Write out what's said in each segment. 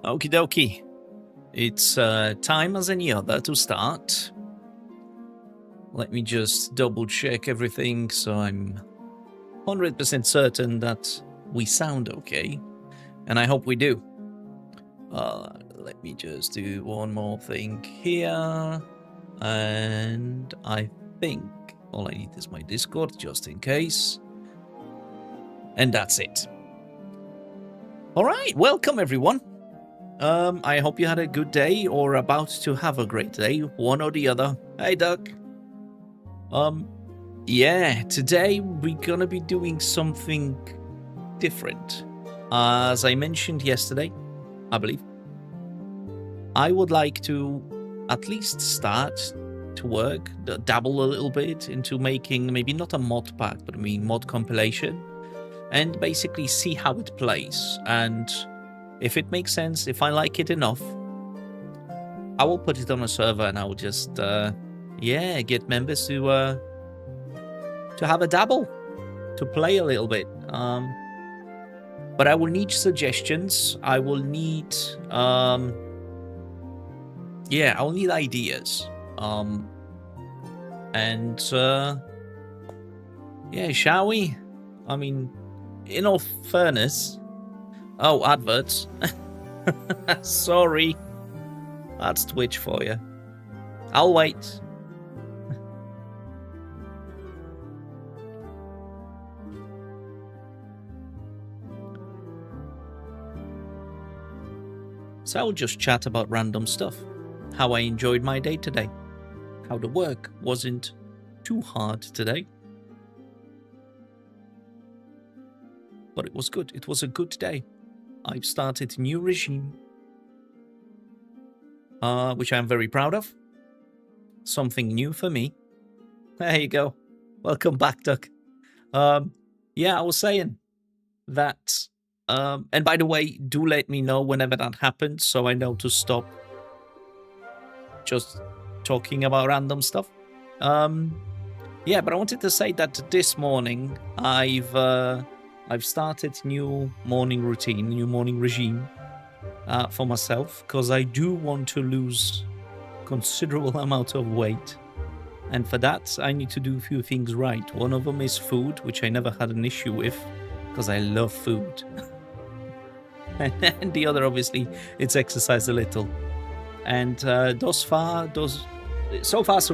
Okie dokie. It's time as any other to start. Let me just double check everything so I'm 100% certain that we sound okay. And I hope we do. Let me just do one more thing here. And I think all I need is my Discord just in case. And that's it. All right, welcome everyone. I hope you had a good day or about to have a great day, one or the other. Hey, Doug. Yeah, today we're gonna be doing something different. As I mentioned yesterday, I believe, I would like to at least start to work, dabble a little bit into making maybe not a mod pack, but I mean mod compilation, and basically see how it plays. And if it makes sense, if I like it enough, I will put it on a server and I will just, get members to have a dabble, to play a little bit. But I will need suggestions. I will need, I will need ideas. Shall we? I mean, in all fairness, oh, adverts. Sorry. That's Twitch for you. I'll wait. So I'll just chat about random stuff. How I enjoyed my day today. How the work wasn't too hard today. But it was good. It was a good day. I've started a new regime, which I'm very proud of. Something new for me. There you go. Welcome back, Duck. I was saying that, and by the way, do let me know whenever that happens so I know to stop just talking about random stuff. But I wanted to say that this morning I've started new morning routine, new morning regime for myself, because I do want to lose considerable amount of weight. And for that, I need to do a few things right. One of them is food, which I never had an issue with, because I love food. And the other, obviously, it's exercise a little. And so far, so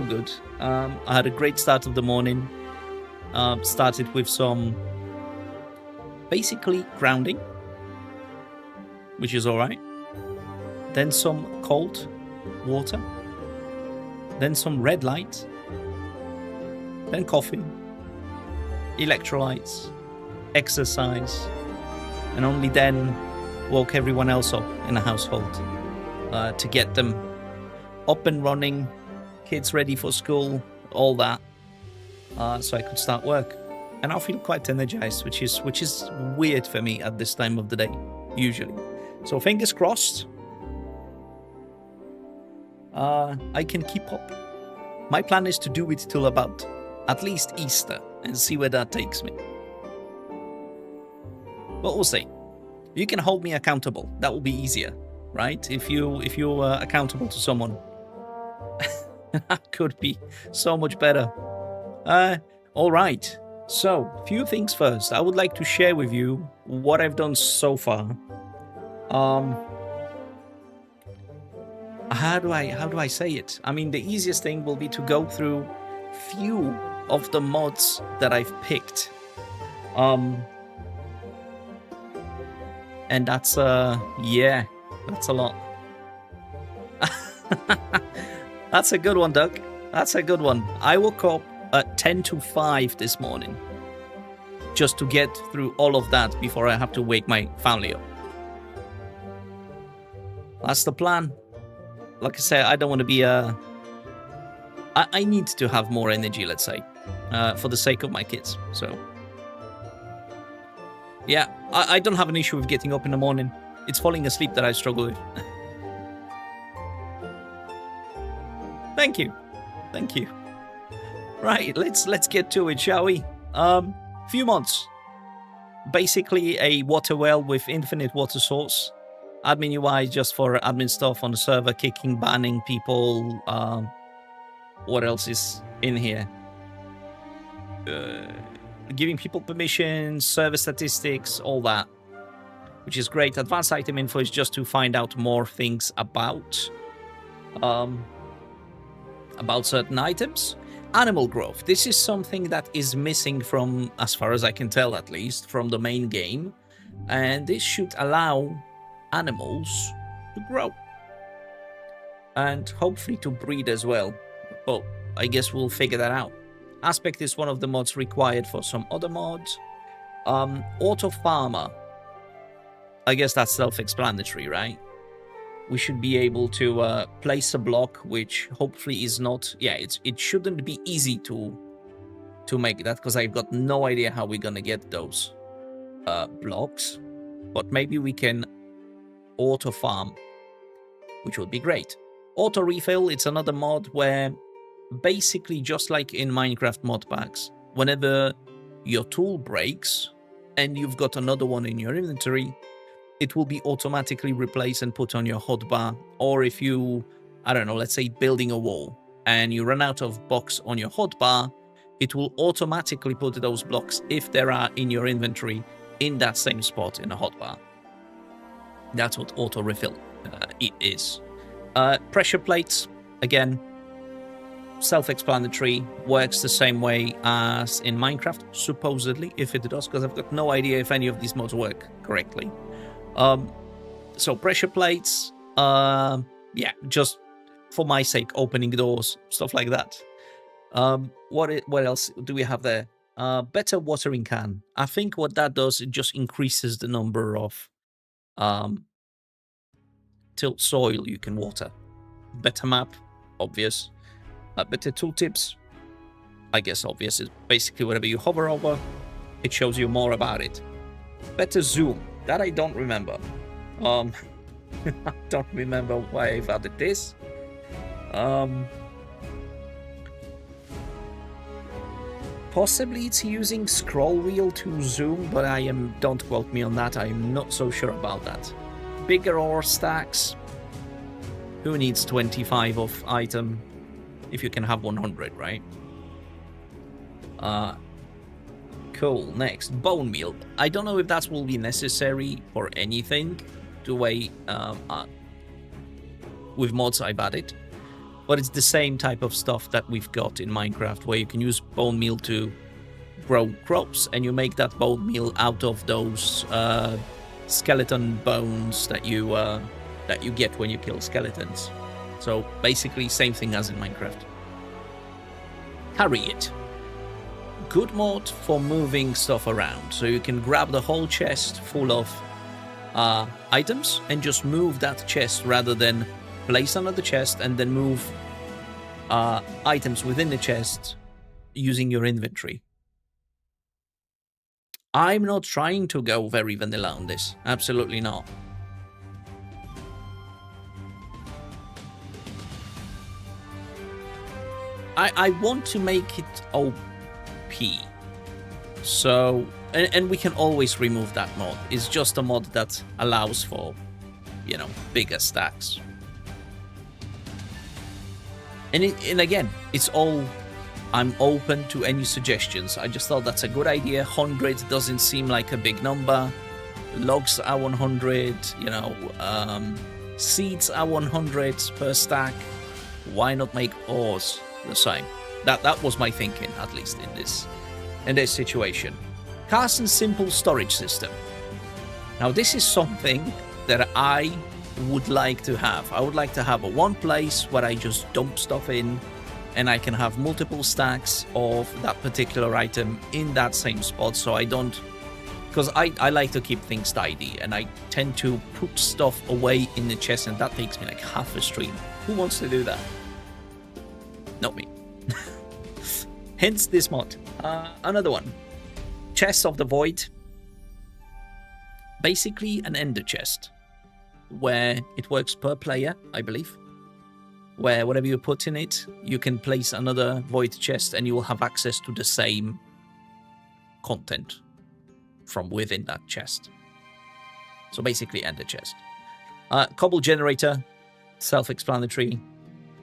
good. I had a great start of the morning. Started with some basically grounding, which is all right. Then some cold water. Then some red light. Then coffee. Electrolytes. Exercise. And only then woke everyone else up in the household to get them up and running, kids ready for school, all that, so I could start work. And I feel quite energized, which is weird for me at this time of the day, usually. So fingers crossed, I can keep up. My plan is to do it till about at least Easter and see where that takes me. But we'll see. You can hold me accountable. That will be easier, right? If you're accountable to someone, that could be so much better. All right. So, few things first. I would like to share with you what I've done so far. How do I say it? I mean, the easiest thing will be to go through few of the mods that I've picked. And that's that's a lot. That's a good one, Doug. That's a good one. I woke up at 10 to 5 this morning just to get through all of that before I have to wake my family up. That's the plan. Like I say, I don't want to be I need to have more energy, let's say, for the sake of my kids. So, yeah, I don't have an issue with getting up in the morning. It's falling asleep that I struggle with. Thank you. Right, let's get to it, shall we? Few mods. Basically a water well with infinite water source. Admin UI just for admin stuff on the server, kicking, banning people. What else is in here? Giving people permissions, server statistics, all that, which is great. Advanced item info is just to find out more things about certain items. Animal growth. This is something that is missing from, as far as I can tell at least, from the main game. And this should allow animals to grow. And hopefully to breed as well. But I guess we'll figure that out. Aspect is one of the mods required for some other mods. Auto farmer. I guess that's self-explanatory, right? We should be able to place a block, which hopefully is not... Yeah, it shouldn't be easy to make that, because I've got no idea how we're going to get those blocks. But maybe we can auto-farm, which would be great. Auto-refill, it's another mod where basically just like in Minecraft mod packs, whenever your tool breaks and you've got another one in your inventory, it will be automatically replaced and put on your hotbar. Or if you, I don't know, let's say building a wall and you run out of blocks on your hotbar, it will automatically put those blocks, if there are in your inventory, in that same spot in a hotbar. That's what auto refill it is. Pressure plates, again, self-explanatory, works the same way as in Minecraft, supposedly, if it does, because I've got no idea if any of these mods work correctly. So pressure plates, yeah, just for my sake, opening doors, stuff like that. What else do we have there? Better watering can. I think what that does, it just increases the number of tilt soil you can water. Better map, obvious. Better tooltips, I guess obvious. Is basically whatever you hover over, it shows you more about it. Better zoom. That I don't remember. I don't remember why I've added this. Possibly it's using scroll wheel to zoom, but don't quote me on that. I'm not so sure about that. Bigger ore stacks. Who needs 25 of item if you can have 100, right? Cool. Next, bone meal. I don't know if that will be necessary for anything the way with mods I've added, but it's the same type of stuff that we've got in Minecraft, where you can use bone meal to grow crops, and you make that bone meal out of those skeleton bones that you get when you kill skeletons. So basically same thing as in Minecraft. Carry it. Good mod for moving stuff around. So you can grab the whole chest full of items and just move that chest, rather than place another chest and then move items within the chest using your inventory. I'm not trying to go very vanilla on this. Absolutely not. I want to make it OP. So, and we can always remove that mod. It's just a mod that allows for, you know, bigger stacks. And again, it's all, I'm open to any suggestions. I just thought that's a good idea. 100 doesn't seem like a big number. Logs are 100, you know, seeds are 100 per stack. Why not make ores the same? That was my thinking, at least in this situation. Carson simple storage system. Now this is something that I would like to have. I would like to have a one place where I just dump stuff in, and I can have multiple stacks of that particular item in that same spot, so I don't, because I like to keep things tidy, and I tend to put stuff away in the chest, and that takes me like half a stream. Who wants to do that? Not me. Hence this mod. Another one. Chest of the Void. Basically an ender chest, where it works per player, I believe. Where whatever you put in it, you can place another void chest and you will have access to the same content from within that chest. So basically ender chest. Cobble generator, self-explanatory.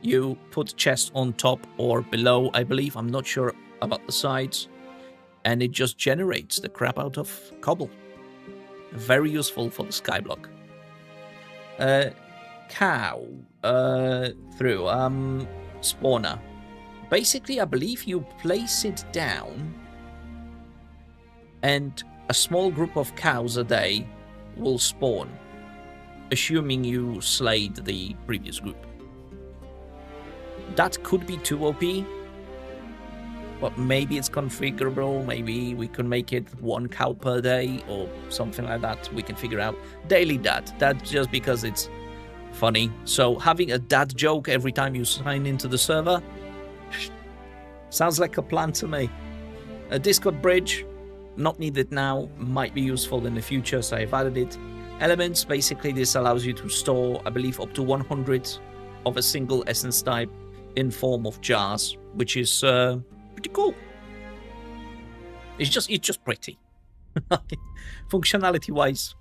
You put chest on top or below, I believe. I'm not sure about the sides. And it just generates the crap out of cobble. Very useful for the skyblock. Cow. Through. Spawner. Basically, I believe you place it down, and a small group of cows a day will spawn, assuming you slayed the previous group. That could be too OP, but maybe it's configurable. Maybe we can make it 1 cow per day or something like that. We can figure out. Daily dad. That's just because it's funny. So having a dad joke every time you sign into the server sounds like a plan to me. A Discord bridge, not needed now, might be useful in the future, so I've added it. Elements, basically this allows you to store, I believe, up to 100 of a single essence type in form of jars, which is pretty cool. It's just pretty. Functionality wise,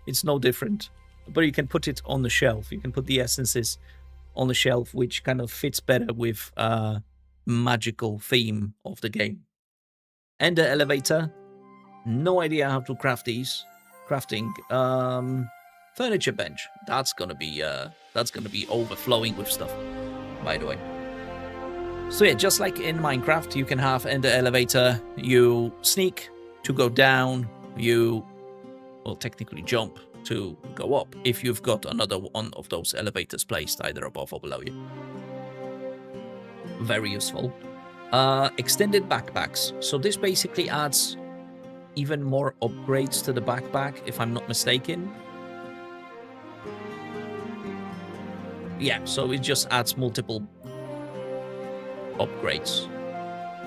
it's no different, but you can put it on the shelf. You can put the essences on the shelf, which kind of fits better with magical theme of the game. Ender elevator, no idea how to craft these. Crafting, furniture bench, that's gonna be overflowing with stuff, by the way. So yeah, just like in Minecraft, you can have Ender elevator. You sneak to go down. You will technically jump to go up if you've got another one of those elevators placed either above or below you. Very useful. Extended backpacks. So this basically adds even more upgrades to the backpack, if I'm not mistaken. Yeah, so it just adds multiple upgrades.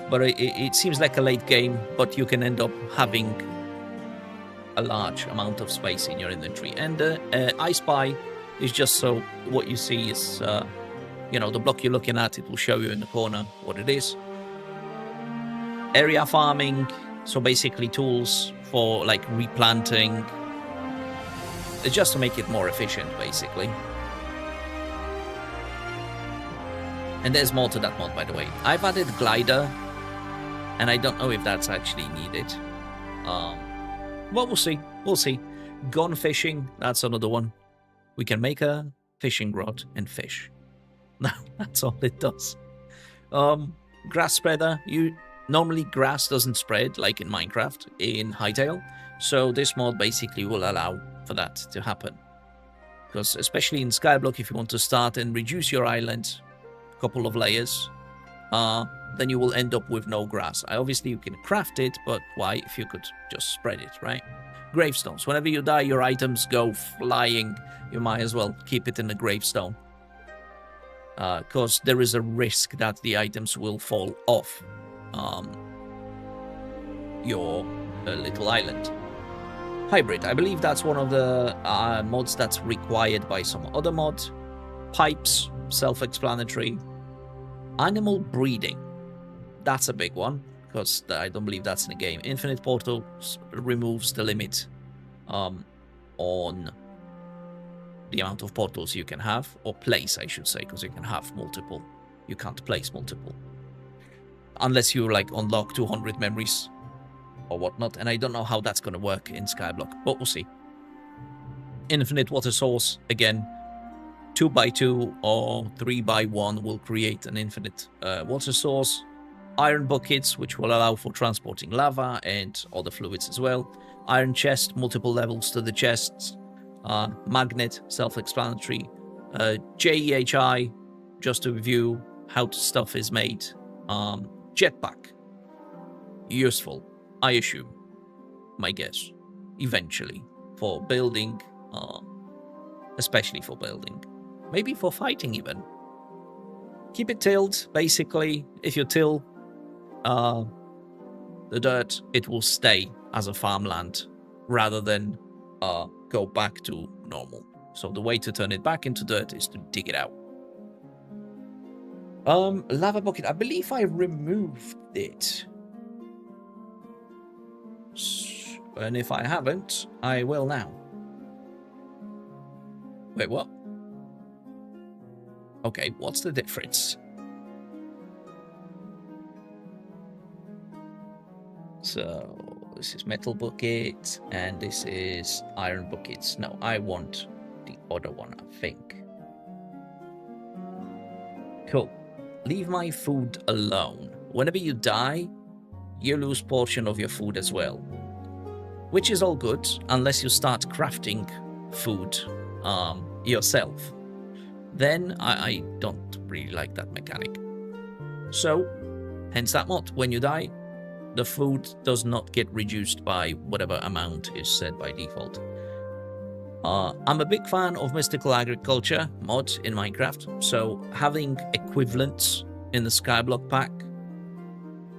But it seems like a late game, but you can end up having a large amount of space in your inventory. And I Spy is just so what you see is, the block you're looking at, it will show you in the corner what it is. Area farming, so basically tools for like replanting, just to make it more efficient, basically. And there's more to that mod, by the way. I've added glider, and I don't know if that's actually needed. Well, we'll see. We'll see. Gone fishing, that's another one. We can make a fishing rod and fish. That's all it does. Grass spreader. Normally grass doesn't spread like in Minecraft, in Hytale. So this mod basically will allow for that to happen. Because especially in Skyblock, if you want to start and reduce your island a couple of layers, then you will end up with no grass. Obviously you can craft it, but why if you could just spread it, right? Gravestones. Whenever you die, your items go flying. You might as well keep it in the gravestone. Because there is a risk that the items will fall off your little island. Hybrid. I believe that's one of the mods that's required by some other mod. Pipes. Self-explanatory. Animal breeding. That's a big one, because I don't believe that's in the game. Infinite portals removes the limit on the amount of portals you can have, or place, I should say, because you can have multiple. You can't place multiple. Unless you, like, unlock 200 memories or whatnot, and I don't know how that's going to work in Skyblock, but we'll see. Infinite water source, again, 2x2 or 3x1 will create an infinite water source. Iron buckets, which will allow for transporting lava and other fluids as well. Iron chest, multiple levels to the chests. Magnet, self-explanatory. JEHI, just to review how stuff is made. Jetpack, useful, I assume, my guess, eventually, for building, especially for building. Maybe for fighting even. Keep it tilled, basically. If you till the dirt, it will stay as a farmland rather than go back to normal. So the way to turn it back into dirt is to dig it out. Lava bucket. I believe I removed it. And if I haven't, I will now. Wait, what? Okay, what's the difference? So this is metal bucket, and this is iron buckets. No, I want the other one, I think. Cool. Leave my food alone. Whenever you die, you lose portion of your food as well. Which is all good, unless you start crafting food yourself. Then I don't really like that mechanic. So, hence that mod. When you die, the food does not get reduced by whatever amount is set by default. I'm a big fan of mystical agriculture mod in Minecraft, so having equivalents in the Skyblock pack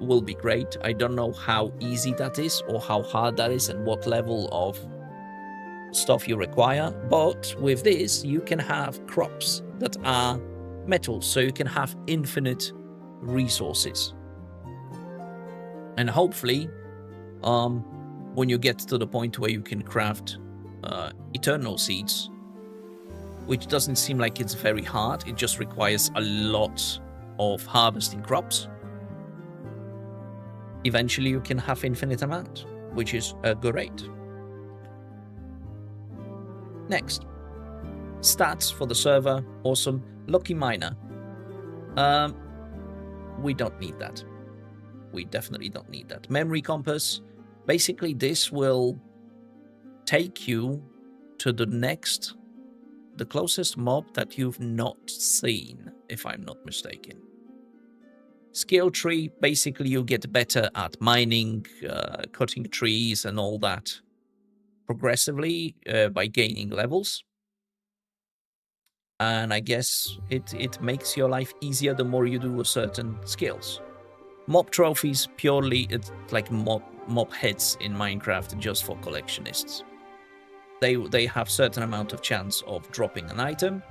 will be great. I don't know how easy that is or how hard that is and what level of stuff you require, but with this you can have crops that are metals, so you can have infinite resources. And hopefully when you get to the point where you can craft eternal seeds, which doesn't seem like it's very hard, it just requires a lot of harvesting crops, eventually you can have infinite amount, which is great. Next, stats for the server. Awesome. Lucky miner. We don't need that. We definitely don't need that. Memory compass. Basically, this will take you to the closest mob that you've not seen, if I'm not mistaken. Skill tree. Basically, you get better at mining, cutting trees, and all that progressively by gaining levels. And I guess it makes your life easier the more you do certain skills. Mob trophies, purely it's like mob heads in Minecraft just for collectionists. They have certain amount of chance of dropping an item,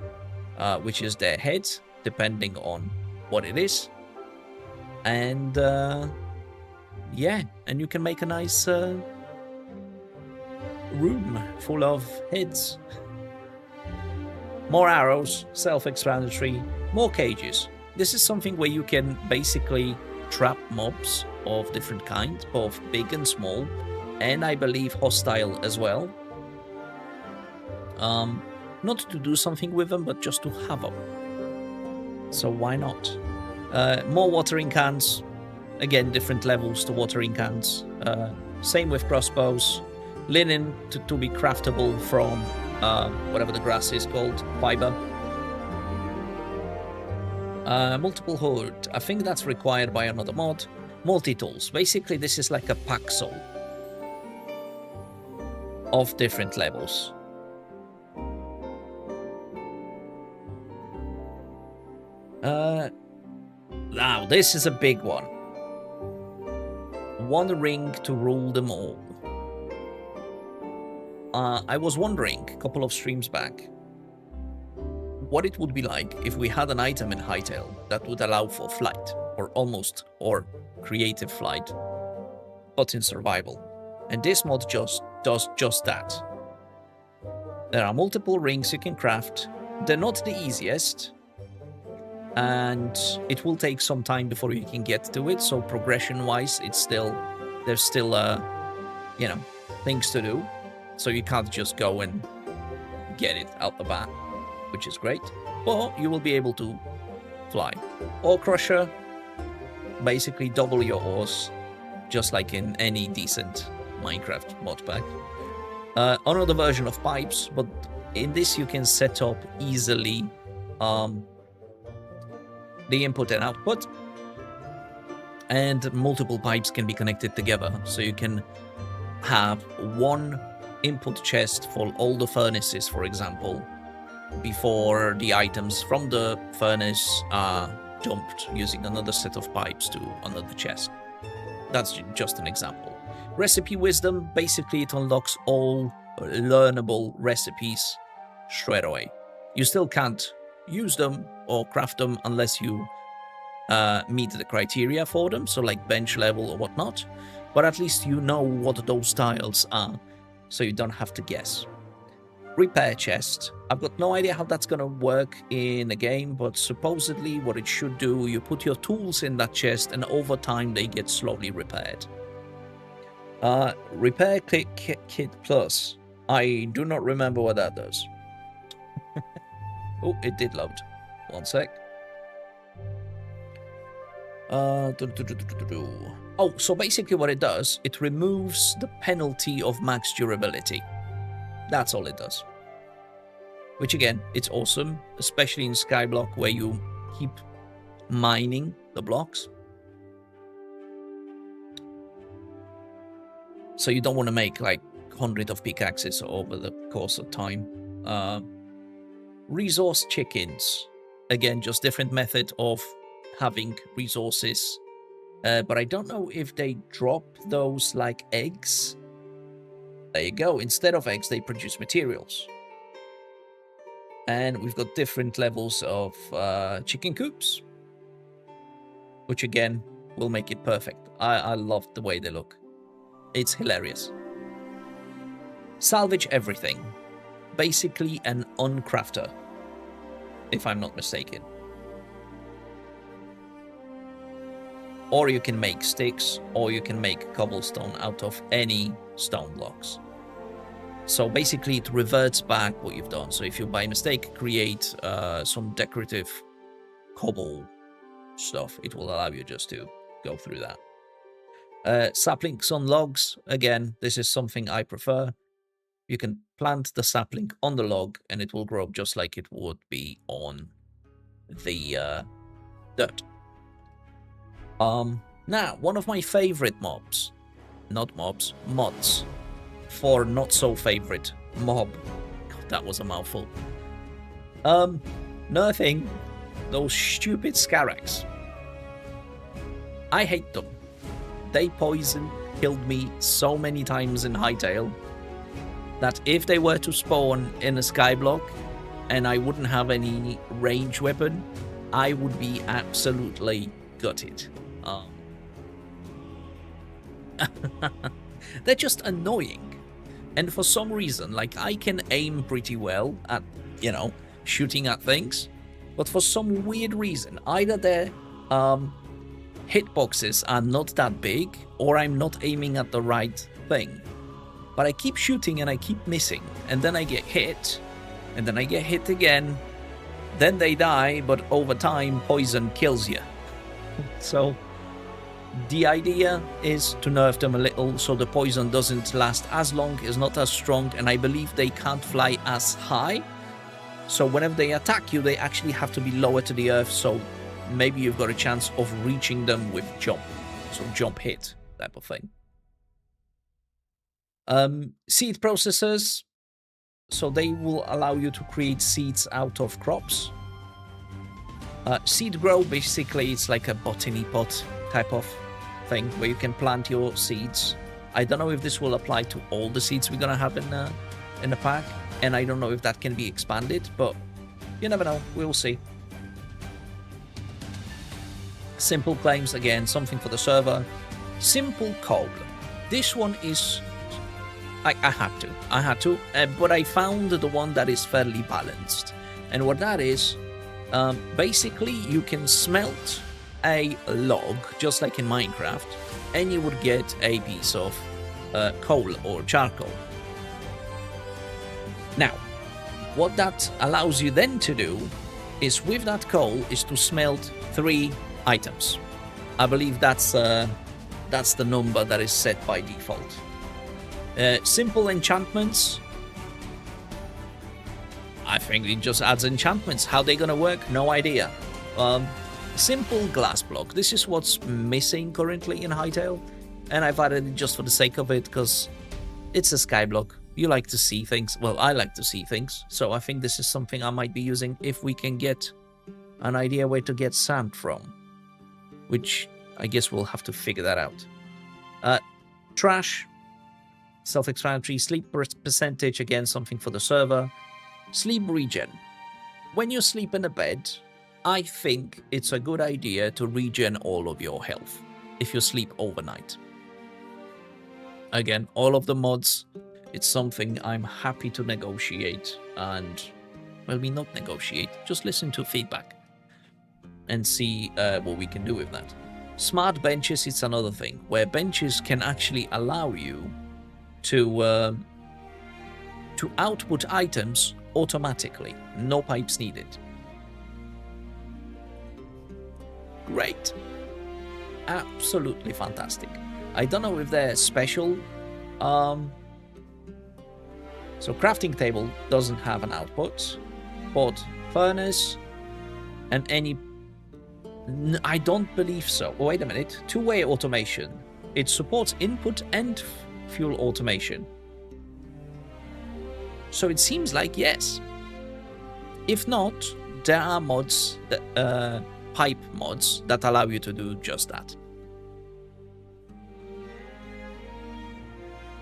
which is their head, depending on what it is. And yeah, and you can make a nice room full of heads. More arrows, self-explanatory. More cages. This is something where you can basically trap mobs of different kinds, both big and small, and I believe hostile as well. Not to do something with them, but just to have them. So why not? More watering cans. Again, different levels to watering cans. Same with crossbows. Linen to be craftable from whatever the grass is called, fiber. Multiple hood. I think that's required by another mod. Multi-tools. Basically, this is like a pack-soul of different levels. Now, this is a big one. One ring to rule them all. I was wondering a couple of streams back what it would be like if we had an item in Hytale that would allow for flight, or creative flight, but in survival. And this mod just does just that. There are multiple rings you can craft. They're not the easiest, and it will take some time before you can get to it. So progression-wise, there's still things to do. So you can't just go and get it out the bat, which is great. But you will be able to fly. Ore crusher, basically double your ores, just like in any decent Minecraft mod pack. Another version of pipes, but in this you can set up easily the input and output, and multiple pipes can be connected together, so you can have one input chest for all the furnaces, for example, before the items from the furnace are dumped using another set of pipes to another chest. That's just an example. Recipe wisdom, basically it unlocks all learnable recipes straight away. You still can't use them or craft them unless you meet the criteria for them, so like bench level or whatnot, but at least you know what those tiles are, so you don't have to guess. repair chest. I've got no idea how that's going to work in a game, but supposedly what it should do, you put your tools in that chest and over time they get slowly repaired. Repair kit plus. I do not remember what that does. Oh, it did load. One sec. Oh, so basically what it does, it removes the penalty of max durability. That's all it does. Which again, it's awesome, especially in Skyblock where you keep mining the blocks. So you don't want to make like 100 of pickaxes over the course of time. Resource chickens. Again, just different method of having resources. But I don't know if they drop those like eggs. There you go. Instead of eggs, they produce materials. And we've got different levels of chicken coops. Which again, will make it perfect. I love the way they look. It's hilarious. Salvage everything. Basically an uncrafter, if I'm not mistaken. Or you can make sticks, or you can make cobblestone out of any stone blocks. So basically it reverts back what you've done. So if you by mistake create some decorative cobble stuff, it will allow you just to go through that. Saplings on logs. Again, this is something I prefer. You can plant the sapling on the log and it will grow up just like it would be on the dirt. Now, one of my favorite mods for not so favorite mob. God, that was a mouthful. Nerfing those stupid scarabs. I hate them. They killed me so many times in Hytale that if they were to spawn in a skyblock and I wouldn't have any range weapon, I would be absolutely gutted. They're just annoying. And for some reason, like, I can aim pretty well at, you know, shooting at things, but for some weird reason, either their hitboxes are not that big, or I'm not aiming at the right thing. But I keep shooting and I keep missing, and then I get hit, and then I get hit again, then they die, but over time, poison kills you. So the idea is to nerf them a little so the poison doesn't last as long, is not as strong, and I believe they can't fly as high. So whenever they attack you, they actually have to be lower to the earth, so maybe you've got a chance of reaching them with jump. So jump hit type of thing. Seed processors. So they will allow you to create seeds out of crops. Seed grow, basically it's like a botany pot type of thing where you can plant your seeds. I don't know if this will apply to all the seeds we're gonna have in the pack, and I don't know if that can be expanded, but you never know, we'll see. Simple claims, again, something for the server. Simple coal. This one is... I had to, but I found the one that is fairly balanced. And what that is, basically you can smelt a log, just like in Minecraft, and you would get a piece of coal or charcoal. Now, what that allows you then to do is, with that coal, is to smelt 3 items. I believe that's the number that is set by default. Simple enchantments. I think it just adds enchantments. How they're gonna work? No idea. Simple glass block. This is what's missing currently in Hytale, and I've added it just for the sake of it because it's a skyblock. You like to see things. Well, I like to see things, so I think this is something I might be using if we can get an idea where to get sand from, which I guess we'll have to figure that out. Trash. Self-explanatory. Sleep percentage, again, something for the server. Sleep regen. When you sleep in a bed, I think it's a good idea to regen all of your health if you sleep overnight. Again, all of the mods, it's something I'm happy to negotiate and, well, we not negotiate, just listen to feedback and see what we can do with that. Smart benches, it's another thing, where benches can actually allow you to output items automatically. No pipes needed. Great. Absolutely fantastic. I don't know if they're special. So crafting table doesn't have an output. But furnace and any... I don't believe so. Oh, wait a minute. Two-way automation. It supports input and fuel automation. So it seems like yes. If not, there are mods, pipe mods, that allow you to do just that.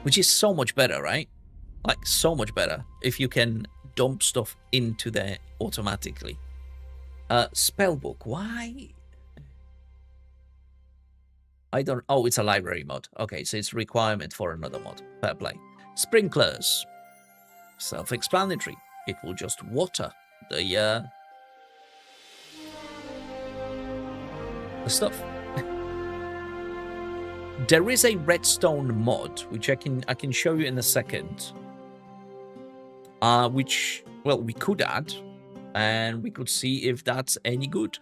Which is so much better, right? Like, so much better if you can dump stuff into there automatically. Spellbook, why? I don't... Oh, it's a library mod. Okay, so it's a requirement for another mod. Fair play. Sprinklers. Self-explanatory. It will just water the stuff. There is a redstone mod, which I can show you in a second. Which, well, we could add, and we could see if that's any good.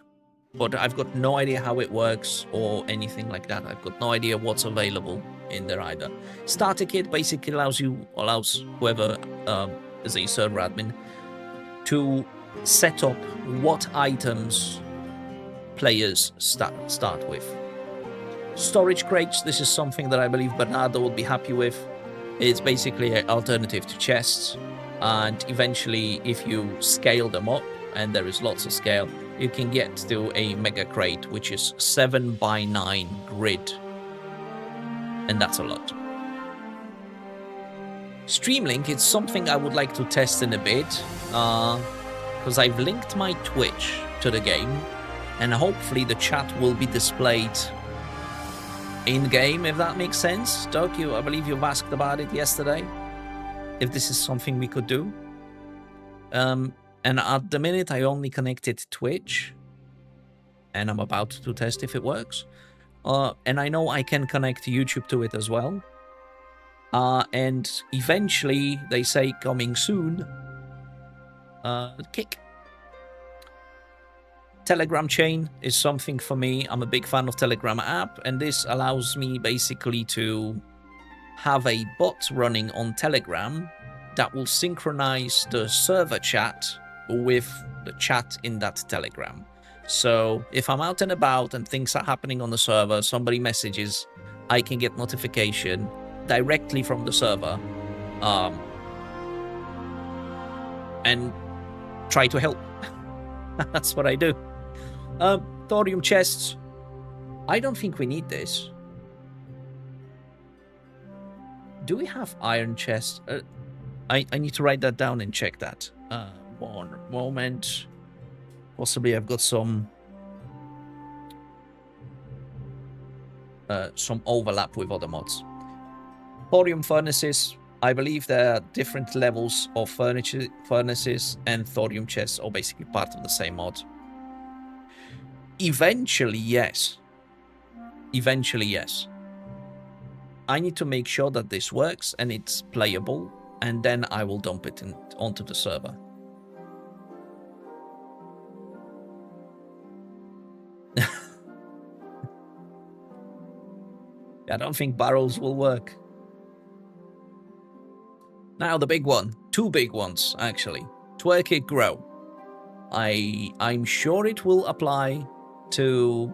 But I've got no idea how it works or anything like that. I've got no idea what's available in there either. Starter kit basically allows whoever is a server admin to set up what items players start with. Storage crates, this is something that I believe Bernardo would be happy with. It's basically an alternative to chests, and eventually if you scale them up, and there is lots of scale, you can get to a mega crate, which is 7x9 grid, and that's a lot. Streamlink, it's something I would like to test in a bit, because I've linked my Twitch to the game, and hopefully the chat will be displayed in-game, if that makes sense. Doug, I believe you've asked about it yesterday, if this is something we could do. And at the minute, I only connected Twitch, and I'm about to test if it works. And I know I can connect YouTube to it as well. And eventually, they say coming soon, Kick. Telegram chain is something for me. I'm a big fan of Telegram app, and this allows me basically to have a bot running on Telegram that will synchronize the server chat with the chat in that Telegram. So if I'm out and about and things are happening on the server, somebody messages, I can get notification directly from the server and try to help. That's what I do. Thorium chests. I don't think we need this. Do we have iron chests? I need to write that down and check that. One moment. Possibly I've got some overlap with other mods. Thorium furnaces. I believe there are different levels of furnaces, and thorium chests are basically part of the same mod. Eventually, yes. Eventually, yes. I need to make sure that this works and it's playable, and then I will dump it onto the server. I don't think barrels will work. Now the big one. Two big ones, actually. Twerk It Grow. I'm sure it will apply to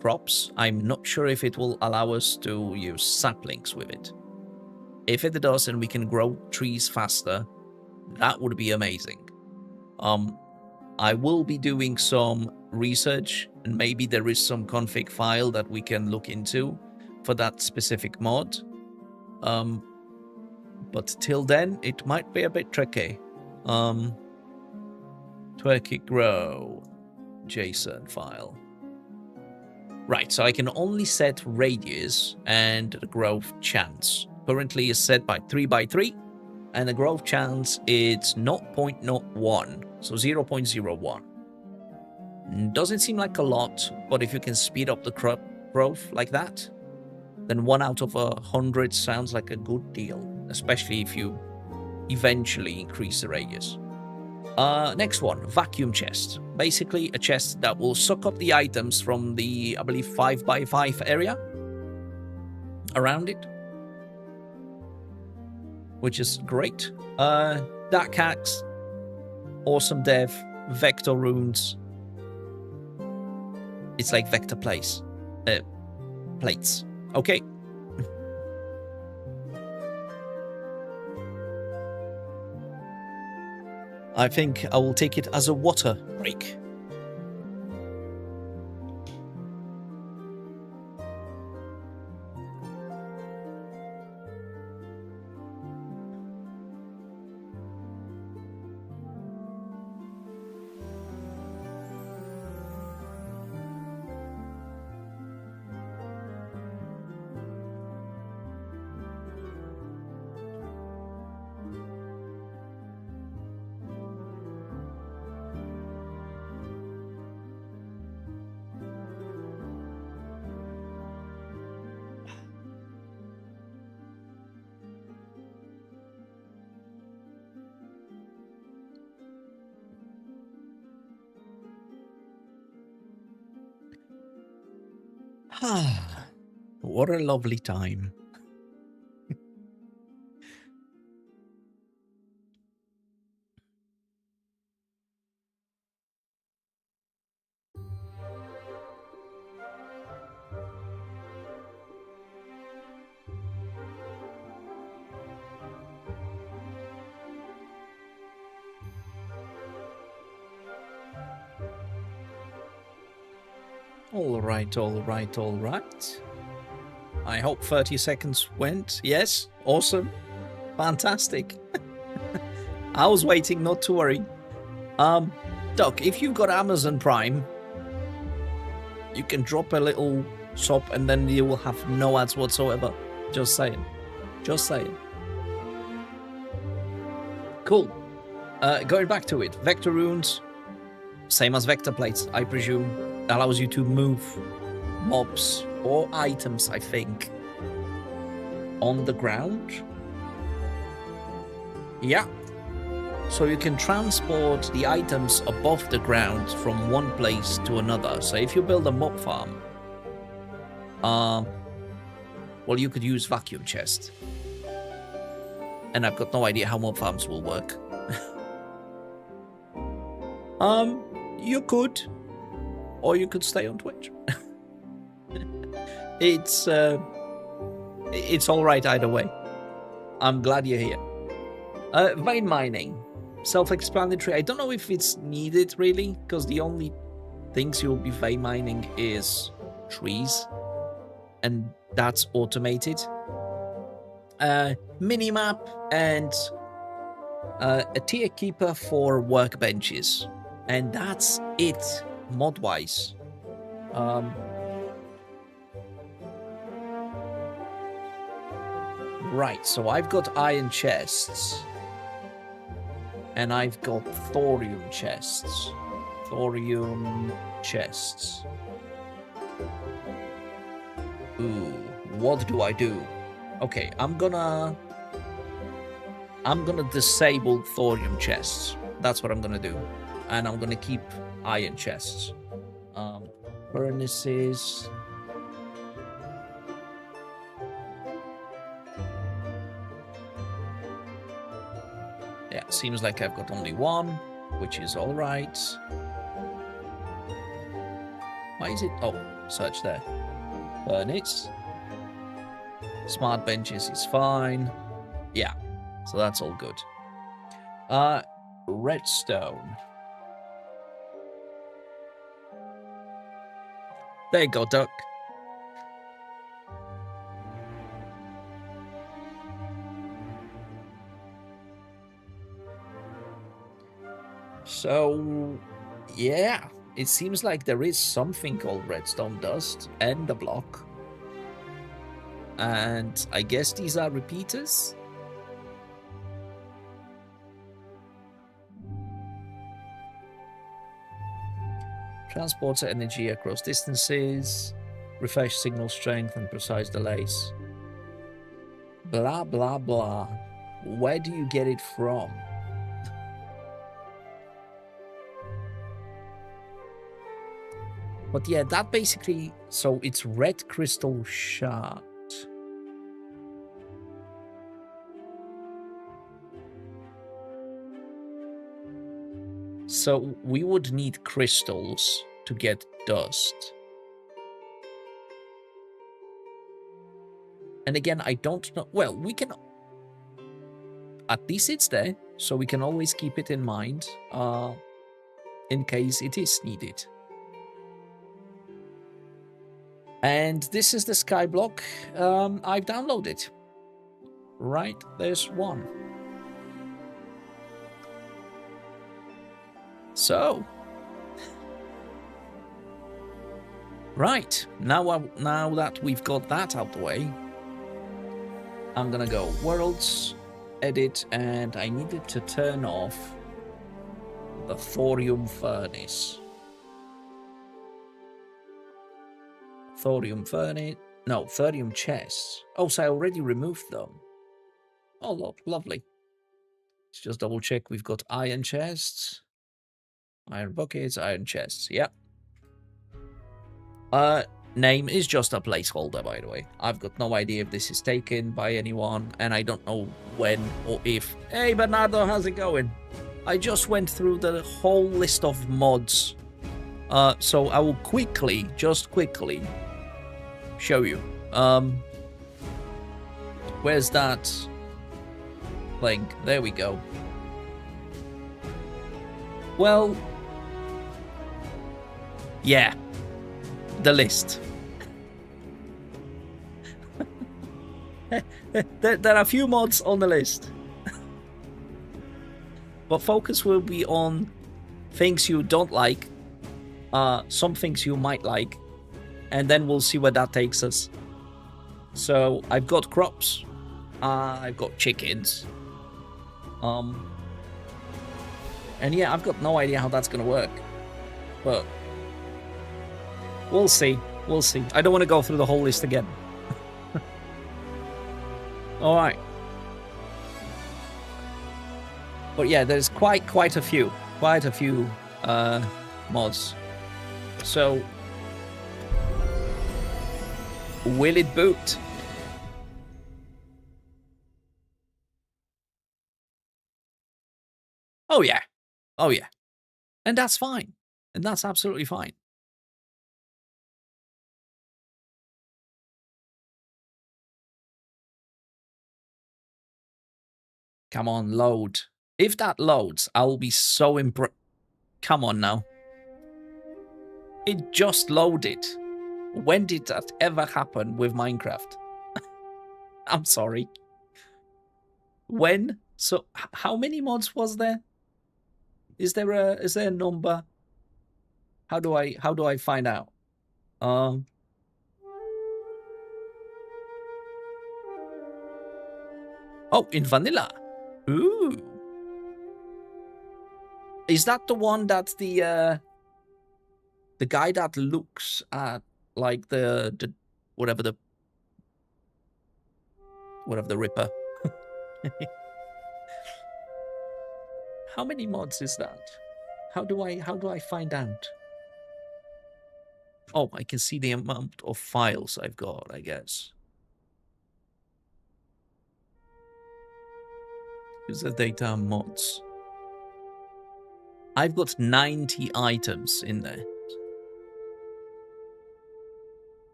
crops. I'm not sure if it will allow us to use saplings with it. If it does and we can grow trees faster, that would be amazing. I will be doing some research, and maybe there is some config file that we can look into for that specific mod. But till then, it might be a bit tricky. Twerk It Grow JSON file. Right, so I can only set radius and the growth chance. Currently is set by 3x3. and the growth chance it's 0.01, so 0.01. Doesn't seem like a lot, but if you can speed up the growth like that, then 1 out of 100 sounds like a good deal, especially if you eventually increase the radius. Next one, vacuum chest. Basically a chest that will suck up the items from the, I believe, 5x5 area around it, which is great. Dark Axe, awesome dev, vector runes. It's like vector plates. Okay. I think I will take it as a water break. What a lovely time. All right. I hope 30 seconds went. Yes, awesome. Fantastic. I was waiting, not to worry. Doc, if you've got Amazon Prime, you can drop a little sub and then you will have no ads whatsoever. Just saying. Cool. Going back to it. Vector runes, same as vector plates, I presume. Allows you to move mobs or items, I think, on the ground. Yeah. So you can transport the items above the ground from one place to another. So if you build a mob farm, well, you could use vacuum chest. And I've got no idea how mob farms will work. You could. Or you could stay on Twitch. It's all right either way. I'm glad you're here. Vein mining, self-explanatory. I don't know if it's needed really, because the only things you'll be vein mining is trees, and that's automated. Minimap and a tier keeper for workbenches, and that's it. Mod-wise, right, so I've got iron chests, and I've got thorium chests. Ooh, what do I do? Okay, I'm gonna disable thorium chests. That's what I'm gonna do, and I'm gonna keep iron chests. Furnaces. Yeah, seems like I've got only one, which is all right. Why is it? Oh, search there. Furnace. Smart benches is fine. Yeah, so that's all good. Redstone. There you go, Duck. So, yeah, it seems like there is something called redstone dust and a block. And I guess these are repeaters? Transports energy across distances. Refresh signal strength and precise delays. Blah, blah, blah. Where do you get it from? But yeah, that basically... So it's red crystal shard. So we would need crystals to get dust. And again, I don't know... Well, we can... At least it's there, so we can always keep it in mind in case it is needed. And this is the skyblock I've downloaded. Right, there's one. So, right, now that we've got that out the way, I'm gonna go worlds, edit, and I needed to turn off the thorium furnace. Thorium furnace, no, thorium chests. Oh, so I already removed them. Oh, look, lovely. Let's just double check. We've got iron chests. Iron buckets, iron chests, yep. Name is just a placeholder, by the way. I've got no idea if this is taken by anyone, and I don't know when or if. Hey, Bernardo, how's it going? I just went through the whole list of mods. So I will quickly, just quickly, show you. Where's that link? There we go. Well... Yeah, the list. there are a few mods on the list. But focus will be on things you don't like, some things you might like, and then we'll see where that takes us. So I've got crops, I've got chickens, and yeah, I've got no idea how that's gonna work, but we'll see. We'll see. I don't want to go through the whole list again. All right. But yeah, there's quite a few mods. So will it boot? Oh yeah. Oh yeah. And that's fine. And that's absolutely fine. Come on, load. If that loads, I will be so impressed. Come on now. It just loaded. When did that ever happen with Minecraft? I'm sorry. When? So, how many mods was there? Is there a number? How do I find out? Oh, in vanilla. Ooh. Is that the one that the guy that looks at like the whatever the Ripper? How many mods is that? How do I find out? Oh, I can see the amount of files I've got, I guess. User data mods. I've got 90 items in there.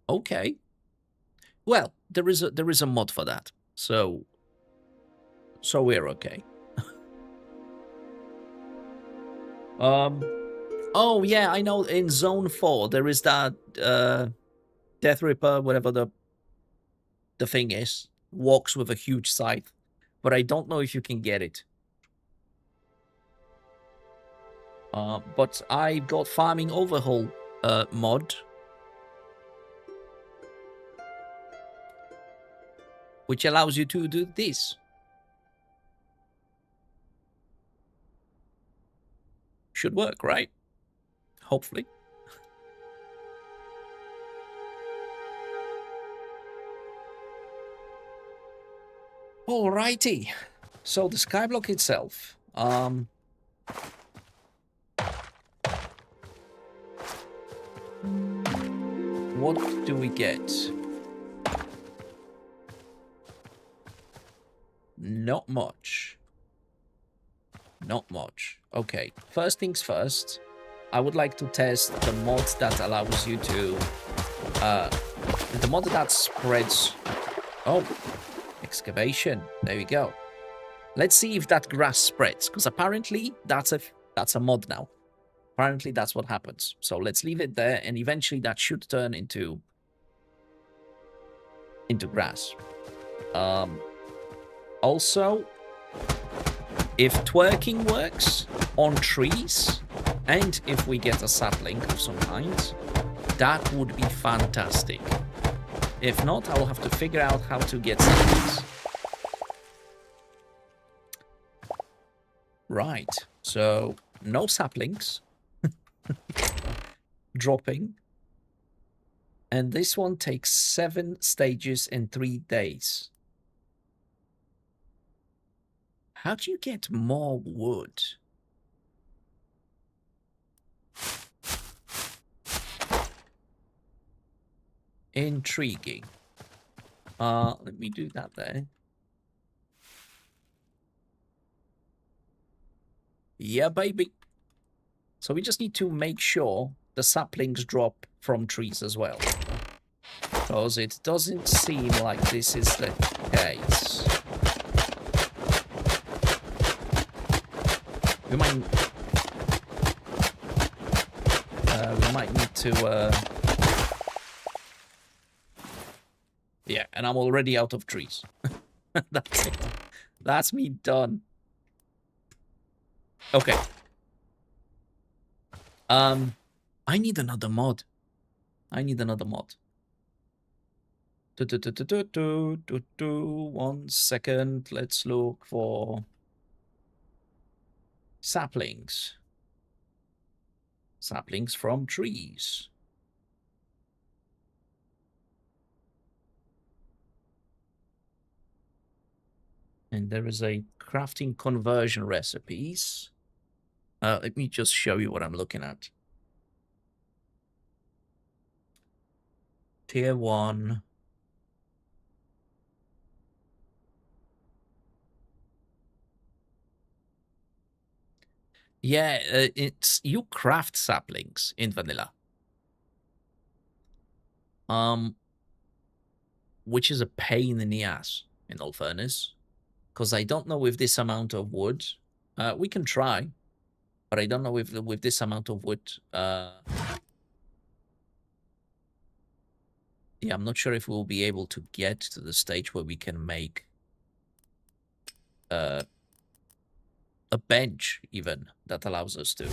Okay. Well, there is a mod for that. So we're okay. Oh yeah, I know in Zone 4 there is that Death Ripper, whatever the thing is, walks with a huge scythe. But I don't know if you can get it. But I got Farming Overhaul mod, which allows you to do this. Should work, right? Hopefully. Alrighty. So the skyblock itself. What do we get? Not much. Not much. Okay, first things first. I would like to test the mod that allows you to... the mod that spreads... Oh, excavation. There we go. Let's see if that grass spreads, because apparently that's a mod now. Apparently that's what happens. So let's leave it there, and eventually that should turn into grass. Also, if twerking works on trees, and if we get a sapling of some kind, that would be fantastic. If not, I will have to figure out how to get saplings. Right, so no saplings. Dropping. And this one takes 7 stages in 3 days. How do you get more wood? Intriguing. Let me do that there. Yeah, baby. So we just need to make sure the saplings drop from trees as well. Because it doesn't seem like this is the case. We might need to... Yeah, and I'm already out of trees. That's it. That's me done. Okay. I need another mod. I need another mod. 1 second. Let's look for saplings. Saplings from trees. And there is a crafting conversion recipes. Let me just show you what I'm looking at. Tier 1. Yeah, it's you craft saplings in vanilla. Which is a pain in the ass, in all fairness. Because I don't know with this amount of wood. We can try. But I don't know if with this amount of wood... yeah, I'm not sure if we'll be able to get to the stage where we can make... a bench, even, that allows us to...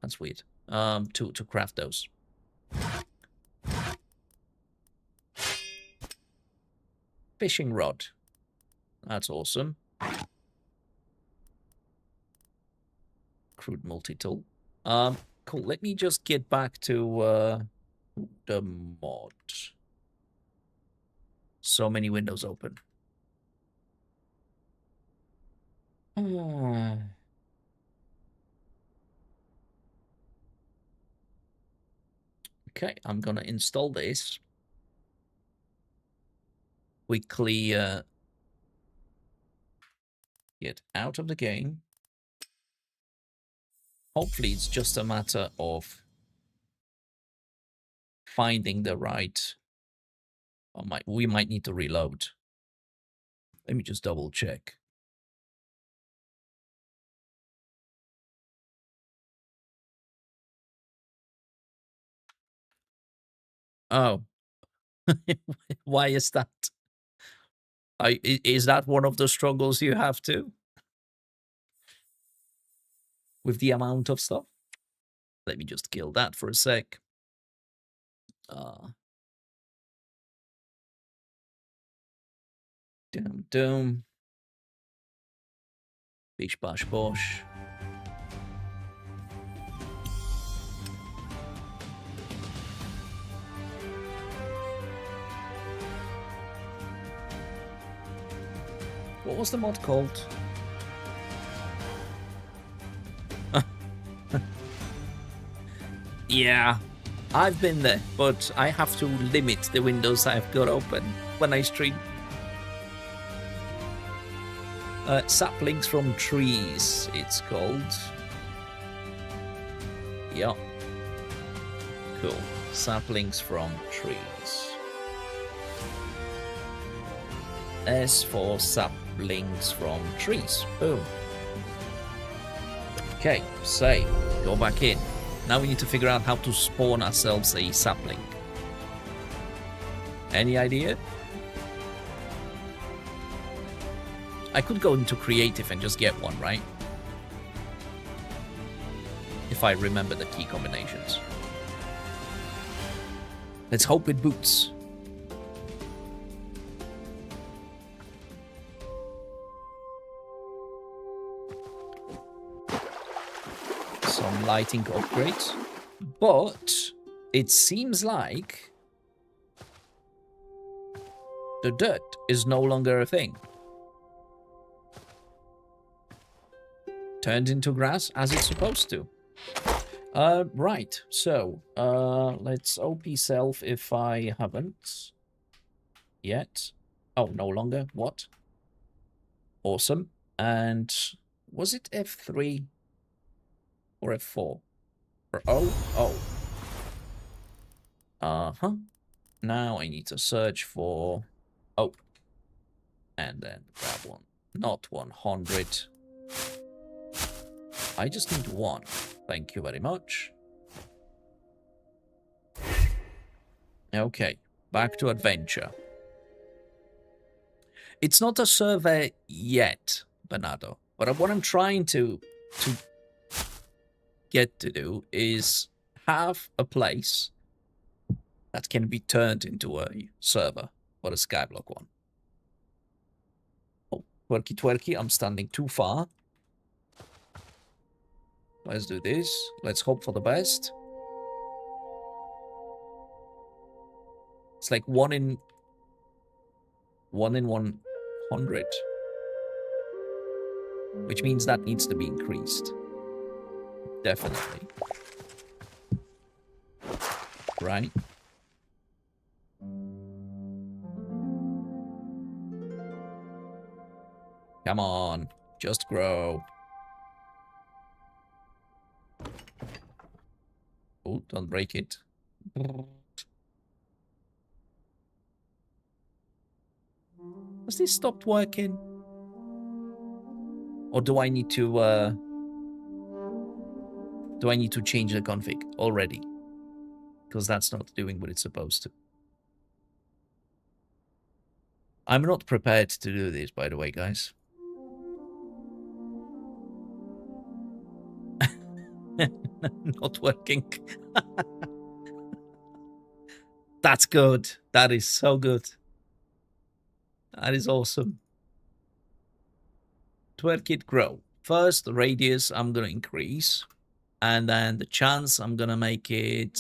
That's weird. To craft those. Fishing rod. That's awesome. Crude multi-tool. Cool. Let me just get back to the mod. So many windows open. Okay, I'm gonna install this. Quickly get out of the game. Hopefully it's just a matter of finding the right... we might need to reload. Let me just double check. Oh. Why is that? Is that one of the struggles you have too? With the amount of stuff? Let me just kill that for a sec. Doom. Bish bash bosh. What was the mod called? Yeah, I've been there, but I have to limit the windows I've got open when I stream. Saplings from trees, it's called. Yeah. Cool. Saplings from trees. S for saplings from trees. Boom. Okay, save. Go back in. Now we need to figure out how to spawn ourselves a sapling. Any idea? I could go into creative and just get one, right? If I remember the key combinations. Let's hope it boots. Some lighting upgrades. But it seems like the dirt is no longer a thing. Turned into grass as it's supposed to. Right, so let's OP self if I haven't yet. Oh, no longer. What? Awesome. And was it F3 or F4? Or O? Oh. Uh-huh. Now I need to search for... Oh. And then grab one. Not 100. I just need one. Thank you very much. Okay, back to adventure. It's not a survey yet, Bernardo, but what I'm trying to get to do is have a place that can be turned into a server for the Skyblock one. Oh, twerky twerky, I'm standing too far. Let's do this. Let's hope for the best. It's like 1 in 100. Which means that needs to be increased. Definitely. Right? Come on. Just grow. Oh, don't break it. Has this stopped working? Or do I need to change the config already? Because that's not doing what it's supposed to. I'm not prepared to do this, by the way, guys. Not working. That's good. That is so good. That is awesome. Twerk it, grow. First, the radius I'm going to increase. And then the chance I'm going to make it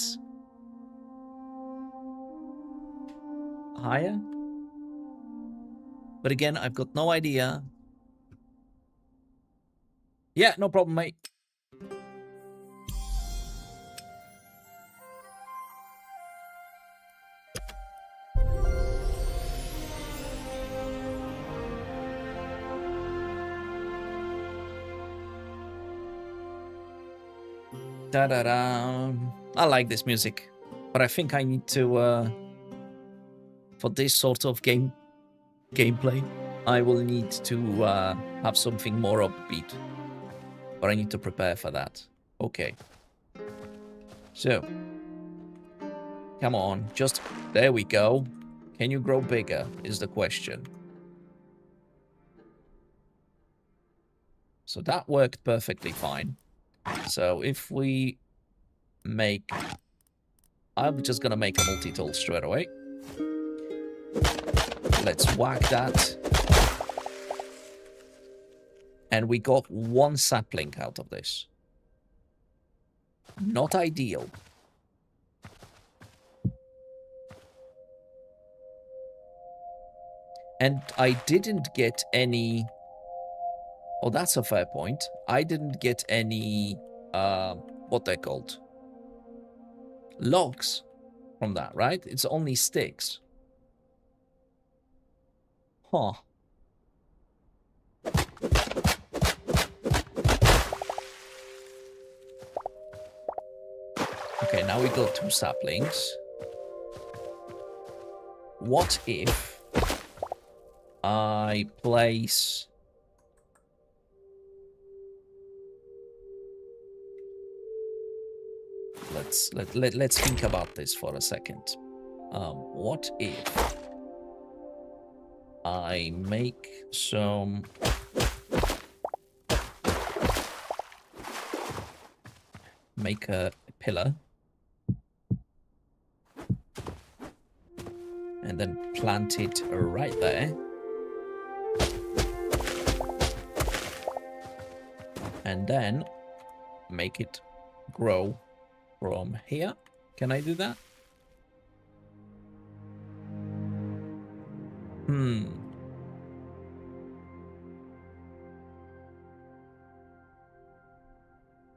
higher. But again, I've got no idea. Yeah, no problem, mate. Da-da-da. I like this music, but I think I need to, for this sort of gameplay, I will need to have something more upbeat. But I need to prepare for that. Okay. So, come on, just, there we go. Can you grow bigger, is the question. So that worked perfectly fine. So if we make... I'm just gonna make a multi-tool straight away. Let's whack that. And we got 1 sapling out of this. Not ideal. And I didn't get any... Oh, that's a fair point. I didn't get any... what they're called? Logs from that, right? It's only sticks. Huh. Okay, now we got 2 saplings. What if I place... Let's think about this for a second. What if I make some... Make a pillar. And then plant it right there. And then make it grow from here. Can I do that?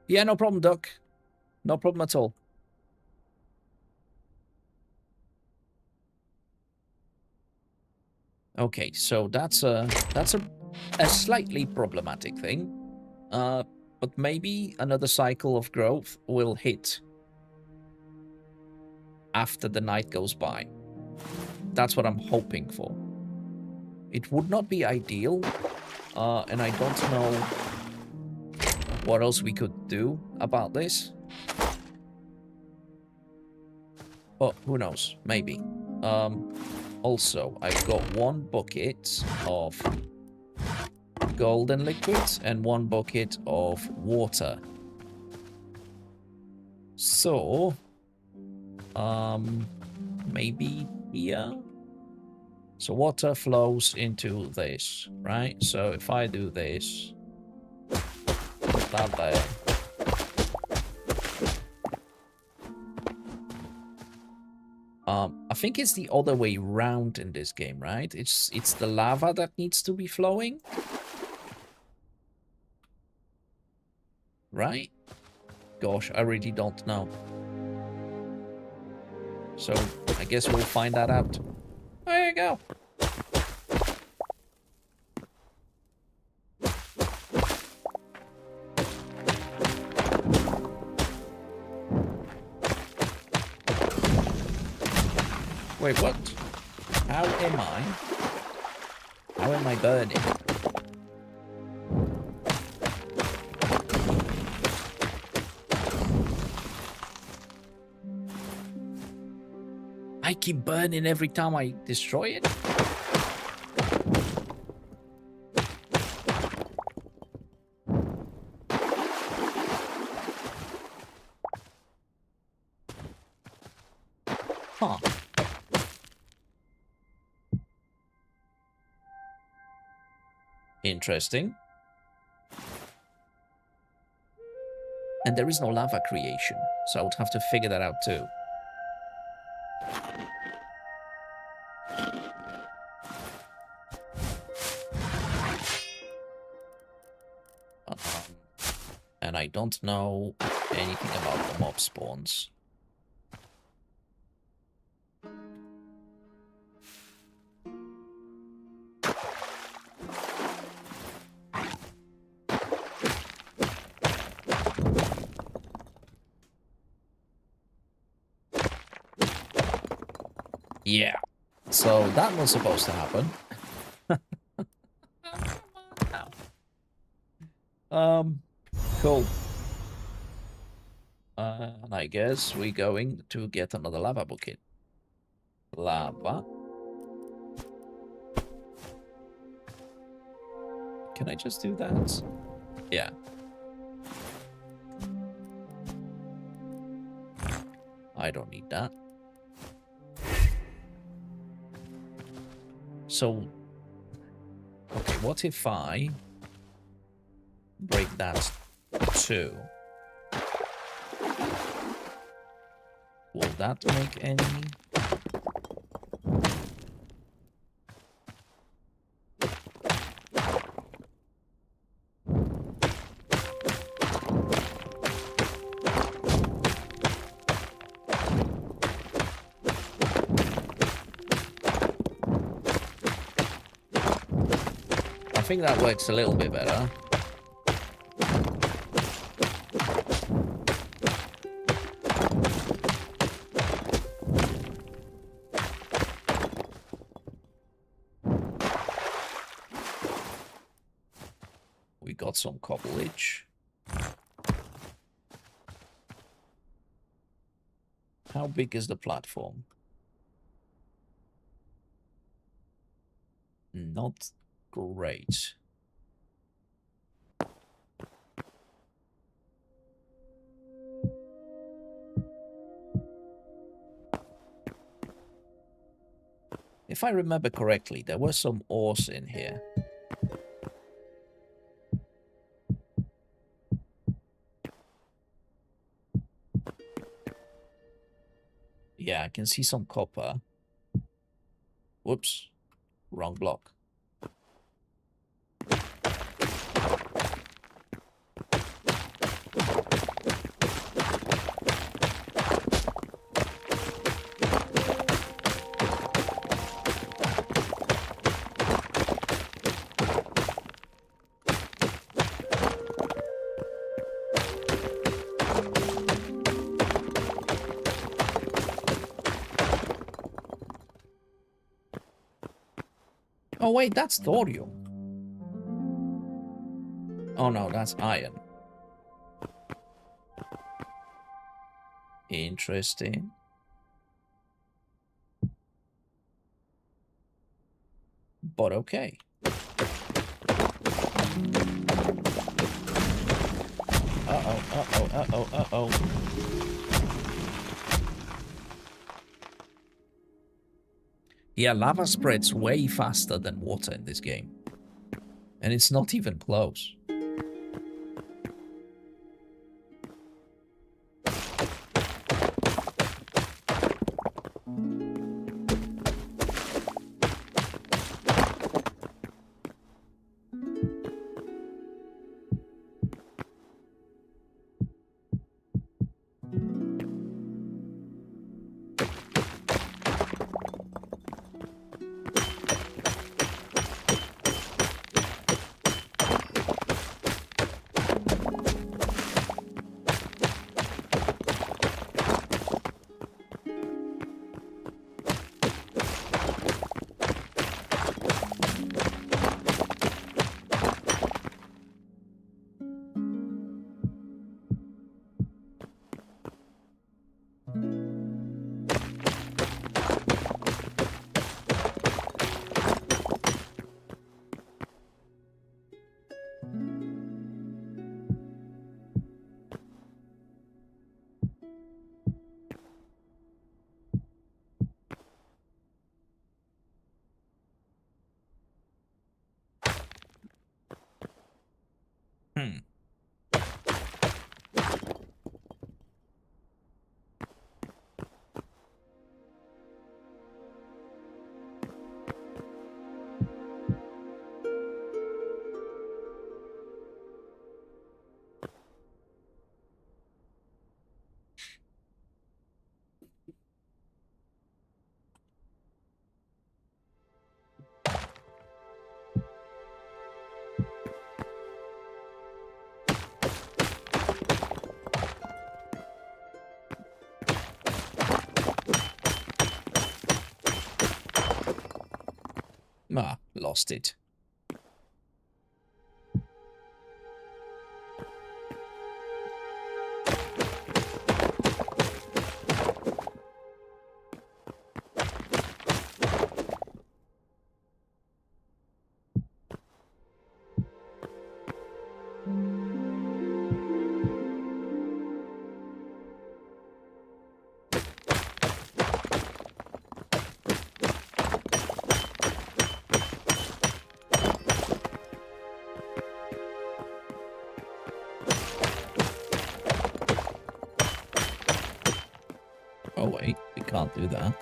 Yeah, no problem, Duck. No problem at all. Okay, so that's a slightly problematic thing. But maybe another cycle of growth will hit after the night goes by. That's what I'm hoping for. It would not be ideal, and I don't know what else we could do about this. But who knows? Maybe. Also, I've got 1 bucket of golden liquids and 1 bucket of water. So, maybe here. So water flows into this, right? So if I do this, put that there. I think it's the other way round in this game, right? It's the lava that needs to be flowing. Right? Gosh, I really don't know. So, I guess we'll find that out. There you go. Wait, what? How am I burning? I keep burning every time I destroy it? Huh. Interesting. And there is no lava creation, so I would have to figure that out too. And I don't know anything about the mob spawns. Yeah, so that was supposed to happen. Cool. And I guess we're going to get another lava bucket. Lava. Can I just do that? Yeah. I don't need that. So, okay, what if I break that too. Will that make any? I think that works a little bit better. We got some cobblage. How big is the platform? Not great. If I remember correctly, there were some ores in here. Yeah, I can see some copper. Whoops. Wrong block. Oh, wait, that's thorium. Oh, no, that's iron. Interesting. But okay. Uh-oh, uh-oh, uh-oh, uh-oh. Yeah, lava spreads way faster than water in this game. And it's not even close. Hmm. Ah, lost it. can't do that.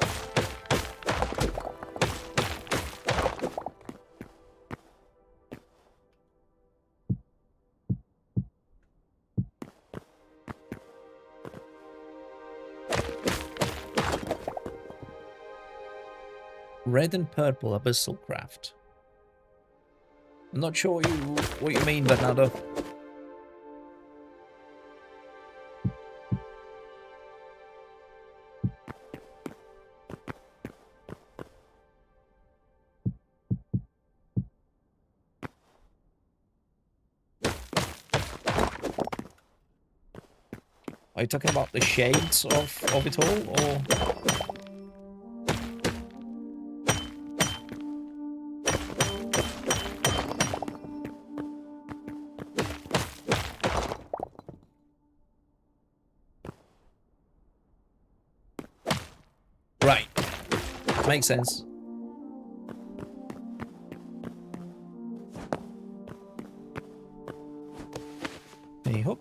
Red and purple abyssal craft. I'm not sure what you mean, Bernardo. Are you talking about the shades of it all, or? Right. Makes sense. Hey, hop.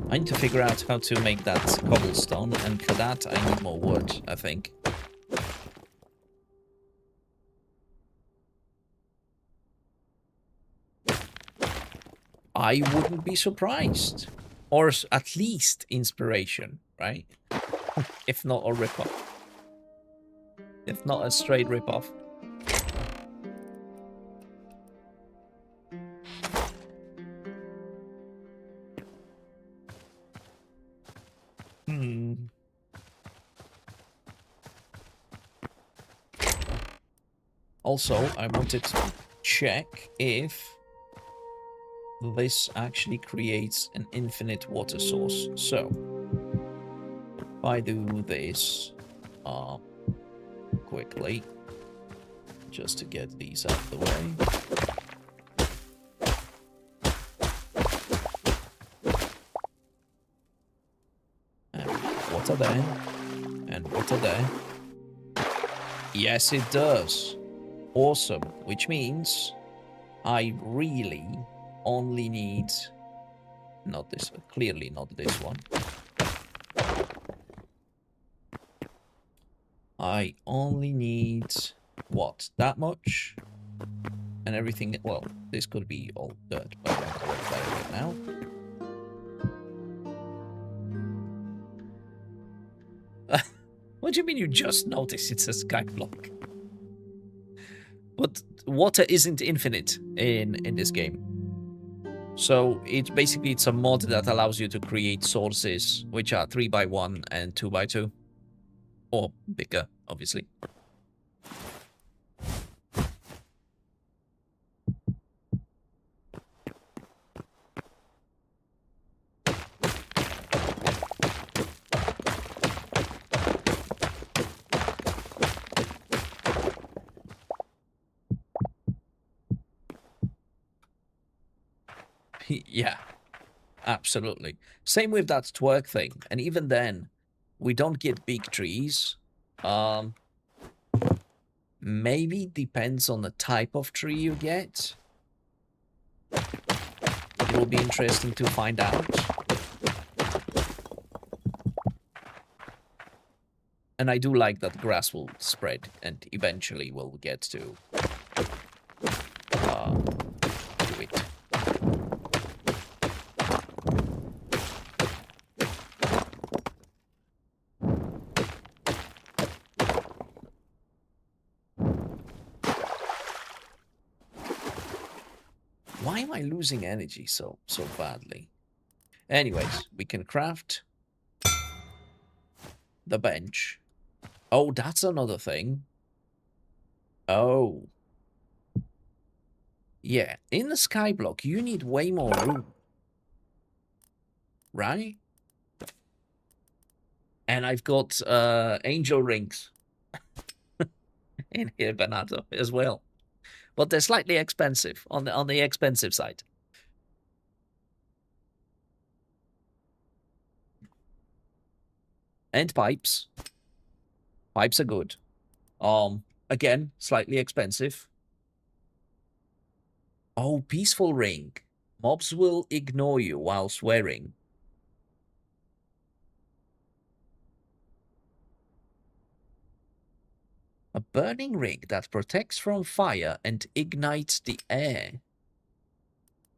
I need to figure out how to make that cobblestone, and for that I need more wood, I think. I wouldn't be surprised. Or at least inspiration, right? If not a ripoff. If not a straight ripoff. Also, I wanted to check if this actually creates an infinite water source. So, if I do this quickly, just to get these out of the way. And water there, and water there. Yes, it does. Awesome, which means I really only need, not this, clearly not this one. I only need, what, that much? And everything, well, this could be all dirt, but I won't worry about it right now. What do you mean you just noticed it's a sky block? But water isn't infinite in this game. So it's a mod that allows you to create sources which are 3x1 and 2x2. Or bigger, obviously. Yeah, absolutely. Same with that twerk thing. And even then, we don't get big trees. Maybe depends on the type of tree you get. It will be interesting to find out. And I do like that grass will spread and eventually we'll get to do it. Why am I losing energy so badly? Anyways, we can craft the bench. Oh, that's another thing. Oh. Yeah, in the skyblock, you need way more room. Right? And I've got angel rings in here, Bernardo, as well. But they're slightly expensive, on the expensive side. And pipes. Pipes are good. Again, slightly expensive. Oh, peaceful ring. Mobs will ignore you while swearing. A burning ring that protects from fire and ignites the air.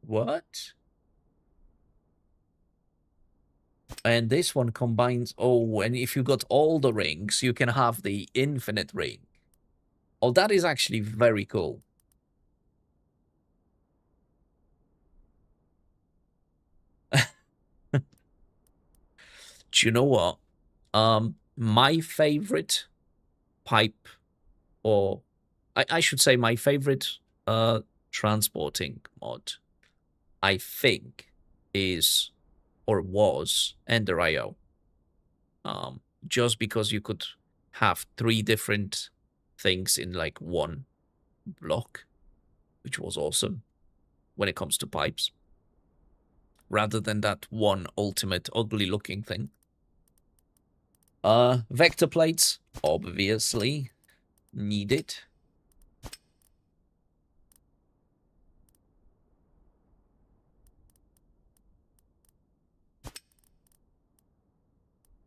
What? And this one combines... Oh, and if you got all the rings, you can have the infinite ring. Oh, that is actually very cool. Do you know what? My favorite pipe, or I should say my favorite transporting mod, I think, is or was Ender.io. Just because you could have 3 different things in like one block, which was awesome when it comes to pipes, rather than that one ultimate ugly looking thing. Vector plates, obviously needed.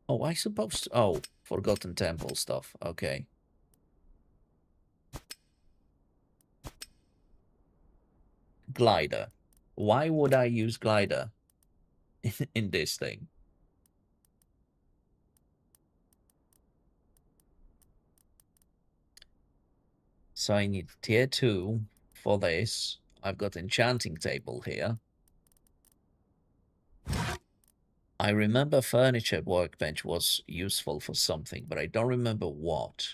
Oh, I suppose... Oh, Forgotten Temple stuff. Okay. Glider. Why would I use glider in this thing? So I need tier 2 for this. I've got enchanting table here. I remember furniture workbench was useful for something, but I don't remember what.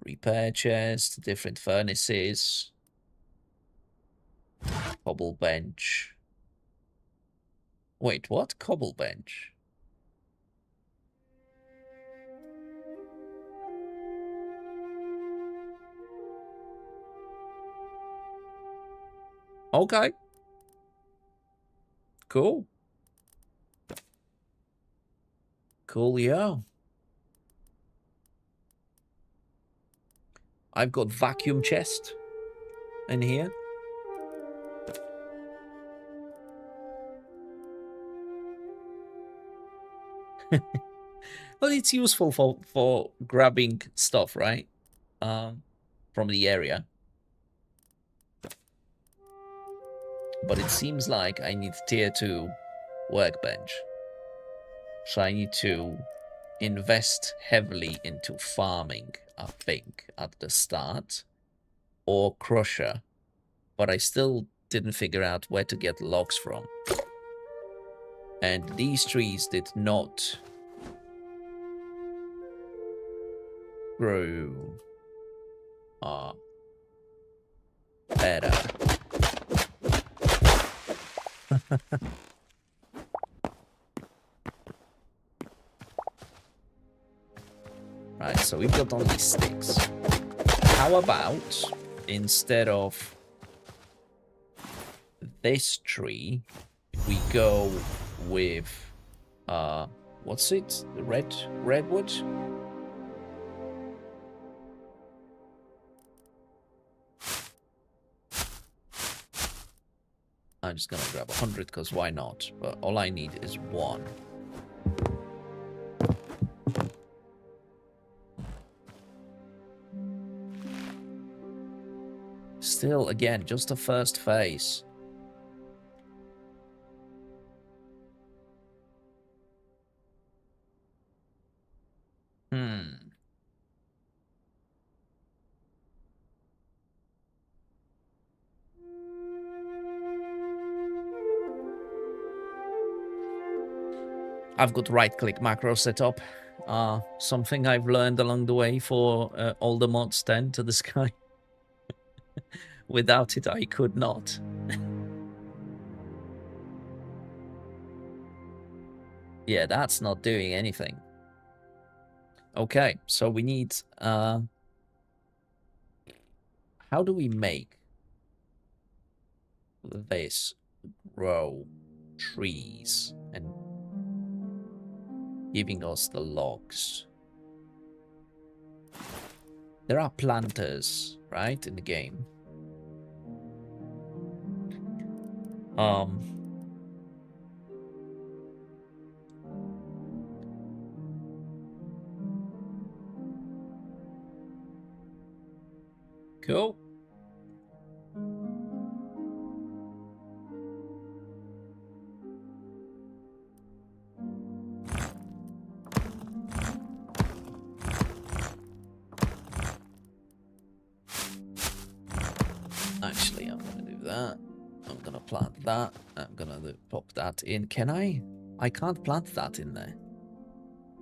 Repair chest, different furnaces. Cobble bench. Wait, what? Cobble bench? Okay. Cool. Coolio. I've got vacuum chest in here. Well, it's useful for grabbing stuff, right? From the area. But it seems like I need tier 2 workbench. So I need to invest heavily into farming, I think, at the start. Or crusher. But I still didn't figure out where to get logs from. And these trees did not grow better. Right, so we've got only sticks. How about, instead of this tree, we go with, what's it? The redwood? I'm just gonna grab 100, because why not? But all I need is 1. Still, again, just the first phase. I've got right-click macro set up. Something I've learned along the way for all the mods 10 to the sky. Without it, I could not. Yeah, that's not doing anything. Okay, so we need... how do we make this grow trees and giving us the logs? There are planters, right, in the game. Cool. Actually, I'm gonna do that. I'm gonna plant that. I'm gonna pop that in. Can I? I can't plant that in there.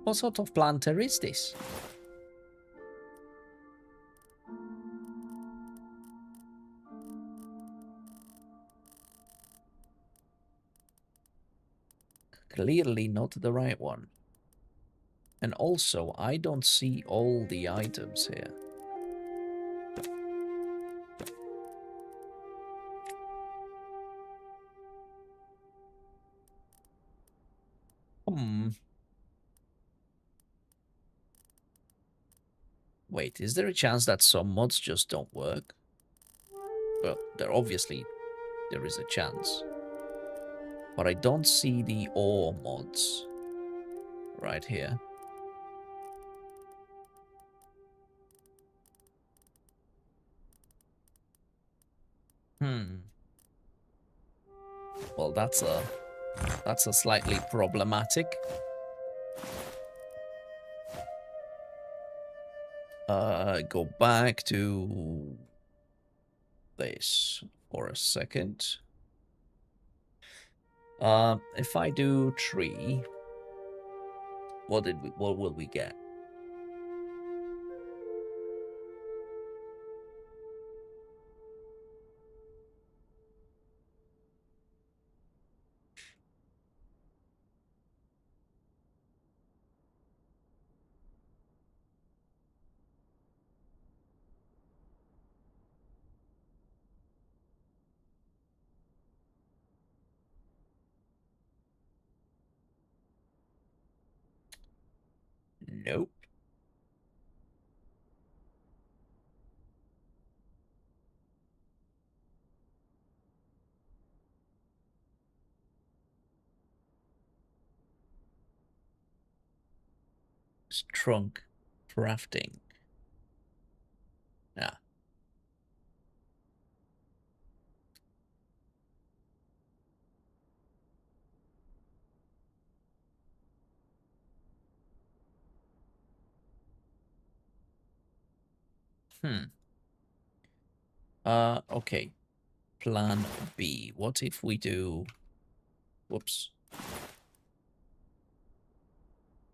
What sort of planter is this? Clearly not the right one. And also, I don't see all the items here. Wait, is there a chance that some mods just don't work? Well, there is a chance. But I don't see the ore mods right here. Well, that's a slightly problematic. Go back to this for a second. If I do tree, what will we get? Nope. Trunk crafting. Yeah. Okay. Plan B. What if we do... Whoops.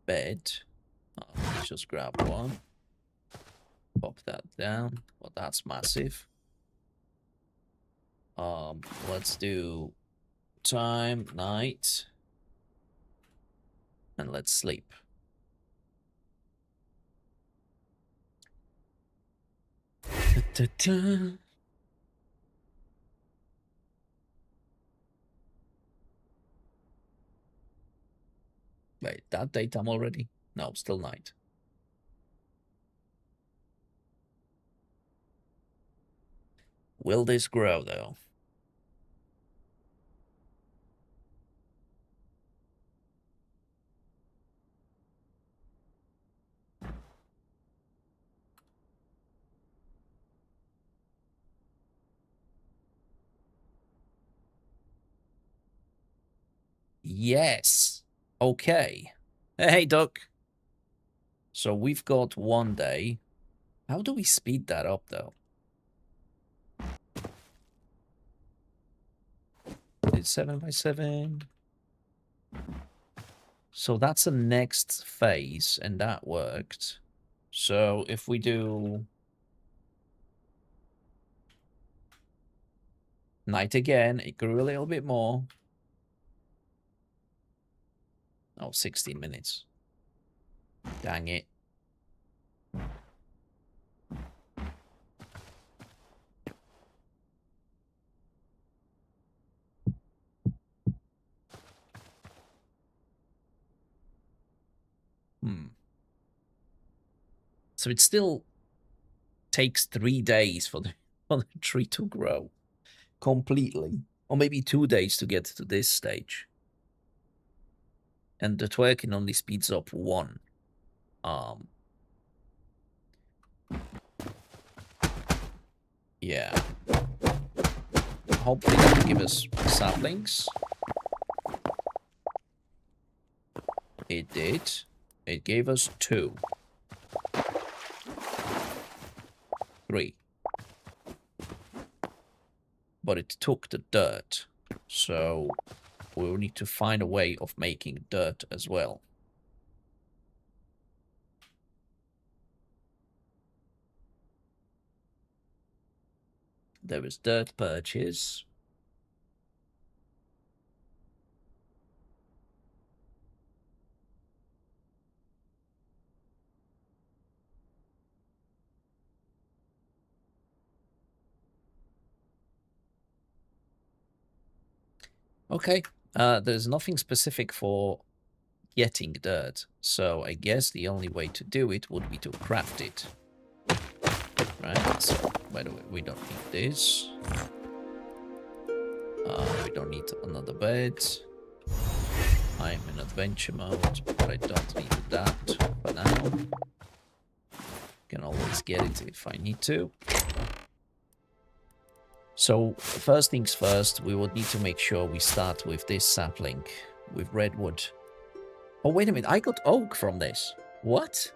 Bed. Let's just grab one. Pop that down. Well, that's massive. Let's do time, night. And let's sleep. Da-da-da. Wait, that daytime already? No, still night. Will this grow, though? Yes. Okay. Hey, Duck. So we've got 1 day. How do we speed that up, though? It's 7 by 7. So that's the next phase, and that worked. So if we do... Night again. It grew a little bit more. Oh, 16 minutes. Dang it. So it still takes 3 days for the tree to grow completely. Or maybe 2 days to get to this stage. And the twerking only speeds up 1. Yeah. Hopefully that will give us saplings. It did. It gave us 2. 3. But it took the dirt. So we'll need to find a way of making dirt as well. There is dirt purchase. Okay, there's nothing specific for getting dirt, so I guess the only way to do it would be to craft it. Right, so, by the way, we don't need this. We don't need another bed. I'm in adventure mode, but I don't need that for now. Can always get it if I need to. So, first things first, we would need to make sure we start with this sapling, with redwood. Oh, wait a minute, I got oak from this. What?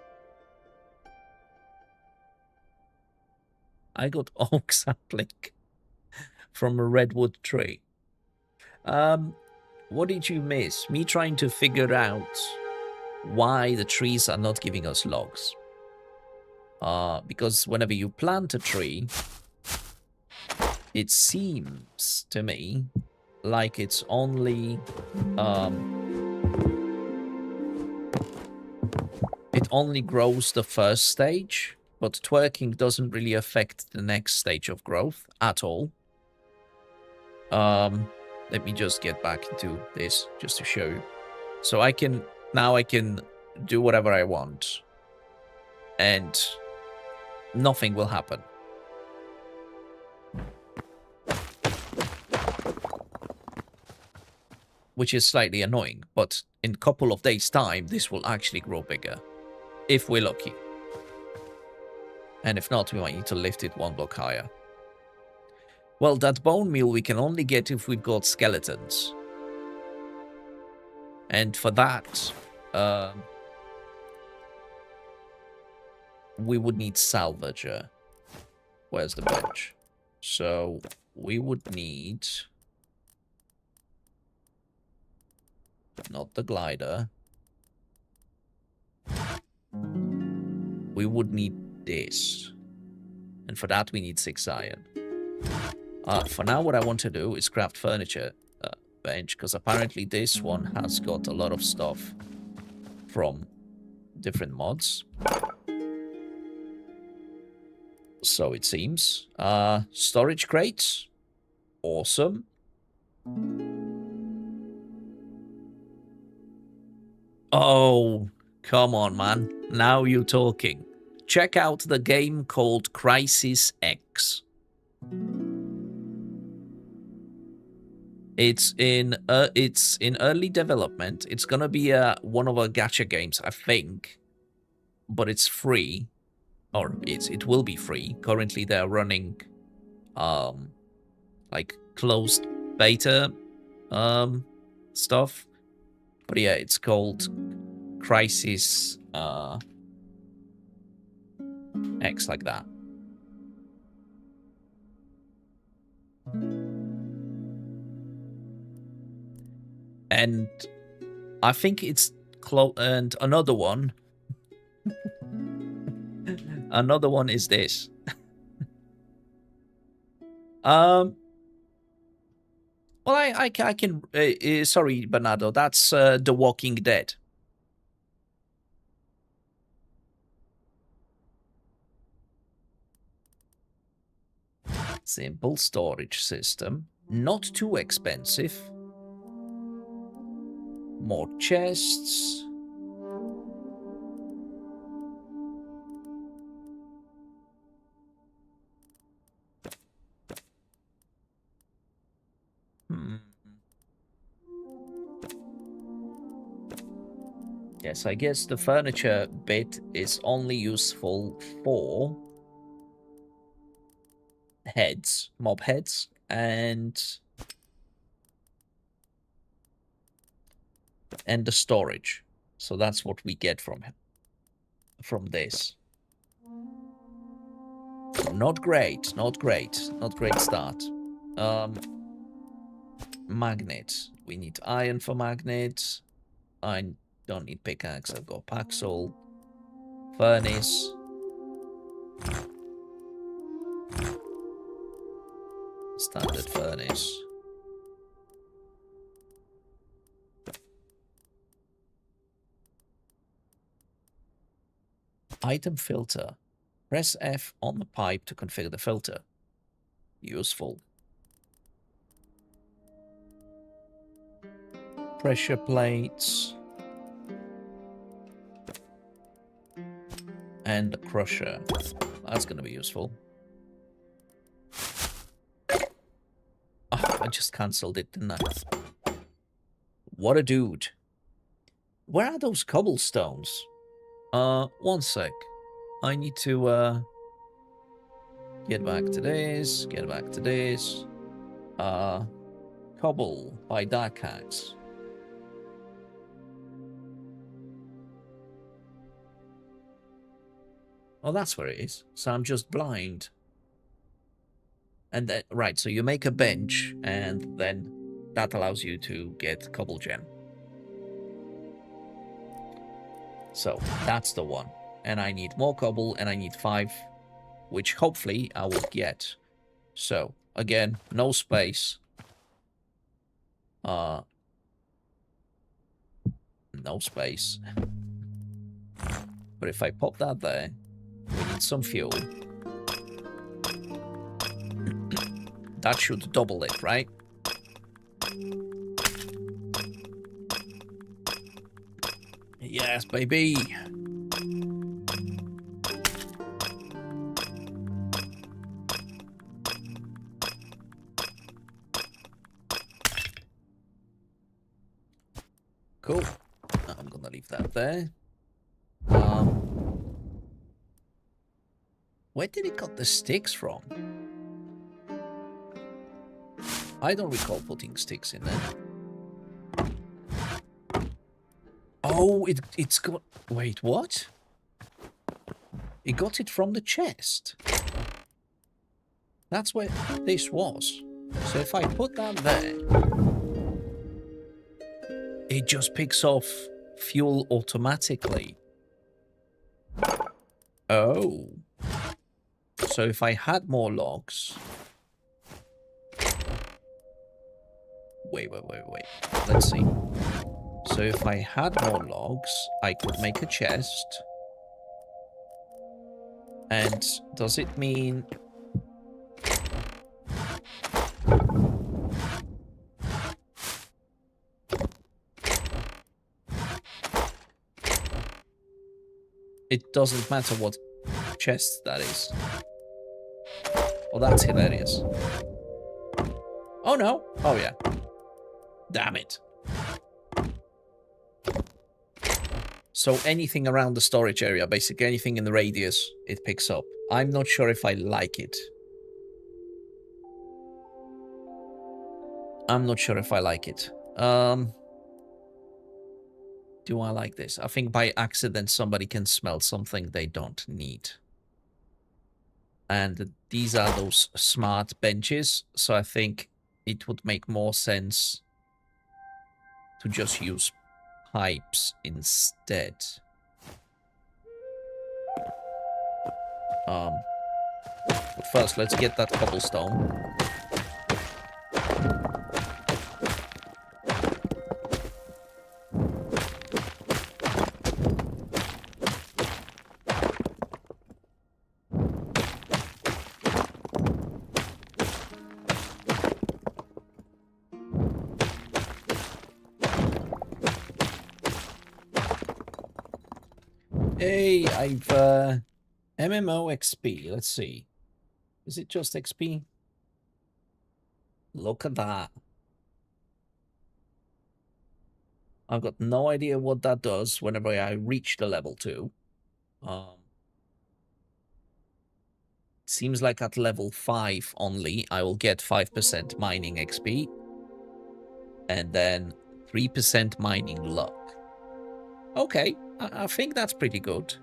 I got oak sapling from a redwood tree. What did you miss? Me trying to figure out why the trees are not giving us logs. Because whenever you plant a tree, it seems to me like it's only it only grows the first stage, but twerking doesn't really affect the next stage of growth at all. Let me just get back into this just to show you. So I can do whatever I want and nothing will happen. Which is slightly annoying, but in a couple of days' time, this will actually grow bigger. If we're lucky. And if not, we might need to lift it 1 block higher. Well, that bone meal we can only get if we've got skeletons. And for that, we would need salvager. Where's the bench? So we would need... not the glider. We would need this. And for that, we need 6 iron. For now, what I want to do is craft furniture bench, because apparently this one has got a lot of stuff from different mods. So it seems. Storage crates. Awesome. Oh, come on, man. Now you're talking. Check out the game called Crisis X. It's in early development. It's gonna be one of our gacha games, I think, but it's free, or it will be free. Currently, they're running, like closed beta, stuff. But yeah, it's called Crisis X, like that. And I think it's close. And another one. Another one is this. Well, I can. Sorry, Bernardo. That's The Walking Dead. Simple storage system. Not too expensive. More chests. Yes, I guess the furniture bit is only useful for heads, mob heads, and the storage. So that's what we get from this. Not great, not great, not great start. Magnet. We need iron for magnet. I don't need pickaxe. I've got paxel. Furnace. Standard furnace. Item filter. Press F on the pipe to configure the filter. Useful. Pressure plates. And the crusher. That's going to be useful. Oh, I just cancelled it, didn't I? What a dude. Where are those cobblestones? One sec. I need to, get back to this, get back to this. Cobble by Dark Axe. Oh, that's where it is. So I'm just blind. And then, right, so you make a bench, and then that allows you to get cobble gem. So that's the one. And I need more cobble, and I need 5, which hopefully I will get. So, again, no space. No space. But if I pop that there, we need some fuel. That should double it, right? Yes, baby. Cool. I'm gonna leave that there. Where did it got the sticks from? I don't recall putting sticks in there. Oh, it's got... Wait, what? It got it from the chest. That's where this was. So if I put that there, it just picks off fuel automatically. Oh. So if I had more logs... Wait. Let's see. So if I had more logs, I could make a chest. And does it mean... It doesn't matter what chest that is. Oh, that's hilarious. Oh, no. Oh, yeah. Damn it. So anything around the storage area, basically anything in the radius, it picks up. I'm not sure if I like it. I'm not sure if I like it. Do I like this? I think by accident somebody can smell something they don't need. And these are those smart benches, so I think it would make more sense to just use pipes instead. But first, let's get that cobblestone. Hey, I've MMO XP. Let's see. Is it just XP? Look at that. I've got no idea what that does whenever I reach the level 2. Seems like at level 5 only, I will get 5% mining XP. And then 3% mining luck. Okay, I think that's pretty good.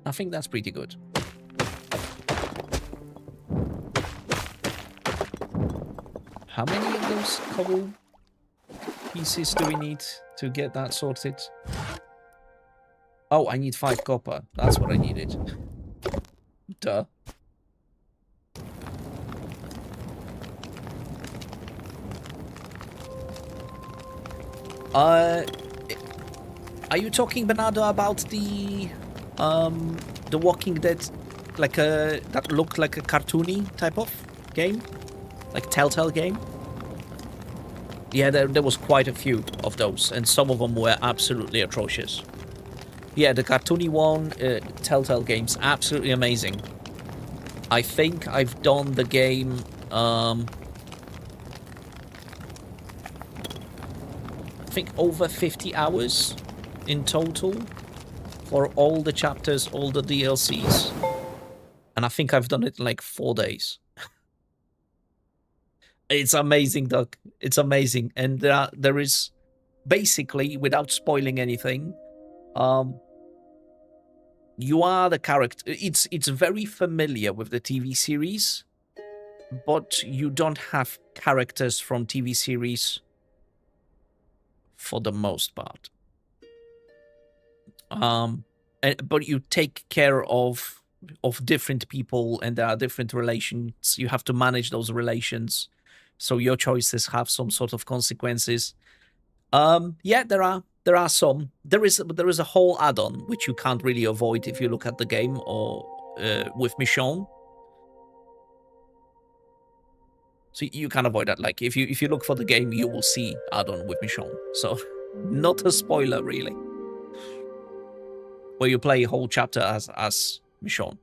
I think that's pretty good. How many of those cobble pieces do we need to get that sorted? Oh, I need 5 copper. That's what I needed. Duh. Are you talking, Bernardo, about the Walking Dead, like that looked like a cartoony type of game, like Telltale game? Yeah, there was quite a few of those, and some of them were absolutely atrocious. Yeah, the cartoony one, Telltale games, absolutely amazing. I think I've done the game. I think over 50 hours in total for all the chapters, all the DLCs. And I think I've done it in like 4 days. It's amazing, Doug. It's amazing. And there is basically, without spoiling anything, you are the character. It's very familiar with the TV series, but you don't have characters from TV series for the most part. But you take care of different people, and there are different relations. You have to manage those relations, so your choices have some sort of consequences. Yeah, there are some. There is a whole add-on which you can't really avoid if you look at the game or with Michonne. So you can avoid that. Like if you look for the game, you will see add-on with Michonne. So not a spoiler really. Where you play a whole chapter as Michonne.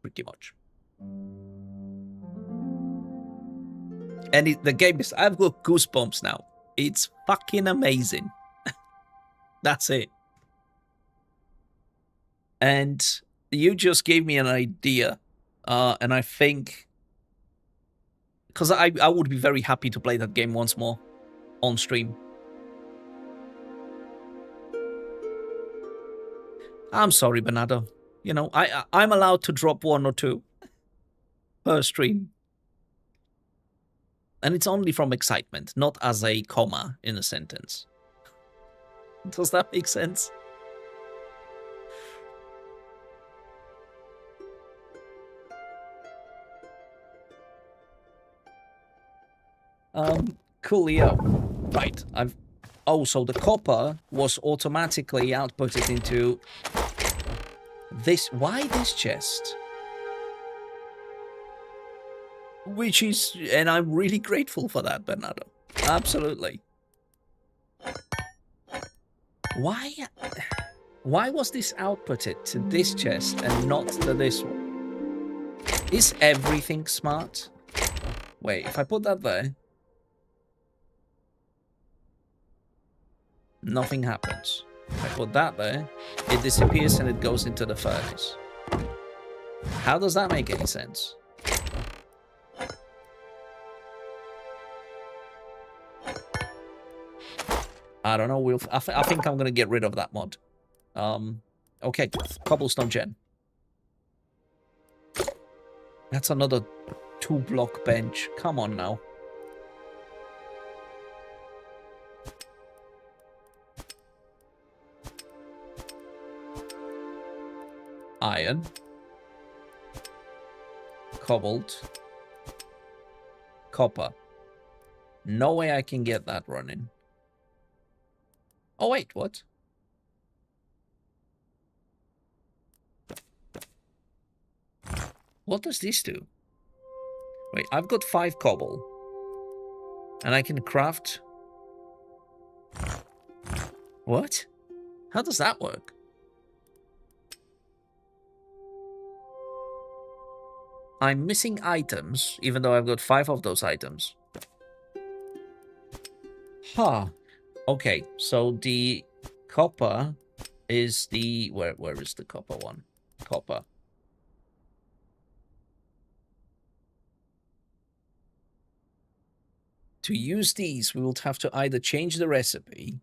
Pretty much. And the game is, I've got goosebumps now. It's fucking amazing. That's it. And you just gave me an idea. And I think, because I would be very happy to play that game once more on stream. I'm sorry, Bernardo. You know, I'm allowed to drop 1 or 2 per stream. And it's only from excitement, not as a comma in a sentence. Does that make sense? Coolio. Right, oh, so the copper was automatically outputted into this. Why this chest? Which is, and I'm really grateful for that, Bernardo. Absolutely. Why was this outputted to this chest and not to this one? Is everything smart? Wait, if I put that there, nothing happens. If I put that there, it disappears and it goes into the furnace. How does that make any sense? I don't know. I think I'm gonna get rid of that mod. Okay, cobblestone gen. That's another 2-block bench. Come on now. Iron. Cobalt. Copper. No way I can get that running. Oh, wait, what? What does this do? Wait, I've got 5 cobble. And I can craft... What? How does that work? I'm missing items, even though I've got 5 of those items. Huh. Okay, so the copper is the... Where is the copper one? Copper. To use these, we will have to either change the recipe...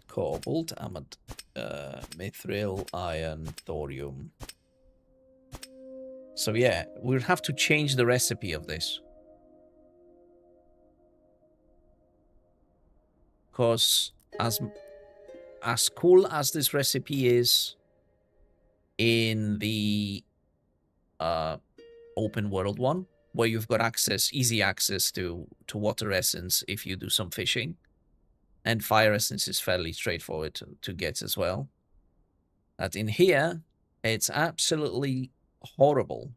Cobalt, mithril, iron, thorium. So yeah, we'll have to change the recipe of this. Because as cool as this recipe is in the open world one, where you've got easy access to water essence if you do some fishing, and fire essence is fairly straightforward to get as well. That in here, it's absolutely horrible,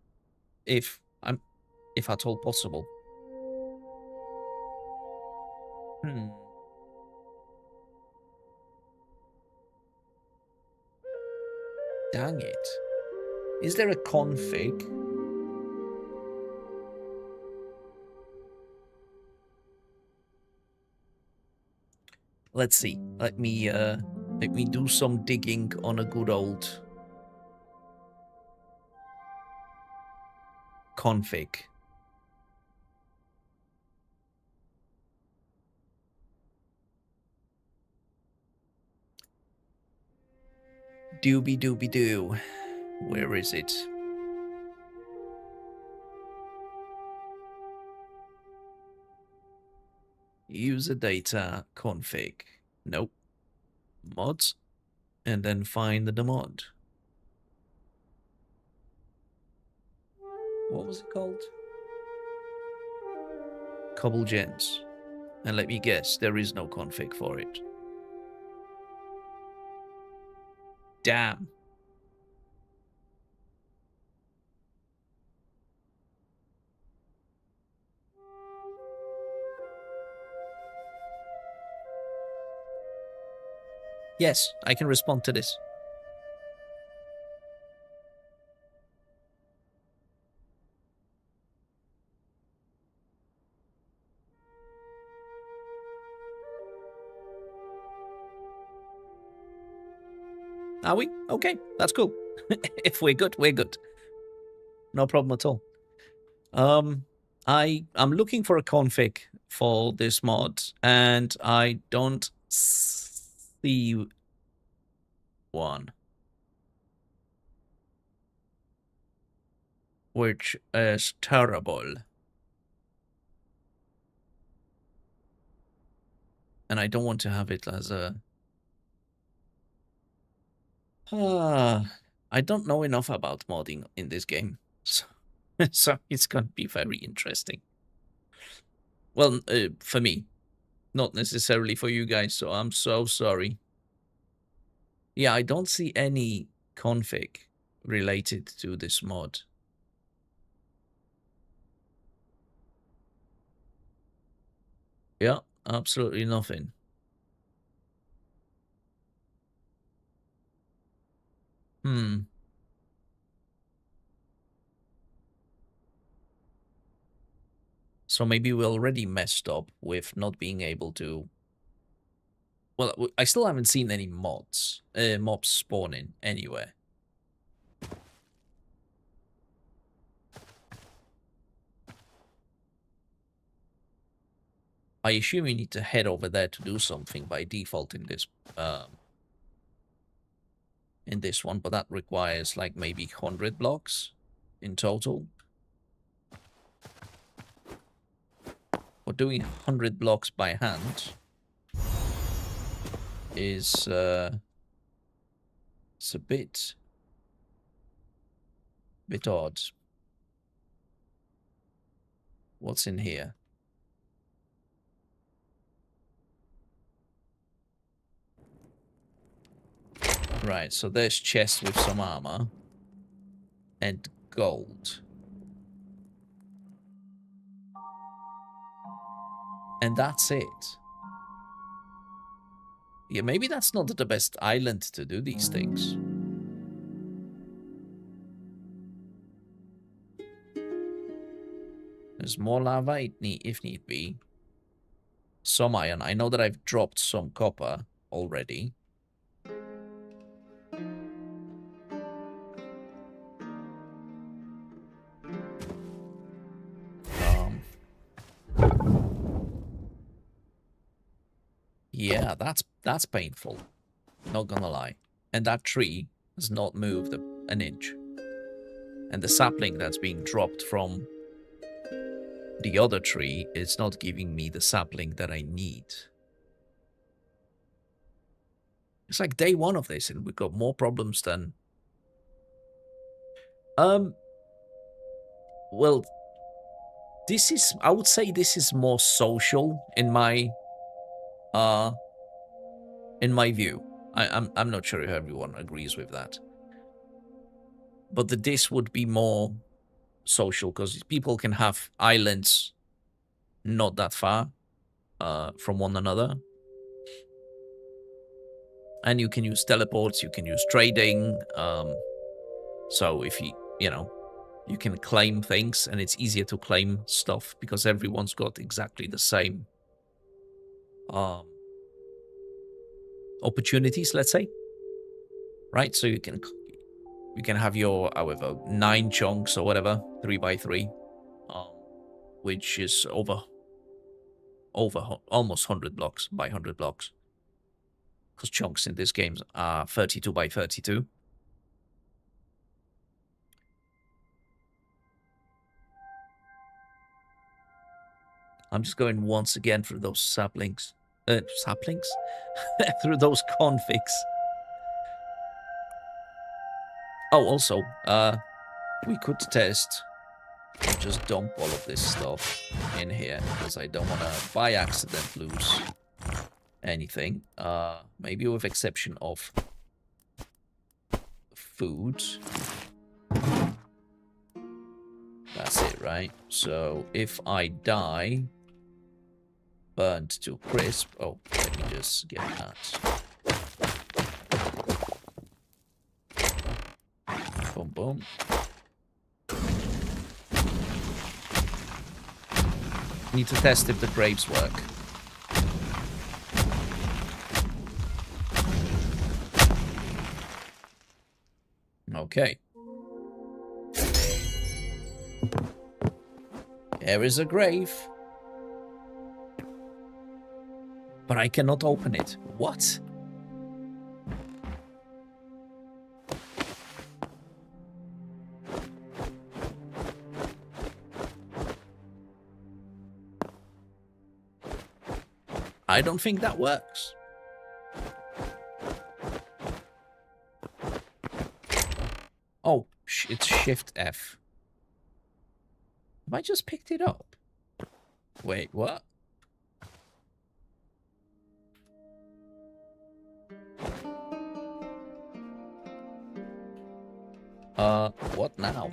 if at all possible. Dang it. Is there a config? Let's see. Let me do some digging on a good old config. Doobie doobie doo. Where is it? User data config. Nope. Mods. And then find the mod. What was it called? Cobble Gens. And let me guess, there is no config for it. Damn. Yes, I can respond to this. Are we? Okay, that's cool. If we're good, we're good. No problem at all. I'm looking for a config for this mod, and I don't see one. Which is terrible. And I don't want to have it as a... I don't know enough about modding in this game, so, so it's going to be very interesting. Well, for me, not necessarily for you guys, so I'm so sorry. Yeah, I don't see any config related to this mod. Yeah, absolutely nothing. So maybe we already messed up with not being able to... Well, I still haven't seen any mobs spawning anywhere. I assume you need to head over there to do something by default in this one, but that requires like maybe 100 blocks in total. But doing 100 blocks by hand is it's a bit odd. What's in here? Right, so there's chests with some armor and gold. And that's it. Yeah, maybe that's not the best island to do these things. There's more lava if need be. Some iron. I know that I've dropped some copper already. Yeah, that's painful. Not gonna lie. And that tree has not moved an inch. And the sapling that's being dropped from the other tree is not giving me the sapling that I need. It's like day one of this, and we've got more problems than... Well, this is... I would say this is more social in my view. I'm not sure if everyone agrees with that. But this would be more social, because people can have islands not that far from one another. And you can use teleports, you can use trading. So if you know, you can claim things, and it's easier to claim stuff because everyone's got exactly the same opportunities, let's say. Right? So you can have your, however, 9 chunks or whatever, 3x3, which is over almost 100 blocks by 100 blocks. Because chunks in this game are 32 by 32. I'm just going once again through those saplings. Saplings? Through those configs. Oh, also, we could test and just dump all of this stuff in here, because I don't want to, by accident, lose anything. Maybe with exception of food. That's it, right? So if I die, burnt to crisp. Oh, let me just get that. Boom, boom. Need to test if the graves work. Okay. There is a grave. But I cannot open it. What? I don't think that works. Oh, it's Shift F. Have I just picked it up? Wait, what? What now?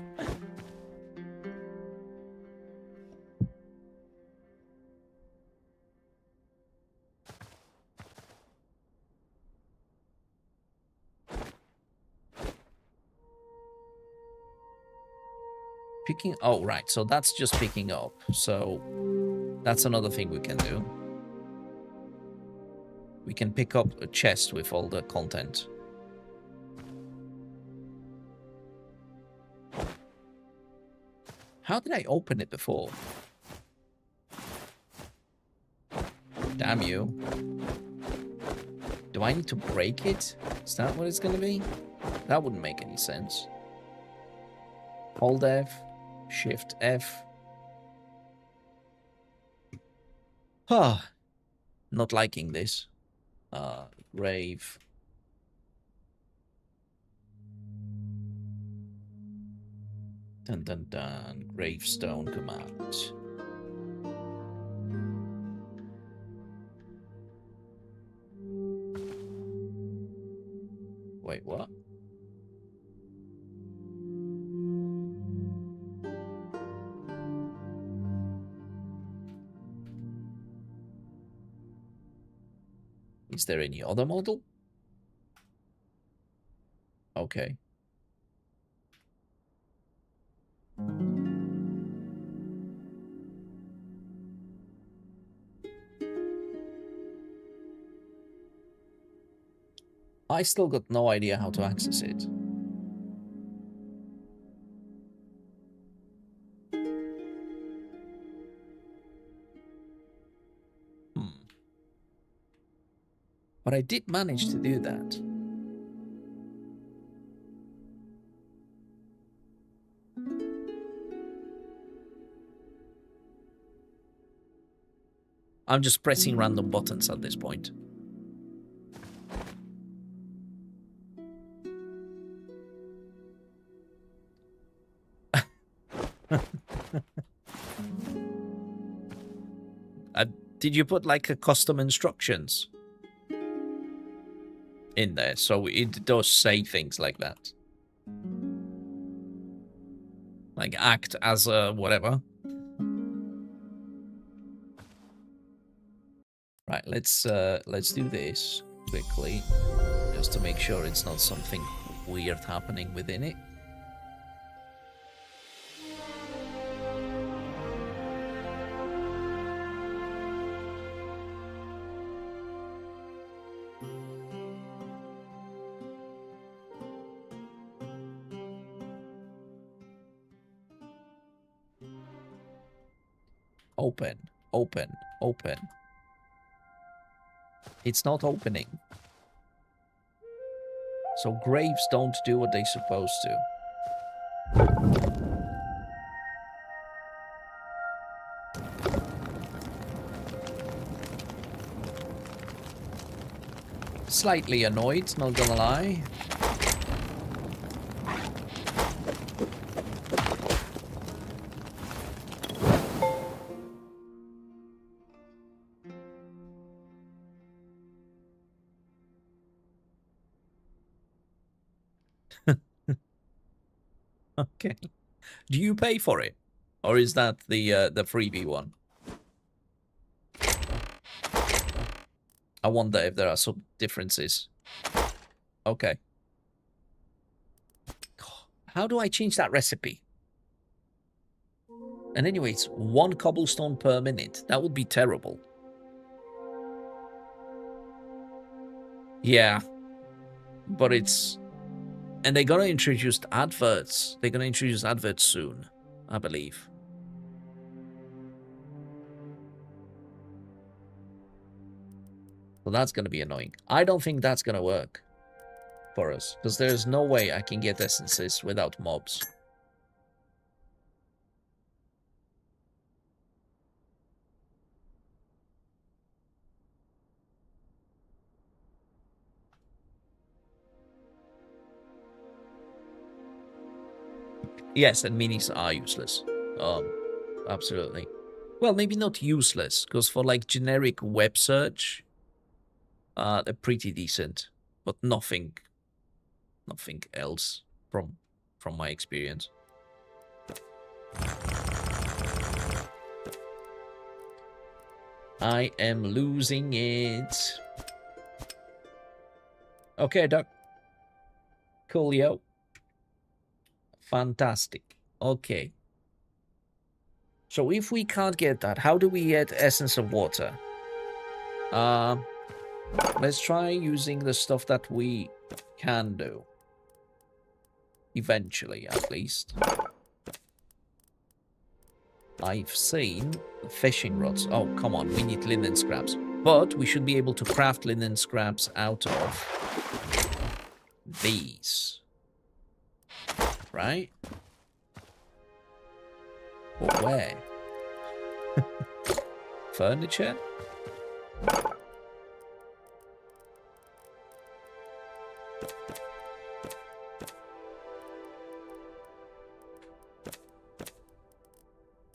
Picking... Oh, right. So that's just picking up. So that's another thing we can do. We can pick up a chest with all the content. How did I open it before? Damn you. Do I need to break it? Is that what it's going to be? That wouldn't make any sense. Hold F. Shift F. Ah, not liking this. Grave. Dun dun dun. Gravestone command. Wait, what? Is there any other model? Okay. I still got no idea how to access it. But I did manage to do that. I'm just pressing random buttons at this point. Did you put like a custom instructions in there? So it does say things like that. Like act as a whatever. Right, let's do this quickly, just to make sure it's not something weird happening within it. Open, open, open. It's not opening. So graves don't do what they're supposed to. Slightly annoyed, not gonna lie. Okay. Do you pay for it? Or is that the freebie one? I wonder if there are some differences. Okay. How do I change that recipe? And anyway, it's 1 cobblestone per minute. That would be terrible. Yeah. But it's... And they're gonna introduce adverts. They're gonna introduce adverts soon, I believe. So that's gonna be annoying. I don't think that's gonna work for us, because there's no way I can get essences without mobs. Yes, and minis are useless. Absolutely. Well, maybe not useless, because for like generic web search, they're pretty decent, but nothing else from my experience. I am losing it. Okay, Doc. Coolio. Fantastic. Okay. So if we can't get that, how do we get essence of water? Let's try using the stuff that we can do. Eventually, at least. I've seen fishing rods. Oh, come on. We need linen scraps. But we should be able to craft linen scraps out of these. Right? But where? Furniture?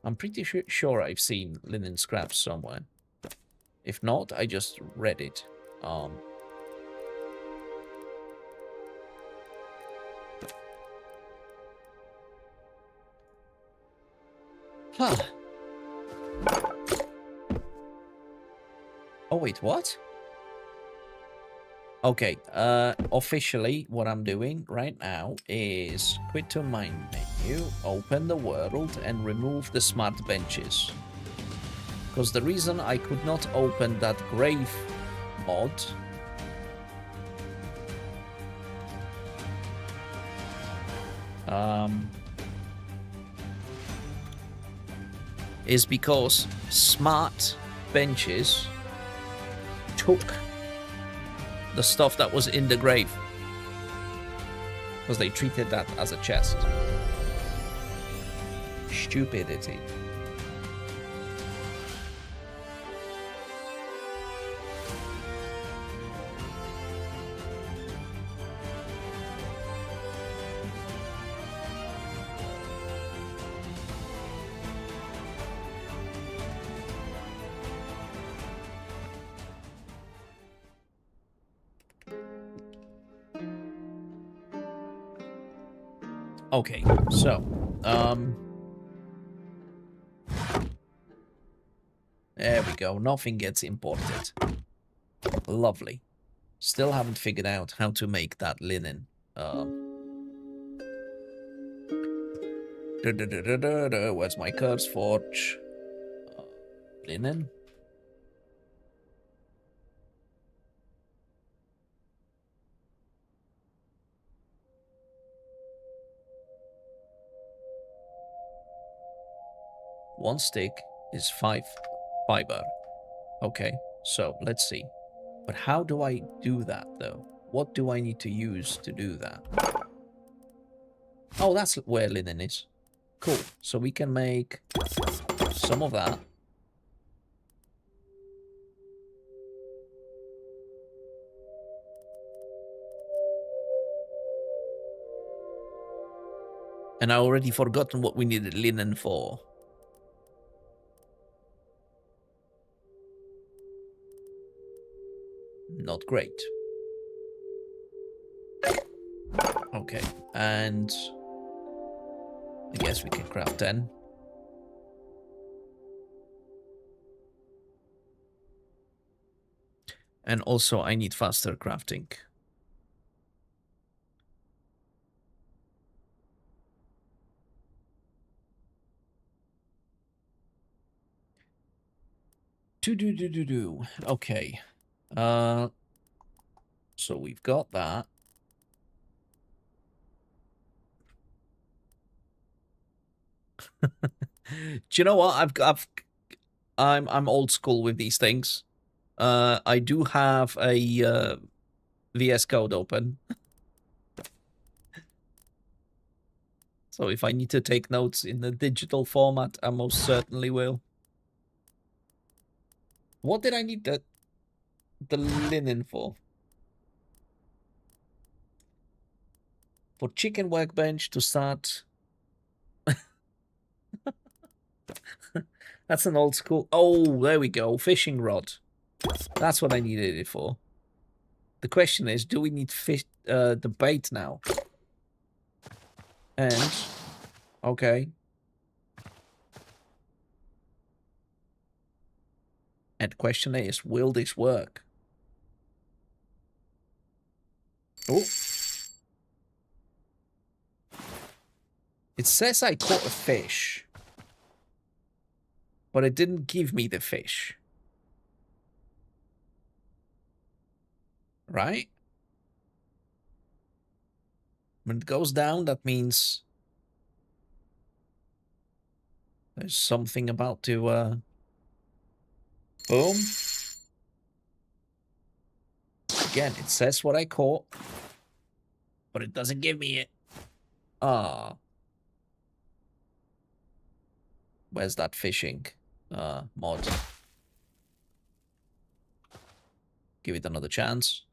I'm pretty sure I've seen linen scraps somewhere. If not, I just read it. Huh. Oh, wait, what? Okay, officially what I'm doing right now is quit to main menu, open the world, and remove the smart benches. Because the reason I could not open that grave mod is because smart benches took the stuff that was in the grave. Because they treated that as a chest. Stupidity. Okay, so, there we go. Nothing gets imported. Lovely. Still haven't figured out how to make that linen. Where's my curse forge? Linen. One stick is 5 fiber. Okay, so let's see. But how do I do that, though? What do I need to use to do that? Oh, that's where linen is. Cool. So we can make some of that. And I already forgotten what we needed linen for. Not great. Okay, and I guess we can craft 10. And also I need faster crafting. Okay. So we've got that. Do you know what? I'm old school with these things. I do have a VS Code open. So if I need to take notes in the digital format, I most certainly will. What did I need the linen for? For chicken workbench to start. That's an old school. Oh, there we go. Fishing rod. That's what I needed it for. The question is, do we need fish the bait now? And okay. And the question is, will this work? Oh. It says I caught a fish. But it didn't give me the fish. Right? When it goes down, that means there's something about to, boom. Again, it says what I caught, but it doesn't give me it. Ah. Where's that fishing mod? Give it another chance.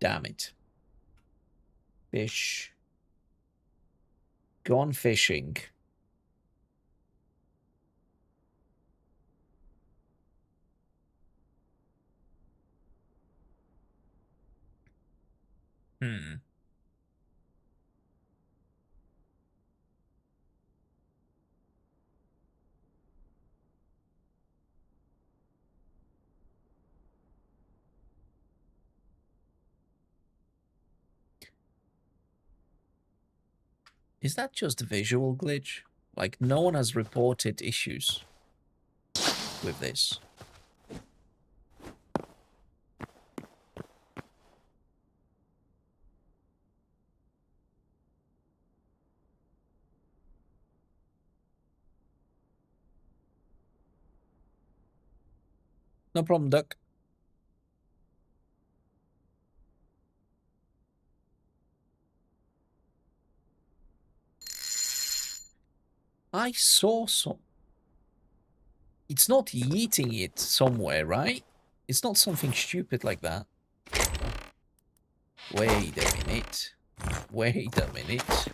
Damn it. Fish. Gone fishing. Hmm. Is that just a visual glitch? Like, no one has reported issues with this. No problem, Duck. I saw some... It's not eating it somewhere, right? It's not something stupid like that. Wait a minute. Wait a minute.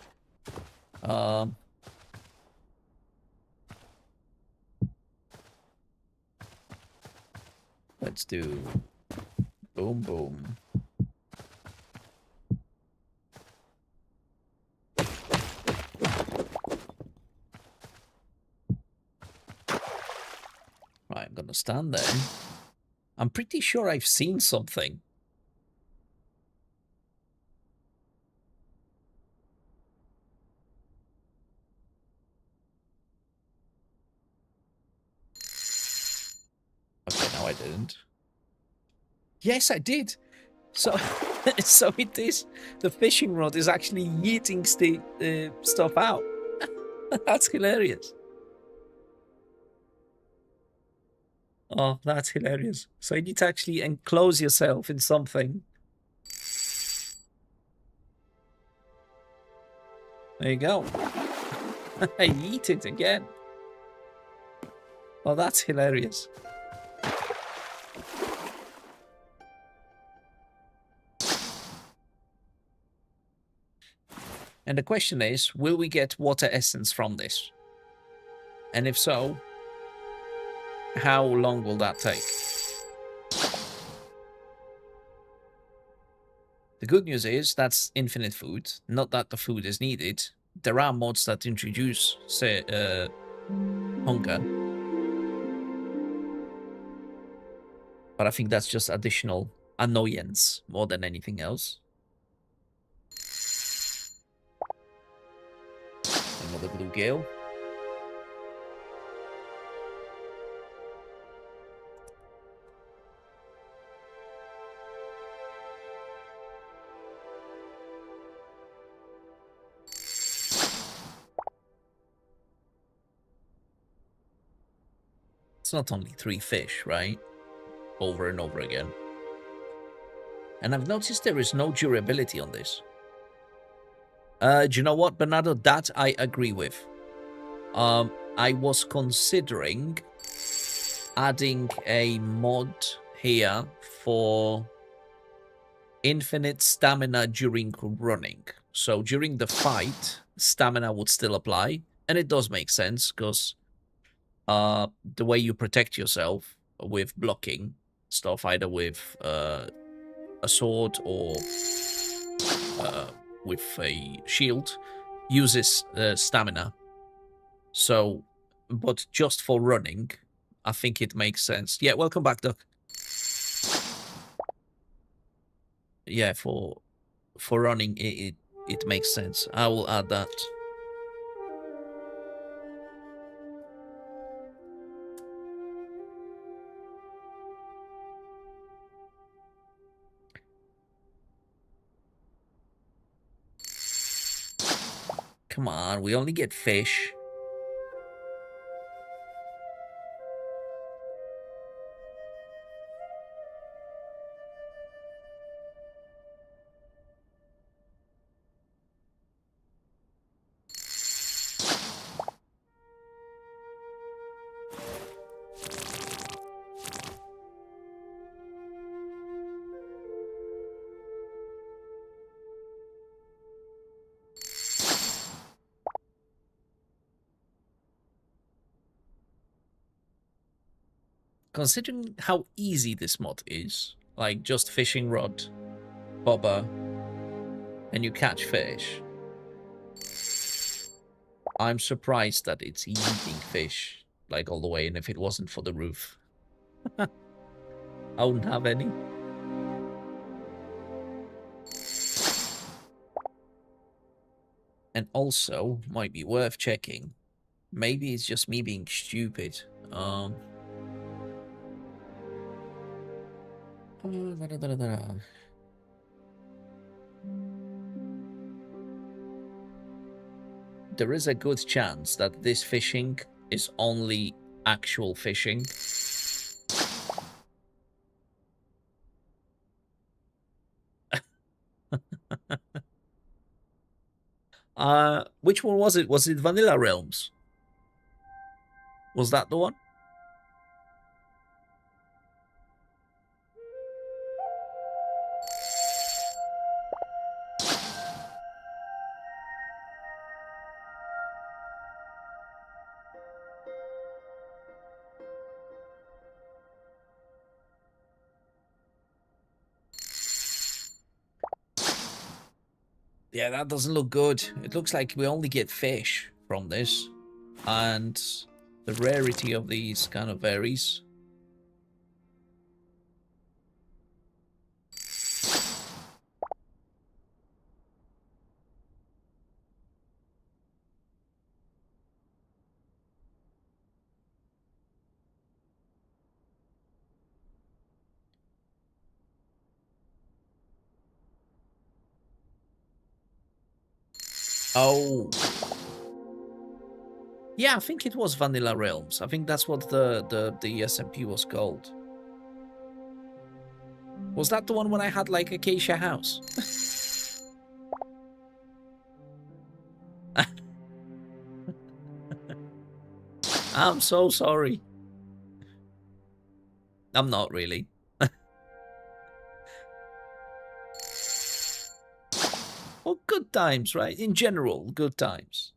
Let's do... Boom, boom. Right, I'm gonna stand there. I'm pretty sure I've seen something. Okay, no, I didn't. Yes, I did. So, so it is. The fishing rod is actually yeeting stuff out. That's hilarious. Oh, that's hilarious. So you need to actually enclose yourself in something. There you go. I eat it again. Oh, that's hilarious. And the question is, will we get water essence from this? And if so, how long will that take? The good news is that's infinite food, not that the food is needed. There are mods that introduce, say, hunger. But I think that's just additional annoyance more than anything else. Another bluegill. It's not only 3 fish, right? Over and over again. And I've noticed there is no durability on this. Do you know what, Bernardo? That I agree with. I was considering adding a mod here for infinite stamina during running. So during the fight, stamina would still apply. And it does make sense, because the way you protect yourself with blocking stuff, either with a sword or with a shield, uses stamina. So, but just for running, I think it makes sense. Yeah, welcome back, Duck. Yeah, for running, it makes sense. I will add that. Come on, we only get fish. Considering how easy this mod is, like just fishing rod, bobber, and you catch fish, I'm surprised that it's eating fish like all the way, and if it wasn't for the roof, I wouldn't have any. And also, might be worth checking. Maybe it's just me being stupid. There is a good chance that this fishing is only actual fishing. Which one was it? Was it Vanilla Realms? Was that the one? Yeah, that doesn't look good. It looks like we only get fish from this. And the rarity of these kind of varies. Oh. Yeah, I think it was Vanilla Realms. I think that's what the SMP was called. Was that the one when I had like Acacia House? I'm so sorry. I'm not really. Well, good times, right? In general, good times.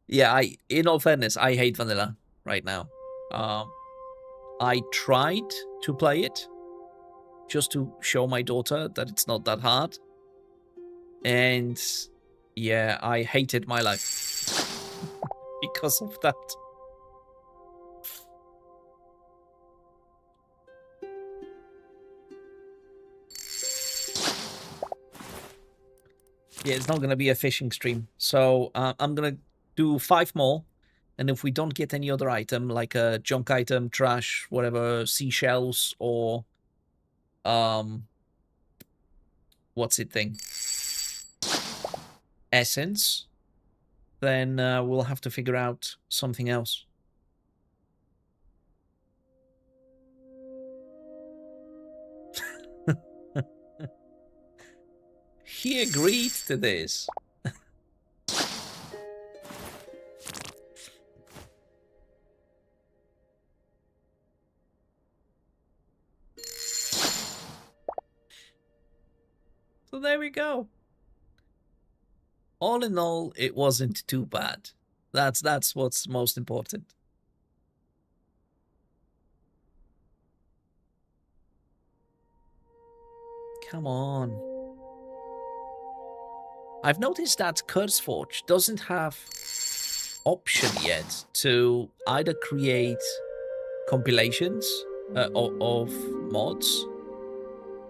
Yeah, in all fairness, I hate vanilla right now. I tried to play it just to show my daughter that it's not that hard. And yeah, I hated my life because of that. Yeah, it's not going to be a fishing stream. So I'm going to do 5 more. And if we don't get any other item, like a junk item, trash, whatever, seashells, or what's it thing? Essence, then we'll have to figure out something else. He agreed to this. So there we go. All in all, it wasn't too bad. That's what's most important. Come on. I've noticed that CurseForge doesn't have option yet to either create compilations of mods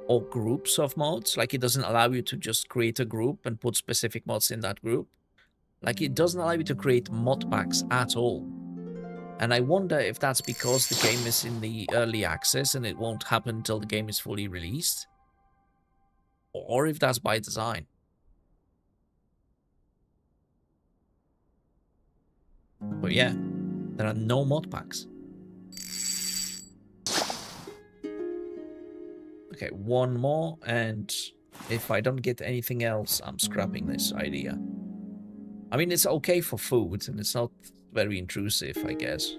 or groups of mods. Like, it doesn't allow you to just create a group and put specific mods in that group. Like, it doesn't allow you to create mod packs at all. And I wonder if that's because the game is in the early access and it won't happen until the game is fully released, or if that's by design. But yeah, there are no mod packs. Okay, one more, and if I don't get anything else, I'm scrapping this idea. I mean, it's okay for food, and it's not very intrusive, I guess.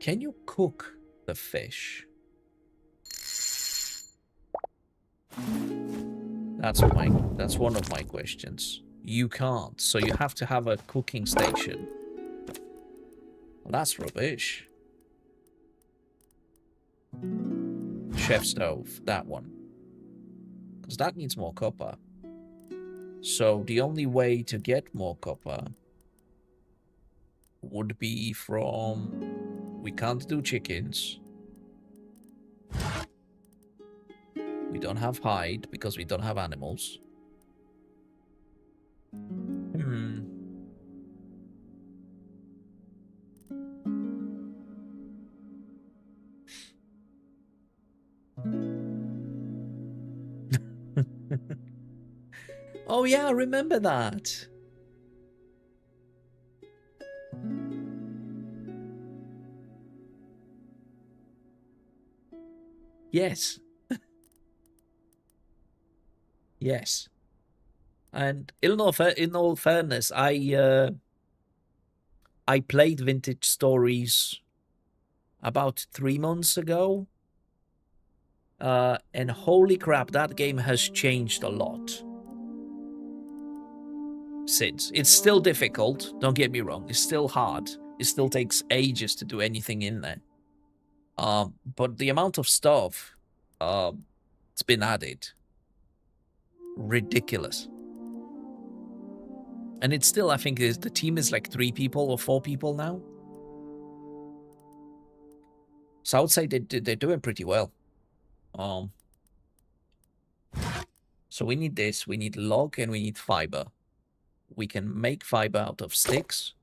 Can you cook the fish? That's one of my questions. You can't, so you have to have a cooking station. Well, that's rubbish. Chef stove, that one. Because that needs more copper. So the only way to get more copper would be from... We can't do chickens. We don't have hide because we don't have animals. Oh yeah, I remember that. Yes. Yes. And in all fairness, I played Vintage Stories about 3 months ago. And holy crap, that game has changed a lot since. It's still difficult, don't get me wrong. It's still hard. It still takes ages to do anything in there. But the amount of stuff it's been added, ridiculous. And it's still, I think, the team is like 3 people or 4 people now. So I would say they're doing pretty well. So we need this, we need log, and we need fiber. We can make fiber out of sticks.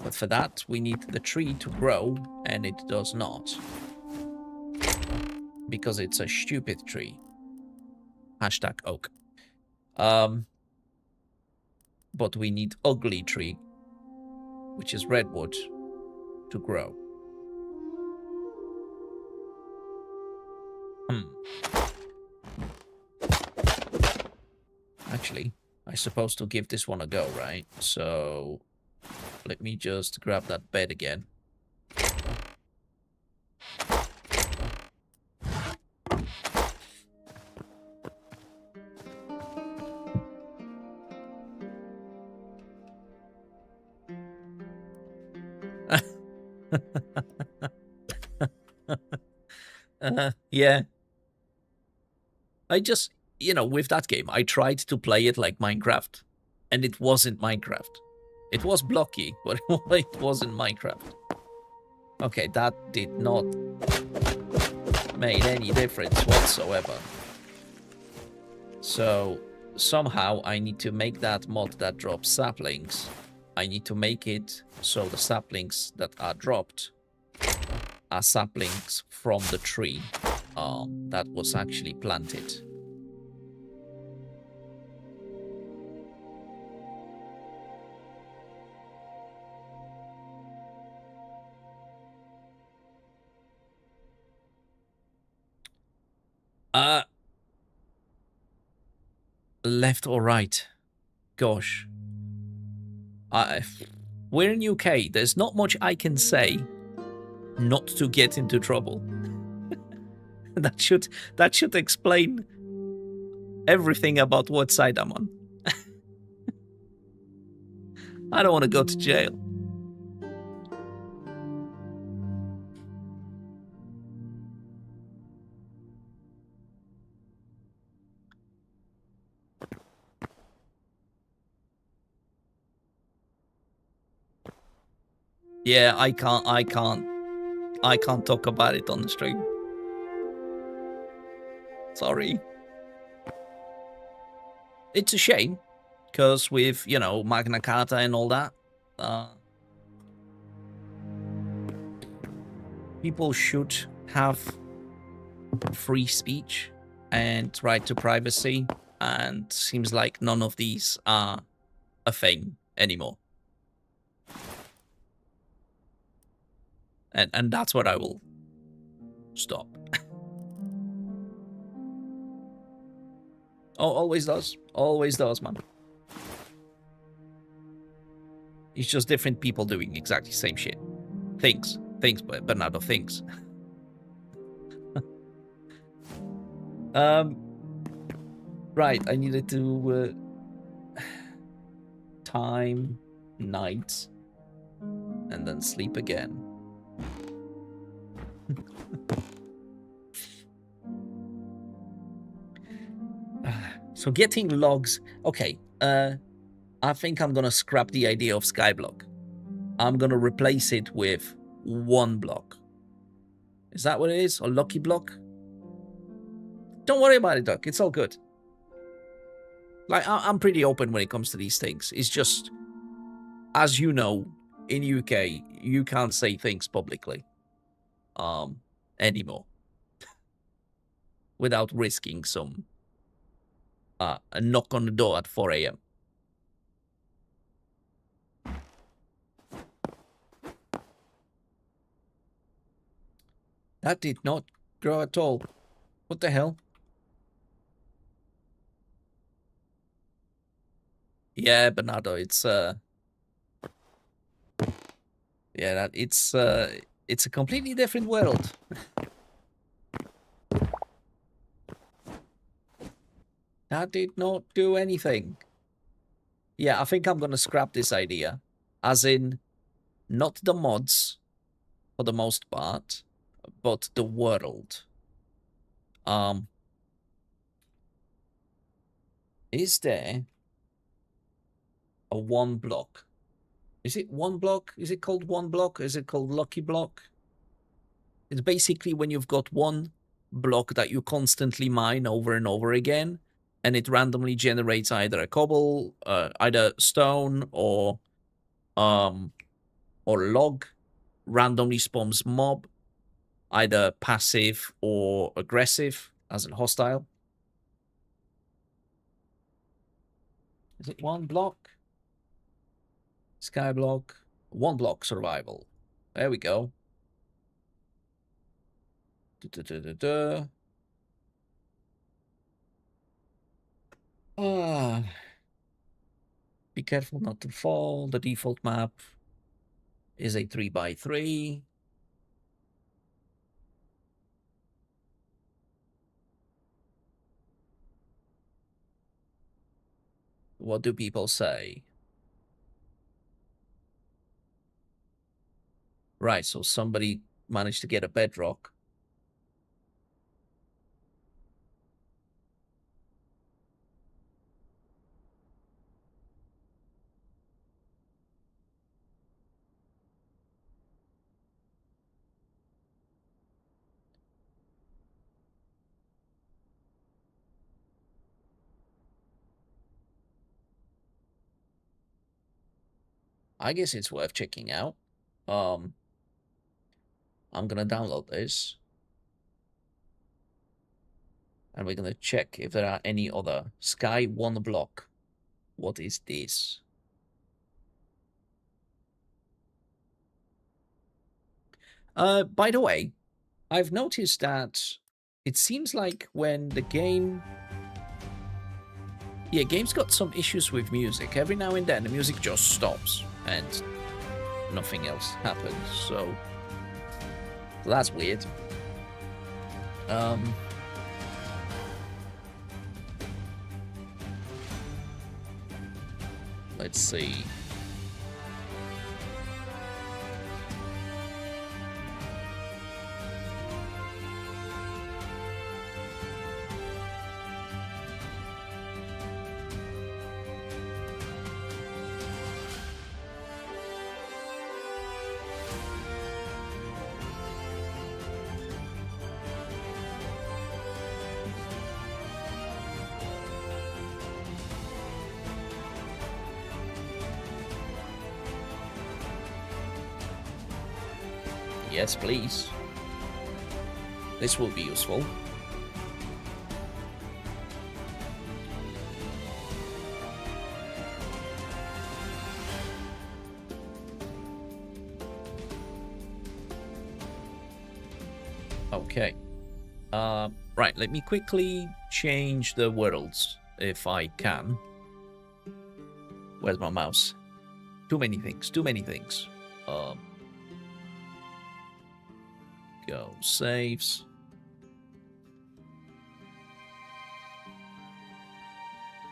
But for that, we need the tree to grow, and it does not. Because it's a stupid tree. Hashtag oak. But we need ugly tree, which is redwood, to grow. Actually, I'm supposed to give this one a go, right? So let me just grab that bed again. Yeah. I just, with that game, I tried to play it like Minecraft, and it wasn't Minecraft. It was blocky, but it wasn't Minecraft. Okay, that did not make any difference whatsoever. So, somehow I need to make that mod that drops saplings. I need to make it so the saplings that are dropped are saplings from the tree that was actually planted. Left or right? Gosh. We're in UK. There's not much I can say not to get into trouble. That should explain everything about what side I'm on. I don't want to go to jail. Yeah, I can't talk about it on the stream. Sorry. It's a shame, because with, Magna Carta and all that, people should have free speech and right to privacy, and seems like none of these are a thing anymore. And that's what I will stop. Oh, always does, man. It's just different people doing exactly the same shit. Things, but not of things. Right, I needed to time, night, and then sleep again. So getting logs. Okay, I think I'm gonna scrap the idea of skyblock. I'm gonna replace it with 1 block. Is that what it is? Or lucky block? Don't worry about it, Doc. It's all good. Like, I'm pretty open when it comes to these things. It's just, as you know, in UK, you can't say things publicly anymore without risking some a knock on the door at 4 a.m. That did not grow at all. What the hell? Yeah, Bernardo, it's yeah, it's a completely different world. That did not do anything. Yeah, I think I'm gonna scrap this idea. As in, not the mods, for the most part, but the world. Is there a one block? Is it one block? Is it called one block? Is it called lucky block? It's basically when you've got one block that you constantly mine over and over again, and it randomly generates either a cobble, either stone or log, randomly spawns mob, either passive or aggressive, as in hostile. Is it one block? Skyblock. One block survival. There we go. Be careful not to fall. The default map is a 3x3. What do people say? Right, so somebody managed to get a bedrock. I guess it's worth checking out. I'm gonna download this. And we're gonna check if there are any other. Sky one block. What is this? By the way, I've noticed that it seems like when the game... Yeah, game's got some issues with music. Every now and then the music just stops and nothing else happens, so that's weird. Let's see. Yes, please. This will be useful. Okay. Right, let me quickly change the worlds, if I can. Where's my mouse? Too many things, too many things. Go saves.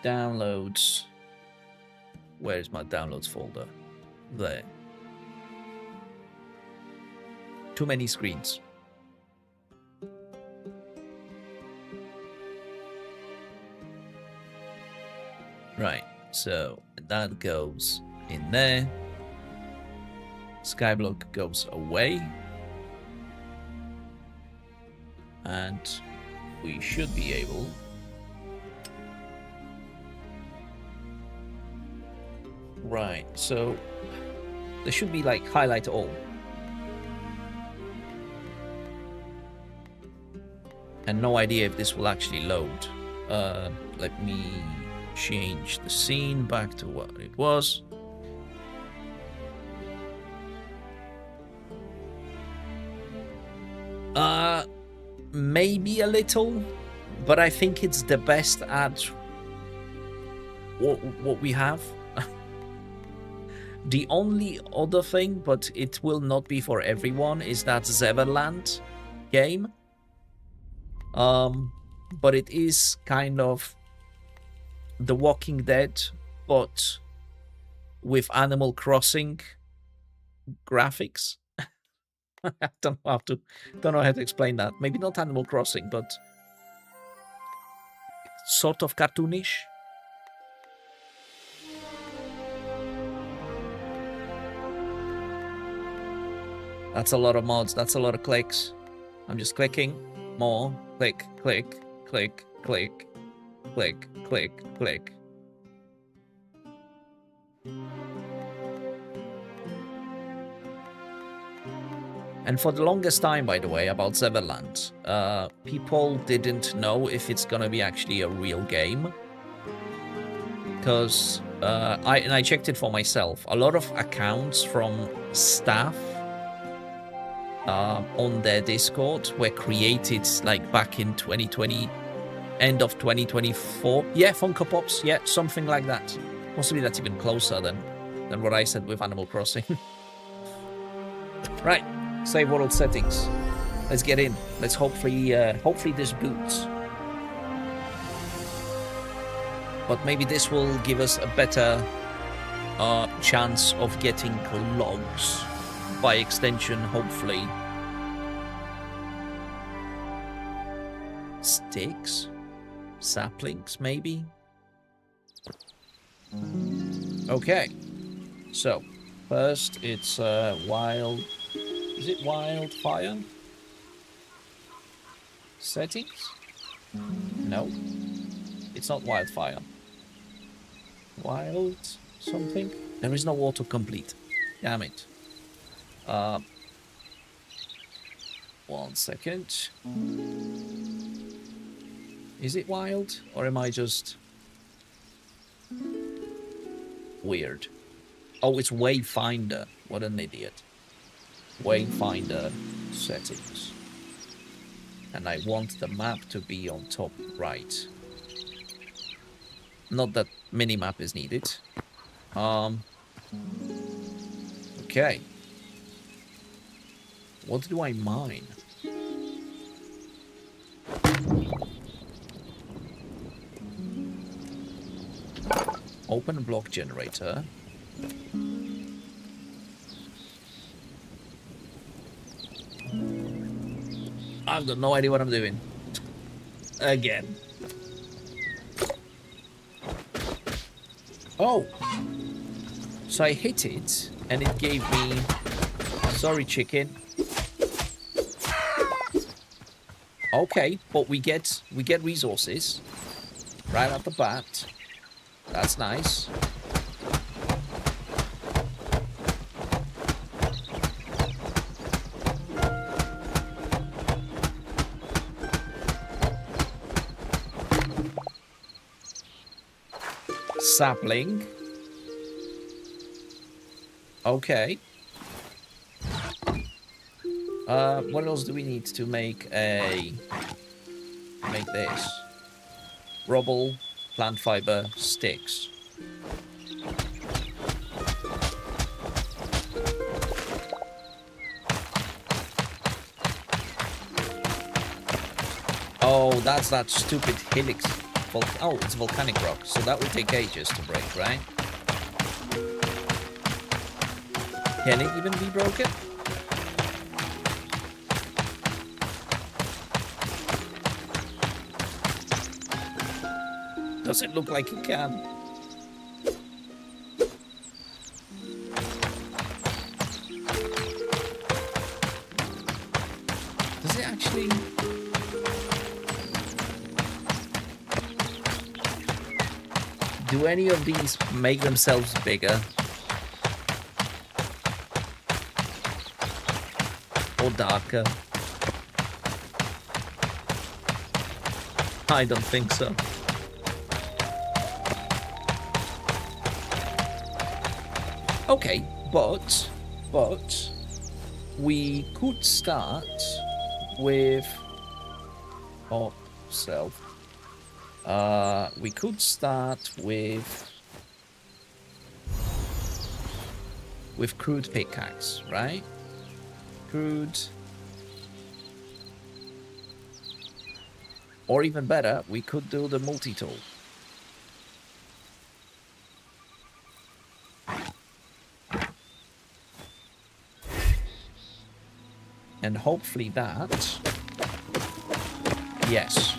Downloads. Where's my downloads folder? There. Too many screens. Right, so that goes in there. Skyblock goes away. And we should be able. Right, so there should be like highlight all. And no idea if this will actually load. Let me change the scene back to what it was. Maybe a little, but I think it's the best at what we have. The only other thing, but it will not be for everyone, is that Zeverland game. But it is kind of The Walking Dead, but with Animal Crossing graphics. I don't know how to explain that. Maybe not Animal Crossing, but sort of cartoonish. That's a lot of mods. That's a lot of clicks. I'm just clicking more. Click, click, click, click, click, click, click. And for the longest time, by the way, about Zeverland, people didn't know if it's gonna be actually a real game. Because I checked it for myself. A lot of accounts from staff on their Discord were created like back in 2020, end of 2024. Yeah, Funko Pops. Yeah, something like that. Possibly that's even closer than what I said with Animal Crossing. Right. Save world settings. Let's get in. Let's hopefully this boots. But maybe this will give us a better chance of getting logs. By extension, hopefully. Sticks? Saplings, maybe? Okay. So, first it's wild... Is it wildfire? Settings? No. It's not wildfire. Wild something? There is no autocomplete. Damn it. 1 second. Is it wild? Or am I just... weird? Oh, it's Wayfinder. What an idiot. Wayfinder settings. And I want the map to be on top right. Not that minimap is needed. Okay. What do I mine? Open block generator. I've got no idea what I'm doing. Again. Oh! So I hit it, and it gave me... Sorry, chicken. Okay, but we get resources. Right at the bat. That's nice. Sapling. Okay. What else do we need to make this? Rubble, plant fiber, sticks. Oh, that's that stupid helix. Oh, it's volcanic rock, so that will take ages to break, right? Can it even be broken? Does it look like it can? Does it actually... Do any of these make themselves bigger? Or darker? I don't think so. Okay, but we could start with self. We could start with crude pickaxe, right? Crude. Or even better, we could do the multi-tool. And hopefully that... Yes.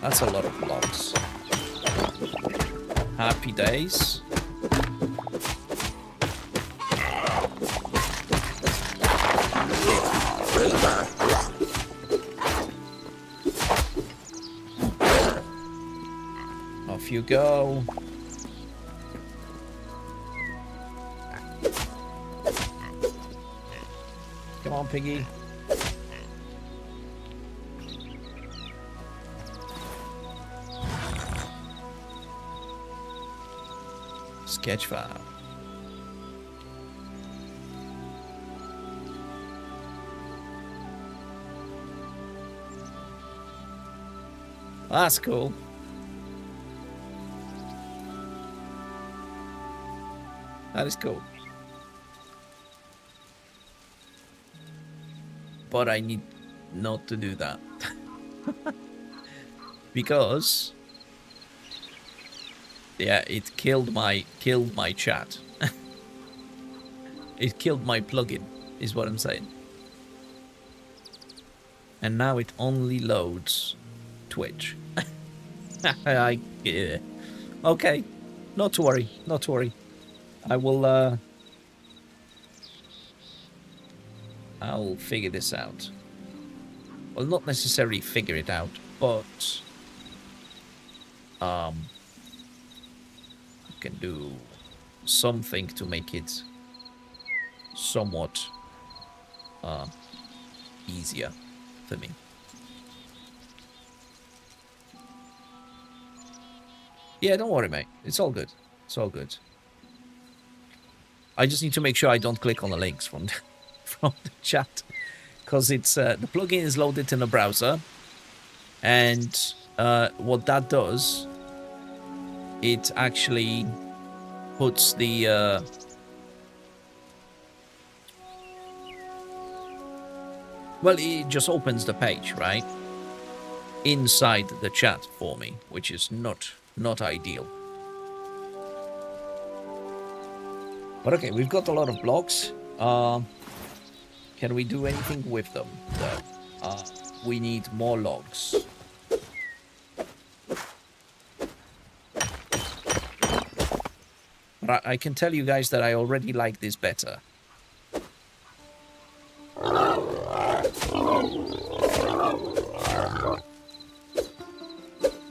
That's a lot of blocks. Happy days. Off you go. Come on, piggy. Sketch file. That's cool. That is cool. But I need not to do that. Because yeah, it killed my chat. It killed my plugin, is what I'm saying. And now it only loads Twitch. Yeah. Okay, not to worry, not to worry. I will I'll figure this out. Well, not necessarily figure it out, but I can do something to make it somewhat easier for me. Yeah, don't worry, mate. It's all good. It's all good. I just need to make sure I don't click on the links from from the chat, because it's the plugin is loaded in the browser, and what that does, it actually puts the well, it just opens the page right inside the chat for me, which is not ideal. But okay, we've got a lot of blocks. Can we do anything with them, though? We need more logs. But I can tell you guys that I already like this better.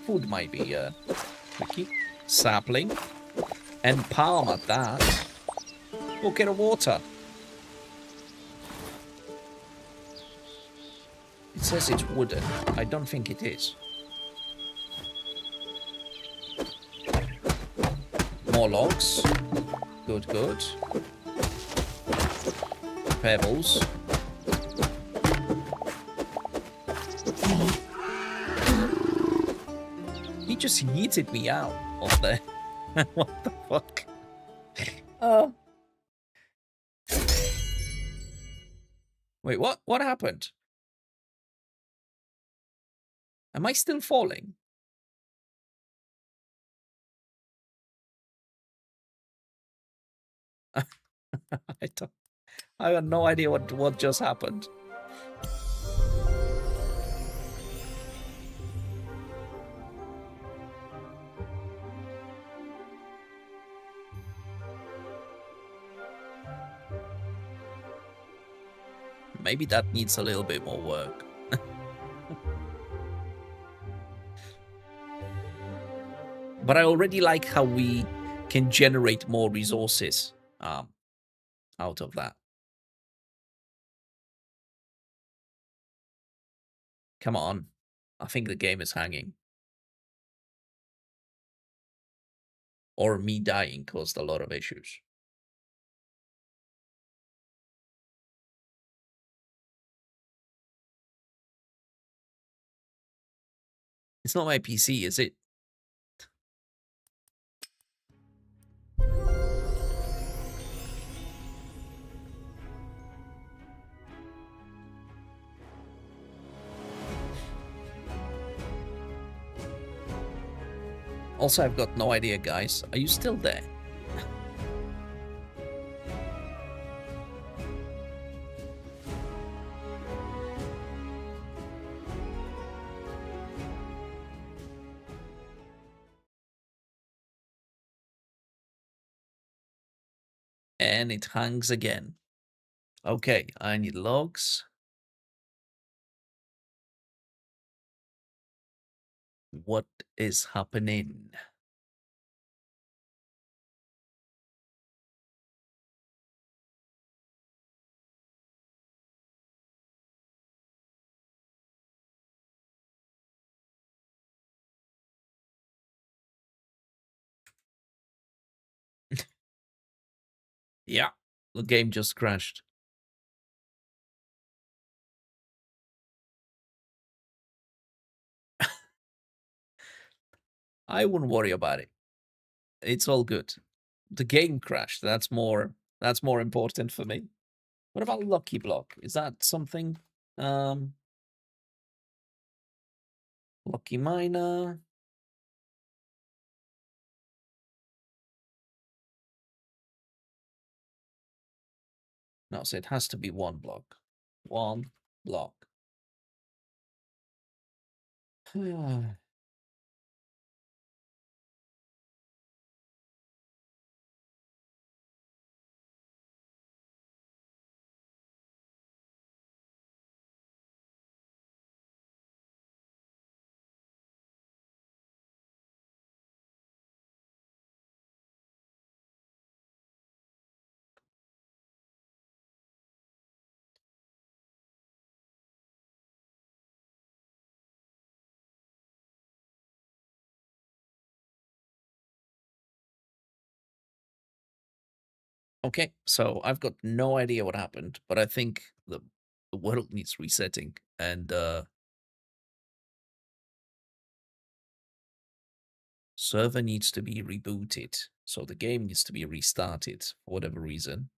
Food might be tricky. Sapling. And palm at that. Bucket of water. It says it's wooden. I don't think it is. More logs. Good, good. Pebbles. He just yeeted me out of there. What the fuck? Oh. Wait, what? What happened? Am I still falling? I have no idea what just happened. Maybe that needs a little bit more work. But I already like how we can generate more resources out of that. Come on. I think the game is hanging. Or me dying caused a lot of issues. It's not my PC, is it? Also, I've got no idea, guys. Are you still there? And it hangs again. Okay, I need logs. What is happening? Yeah, the game just crashed. I wouldn't worry about it. It's all good. The game crashed. That's more important for me. What about Lucky Block? Is that something? Lucky Miner. No, so it has to be one block. One block. Okay, so I've got no idea what happened, but I think the world needs resetting, and server needs to be rebooted. So the game needs to be restarted for whatever reason.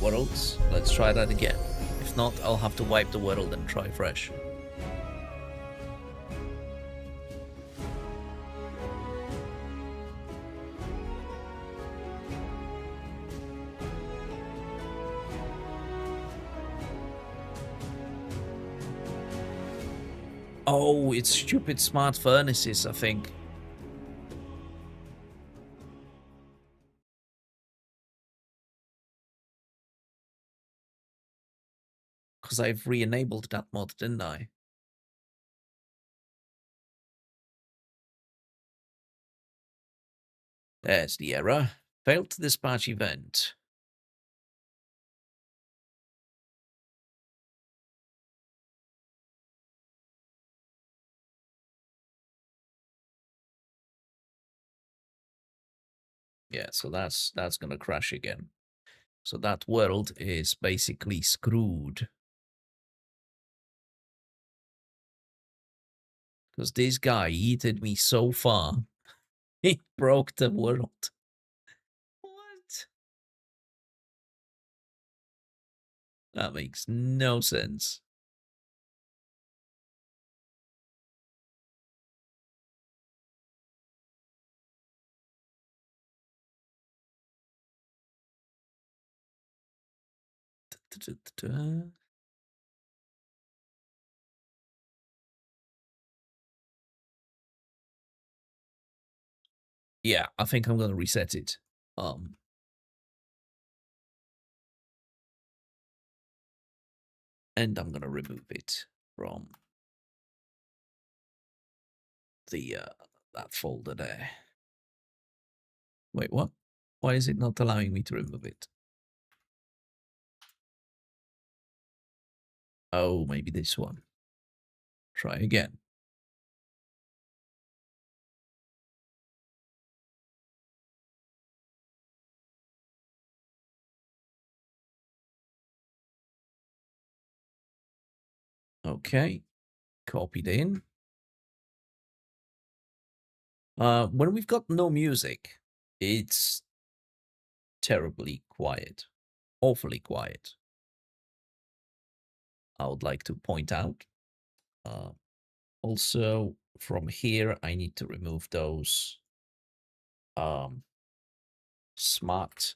Worlds, let's try that again. If not, I'll have to wipe the world and try fresh. Oh, it's stupid smart furnaces, I think. Because I've re-enabled that mod, didn't I? There's the error. Failed to dispatch event. Yeah, so that's gonna crash again. So that world is basically screwed. Because this guy yeeted me so far, he broke the world. What? That makes no sense. Yeah, I think I'm gonna reset it. And I'm gonna remove it from the that folder there. Wait, what? Why is it not allowing me to remove it? Oh, maybe this one. Try again. Okay, copied in. When we've got no music, it's terribly quiet, awfully quiet. I would like to point out. Also, from here, I need to remove those smart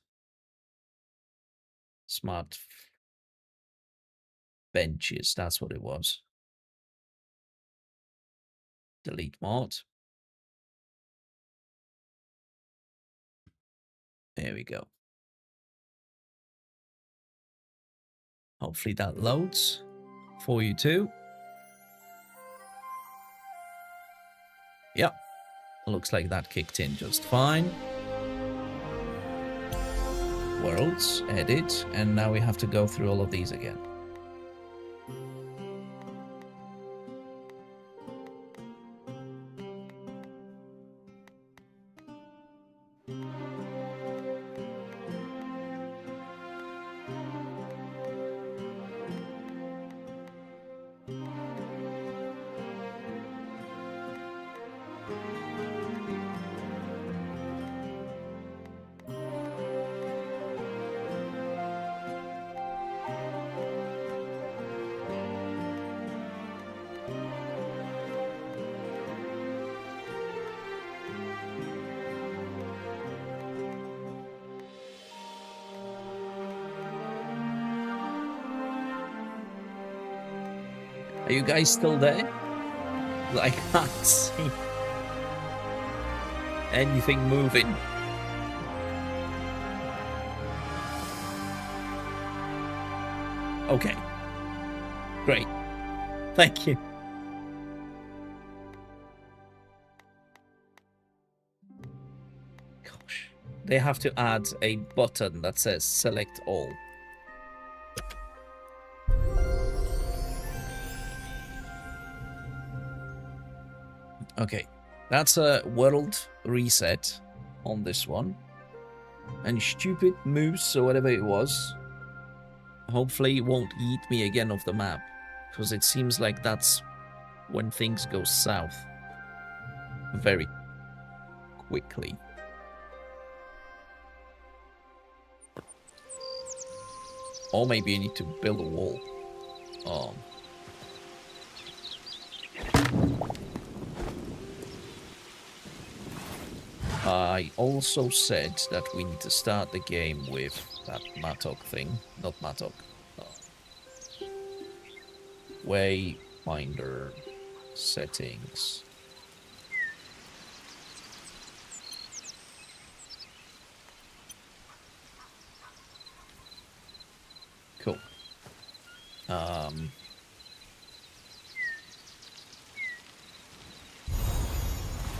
benches. That's what it was. Delete mod. There we go. Hopefully that loads for you too. Yep. Looks like that kicked in just fine. Worlds, edit, and now we have to go through all of these again. Are you guys still there? I can't see anything moving. Okay. Great. Thank you. Gosh. They have to add a button that says select all. Okay, that's a world reset on this one. And stupid moose or whatever it was, hopefully it won't eat me again off the map. Because it seems like that's when things go south very quickly. Or maybe you need to build a wall. I also said that we need to start the game with that mattock thing. Not mattock. Wayfinder settings. Cool.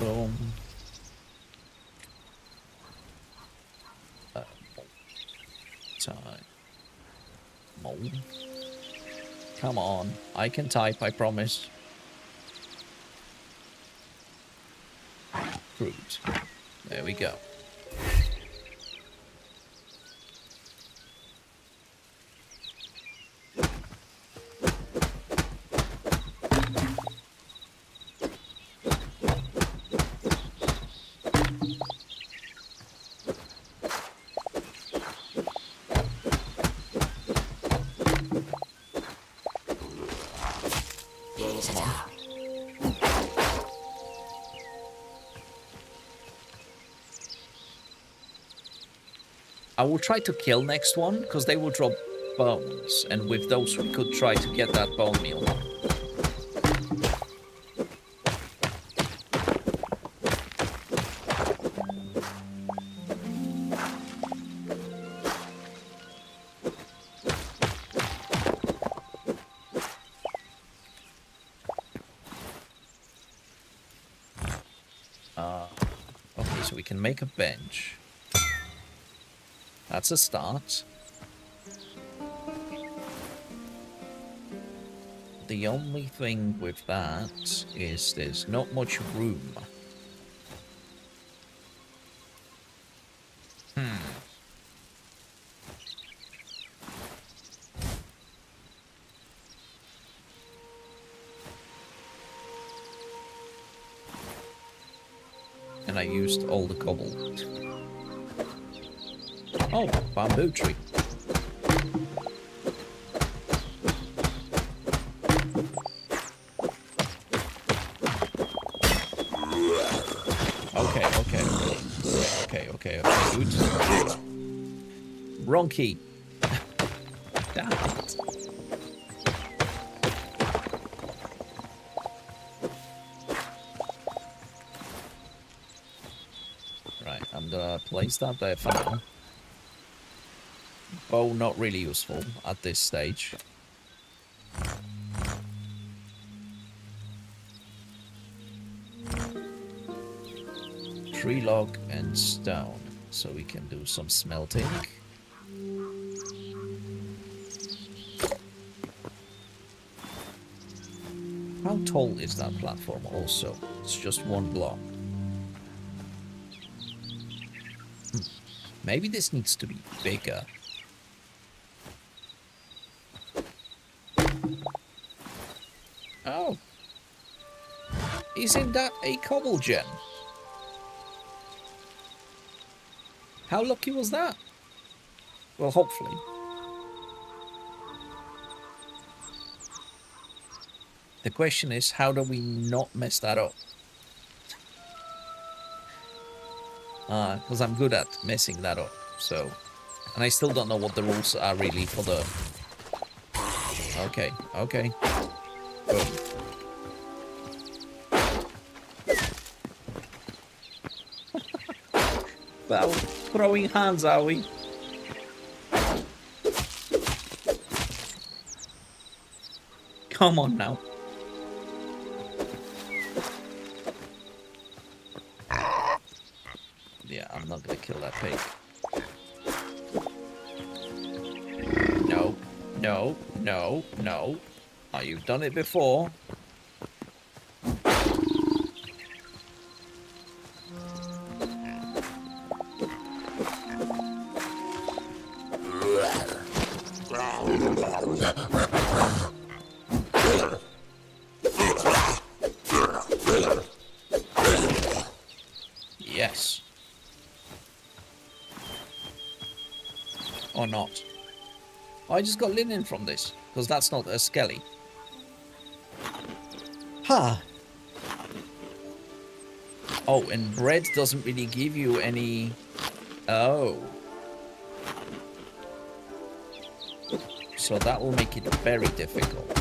Boom. Time. Mold. Come on. I can type, I promise. Fruit. There we go. I will try to kill next one, because they will drop bones, and with those we could try to get that bone meal. Okay, so we can make a bench. That's a start. The only thing with that is there's not much room. And I used all the cobble. Oh, bamboo tree. Okay, good. Wrong key. Damn it. Right, I'm gonna place that there for now. Bow not really useful at this stage. Tree log and stone, so we can do some smelting. How tall is that platform also? It's just one block. Maybe this needs to be bigger. Oh. Isn't that a cobble gem? How lucky was that? Well, hopefully. The question is, how do we not mess that up? Because I'm good at messing that up, so... And I still don't know what the rules are really for the... Okay. Boom. Well, throwing hands, are we? Come on now. Yeah, I'm not gonna kill that pig. No. Oh, you've done it before. Yes. Or not. Oh, I just got linen from this, because that's not a skelly. Ha! Oh, and bread doesn't really give you any... Oh. So that will make it very difficult.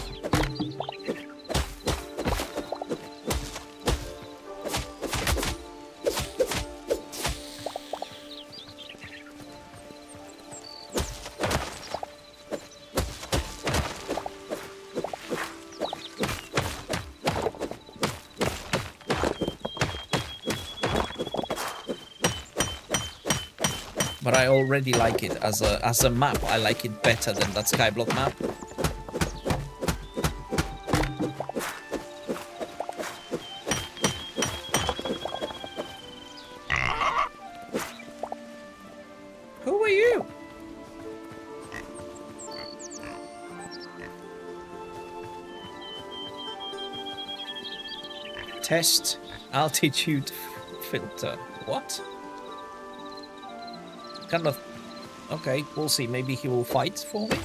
But I already like it as a map. I like it better than that skyblock map. Who are you? Test altitude filter. What? Kind of... Okay, we'll see. Maybe he will fight for me?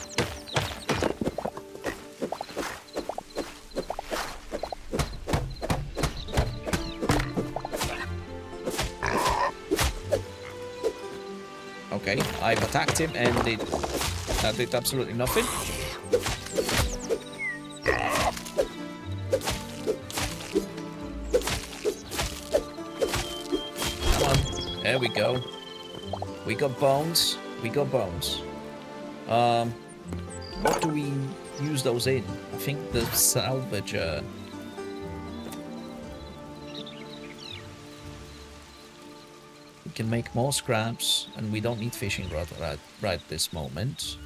Okay, I've attacked him and that did absolutely nothing. Come on, there we go. We got bones. We got bones. What do we use those in? I think the salvager. We can make more scraps, and we don't need fishing rod right this moment.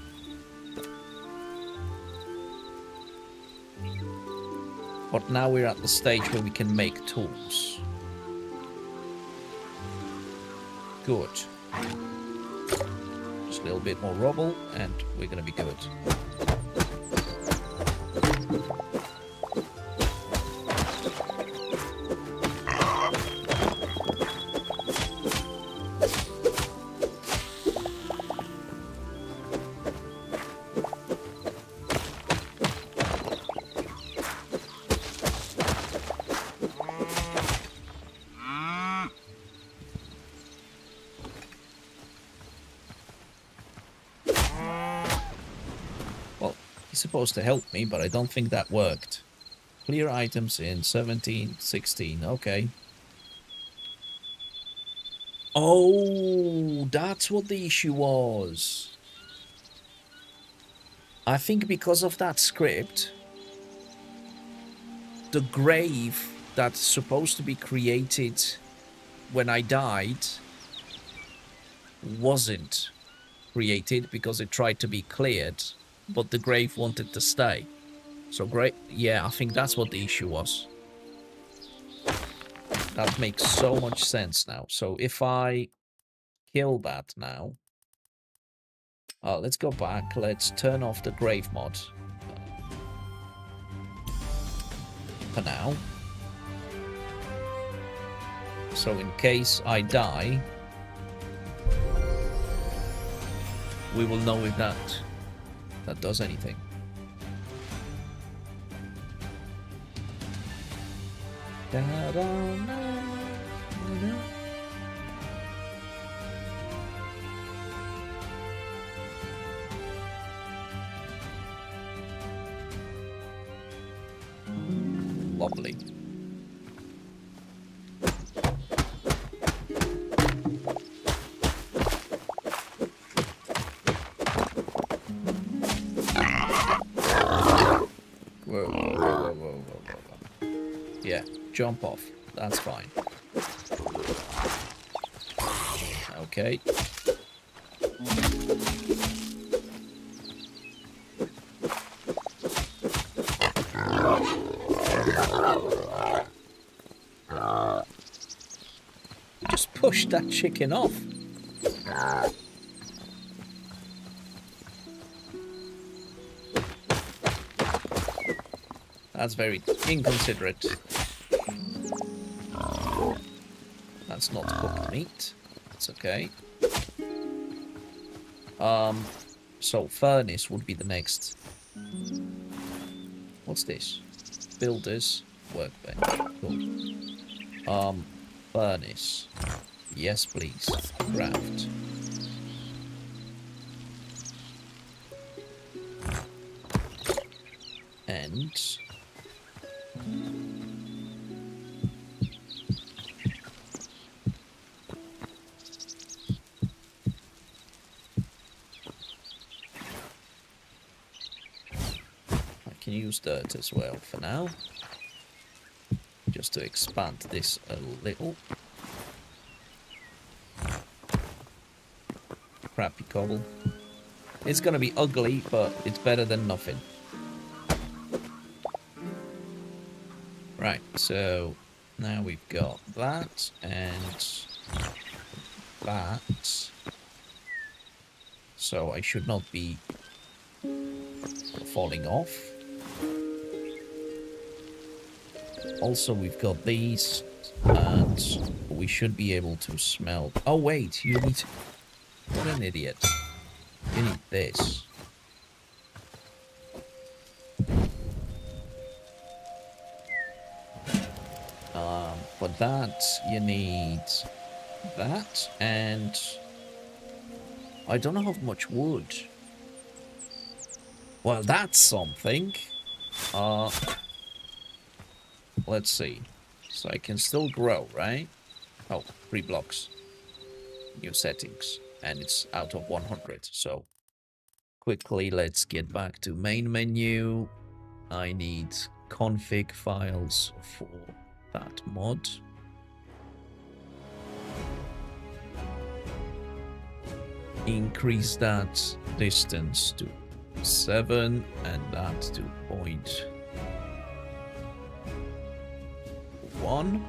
But now we're at the stage where we can make tools. Good. Just a little bit more rubble, and we're gonna be good. Supposed to help me, but I don't think that worked. Clear items in 17, 16, okay. Oh, that's what the issue was. I think because of that script, the grave that's supposed to be created when I died wasn't created because it tried to be cleared. But the grave wanted to stay. So great. Yeah, I think that's what the issue was. That makes so much sense now. So if I kill that now. Let's go back. Let's turn off the grave mod. For now. So in case I die, we will know if that does anything. Lovely. Whoa. Yeah, jump off. That's fine. Okay. Just push that chicken off. That's very inconsiderate. That's not cooked meat. That's okay. So furnace would be the next. What's this? Builder's workbench. Cool. Furnace. Yes, please. Craft. And I can use dirt as well for now, just to expand this a little. Crappy cobble. It's gonna be ugly, but it's better than nothing. Right, so now we've got that and that. So I should not be falling off. Also, we've got these, and we should be able to smell. Oh, wait, you need to... What an idiot. You need this. For that, you need that, and I don't have much wood. Well, that's something. Uh, let's see. So I can still grow, right? Oh, 3 blocks. New settings. And it's out of 100. So quickly, let's get back to main menu. I need config files for that mod. Increase that distance to 7 and that to 0.1.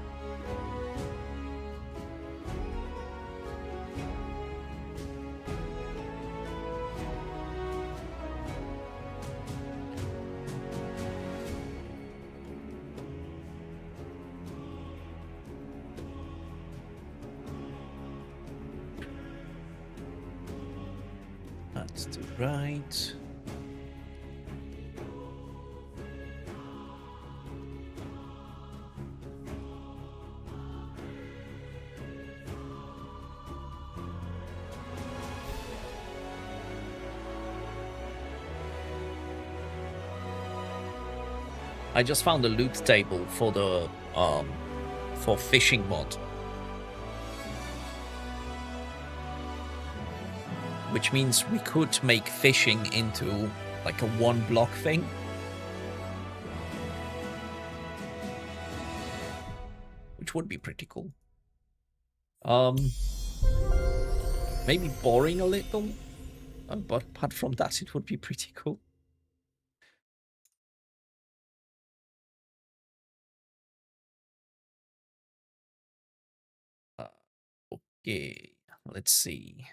That's to right. I just found a loot table for the for fishing mod, which means we could make fishing into like a 1 block thing. Which would be pretty cool. Maybe boring a little, but apart from that, it would be pretty cool. Okay, let's see.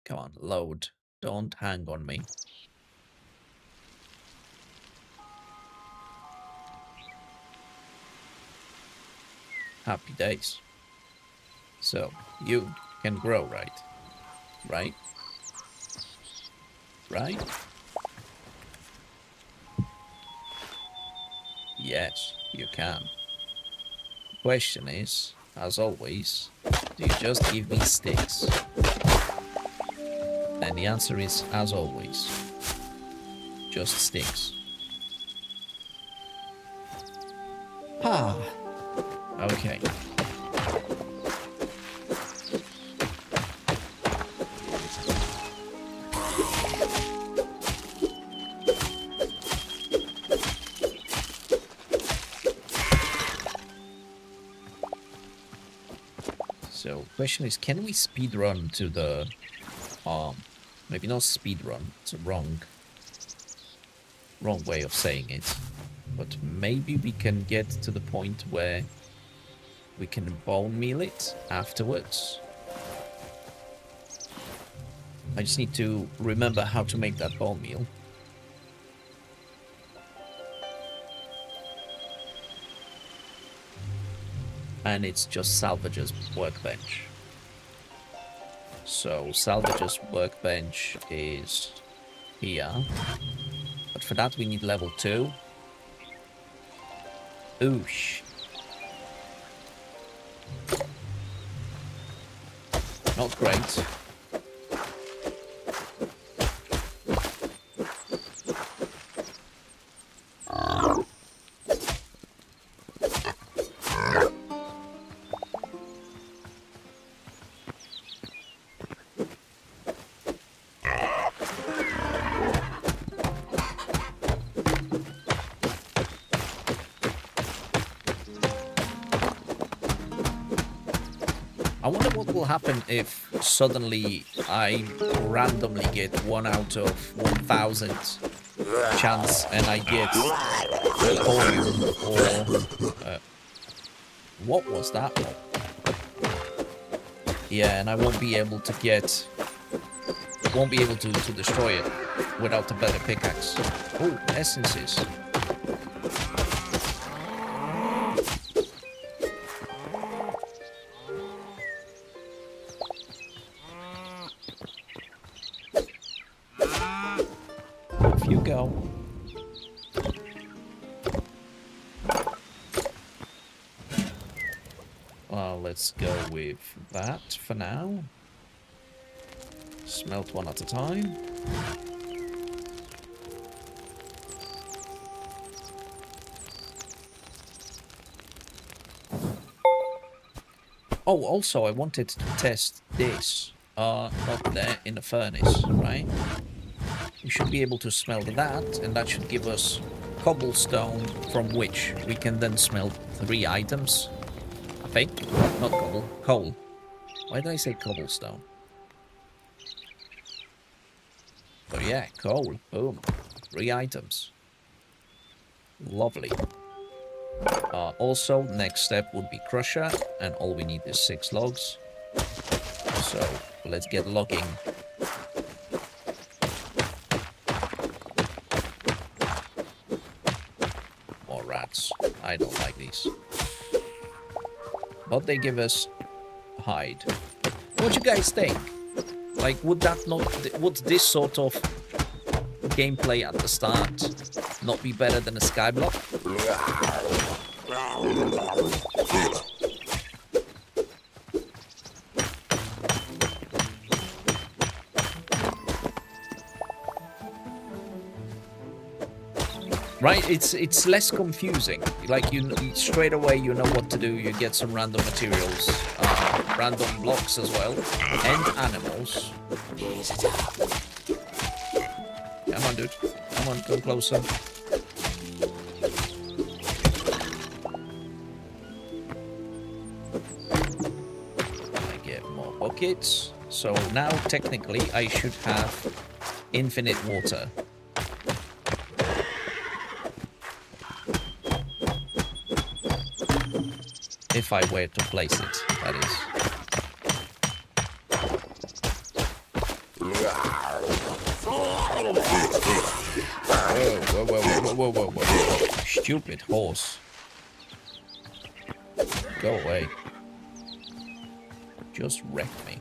Come on, load. Don't hang on me. Happy days. So, you can grow, right? Right? Right? Yes, you can. The question is, as always, do you just give me sticks? And the answer is, as always, just sticks. Ah, okay. So, question is, can we speedrun to the, maybe not speedrun, it's a wrong way of saying it, but maybe we can get to the point where we can bone meal it afterwards. I just need to remember how to make that bone meal. And it's just Salvage's workbench. So Salvage's workbench is here. But for that we need level 2. Oosh. Not great. I wonder what will happen if suddenly I randomly get 1 out of 1,000 chance and I get coin or what was that one? Yeah, and I won't be able to get, won't be able to destroy it without a better pickaxe. Oh, essences. Off you go. Well, let's go with that for now. Smelt one at a time. Oh, also, I wanted to test this up there in the furnace, right? We should be able to smelt that, and that should give us cobblestone, from which we can then smelt 3 items. I think. Not cobble, coal. Why did I say cobblestone? But yeah, coal. Boom. 3 items. Lovely. Also, next step would be crusher, and all we need is 6 logs. So, let's get logging. More rats. I don't like these. But they give us hide. What do you guys think? Like, would this sort of gameplay at the start not be better than a skyblock? Right, it's less confusing. Like, you straight away you know what to do. You get some random materials, random blocks as well, and animals. Come on, dude. Come on, go closer. I get more buckets. So now technically I should have infinite water. If I were to place it, that is. Whoa. Stupid horse. Go away. Just wreck me.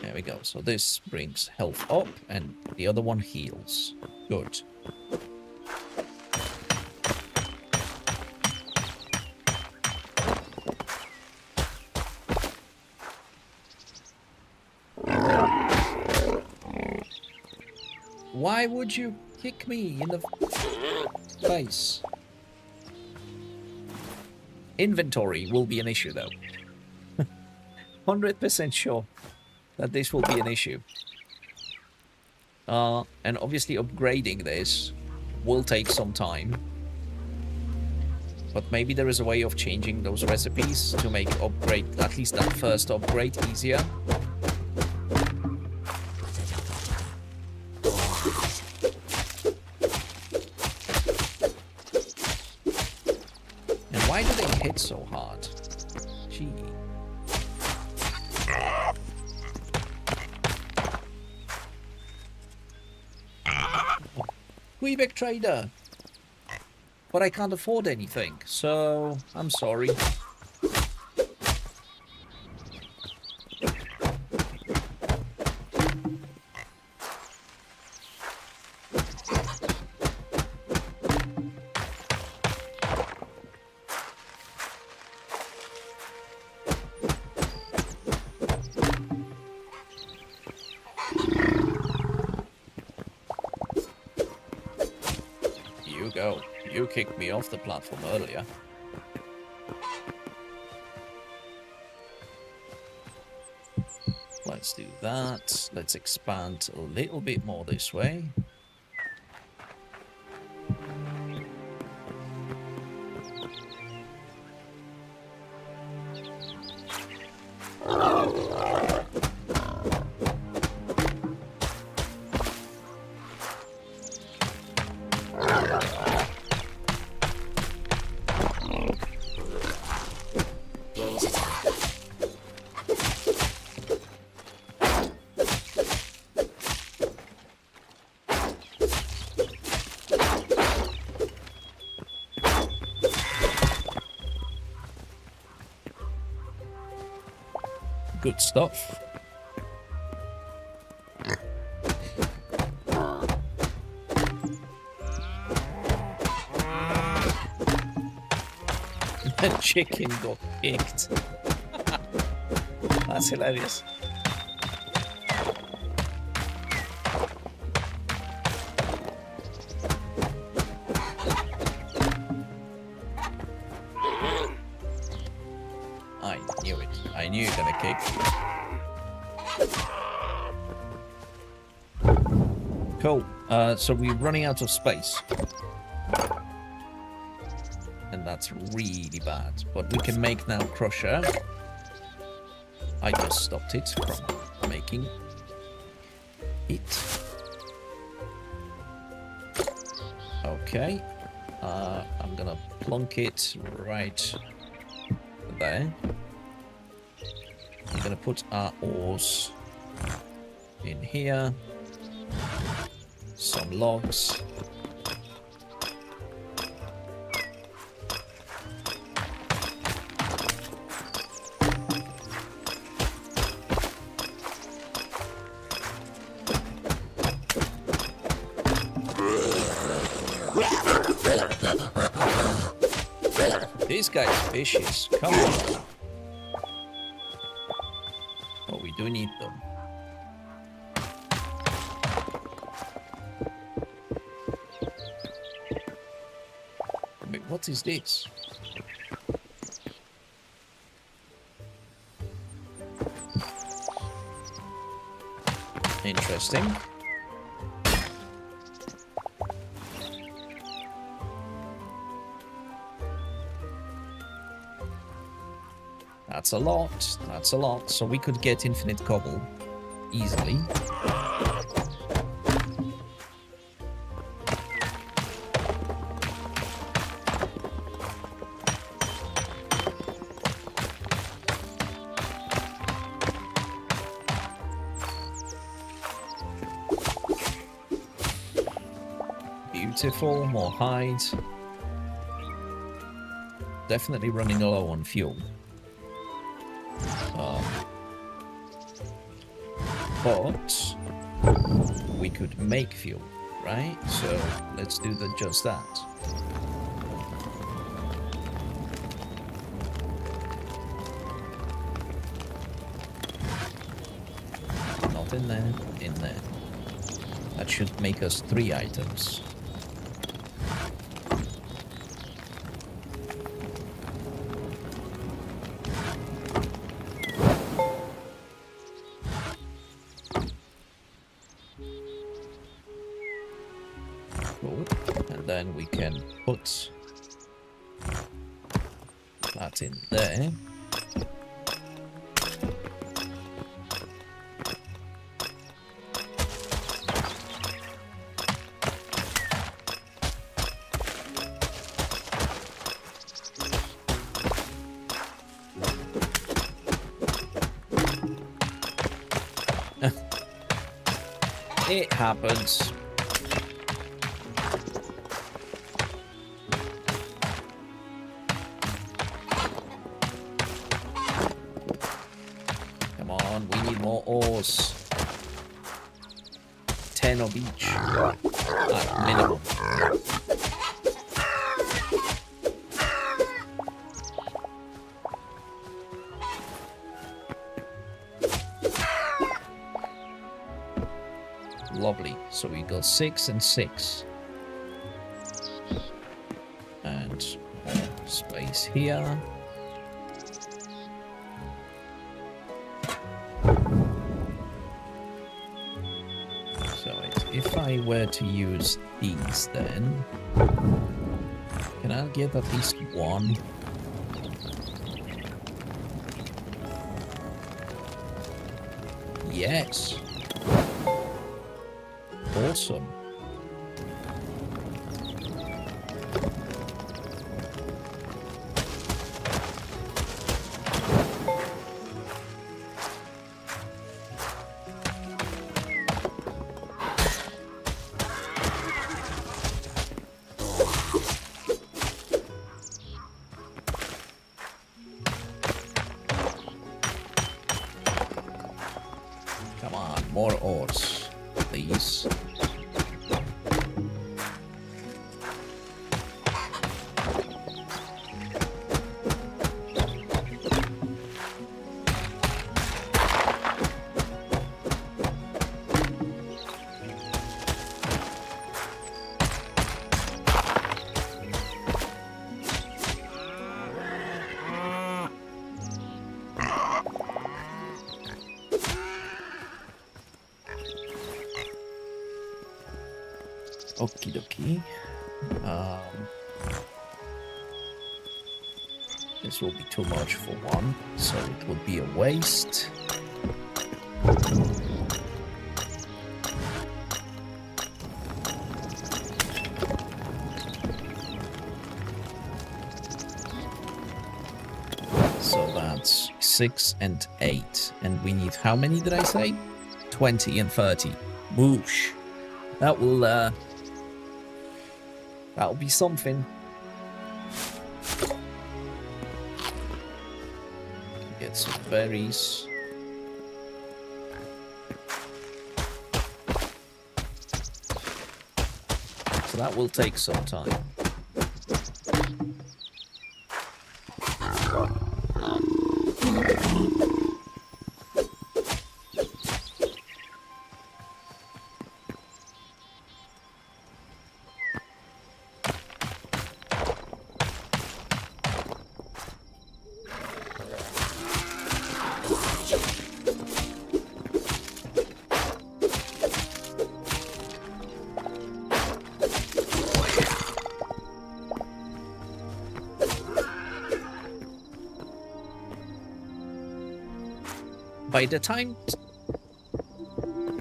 There we go. So this brings health up, and the other one heals. Good. Why would you kick me in the face? Inventory will be an issue, though. 100% sure that this will be an issue. And obviously upgrading this will take some time. But maybe there is a way of changing those recipes to make upgrade, at least that first upgrade, easier. And why do they hit so hard? Gee. Quebec trader. But I can't afford anything, so I'm sorry. You go. You kicked me off the platform earlier. Let's do that. Let's expand a little bit more this way. Good stuff. A chicken got kicked. That's hilarious. I knew it. I knew you were gonna kick. Cool. So we're running out of space. And that's really bad. But we can make now Crusher. I just stopped it from making it. Okay. I'm gonna plonk it right there. I'm gonna put our ores in here. Some logs. This guy's vicious. Come on. Oh, we do need them. Wait, what is this? Interesting. That's a lot. That's a lot. So we could get infinite cobble easily. Beautiful. More hides. Definitely running low on fuel. But we could make fuel, right? So let's do just that. Not in there, in there. That should make us 3 items. And then we can put that in there. It happens. Come on, we need more ores. 10 of each. Minimum. Lovely. So we got 6 and 6. And more space here. So if I were to use these then, can I get at least 1? Yes. Awesome. Come on, more ores, please. Okie dokie. This will be too much for one, so it would be a waste. So that's 6 and 8. And we need how many did I say? 20 and 30. Whoosh. That'll be something. Get some berries. So that will take some time.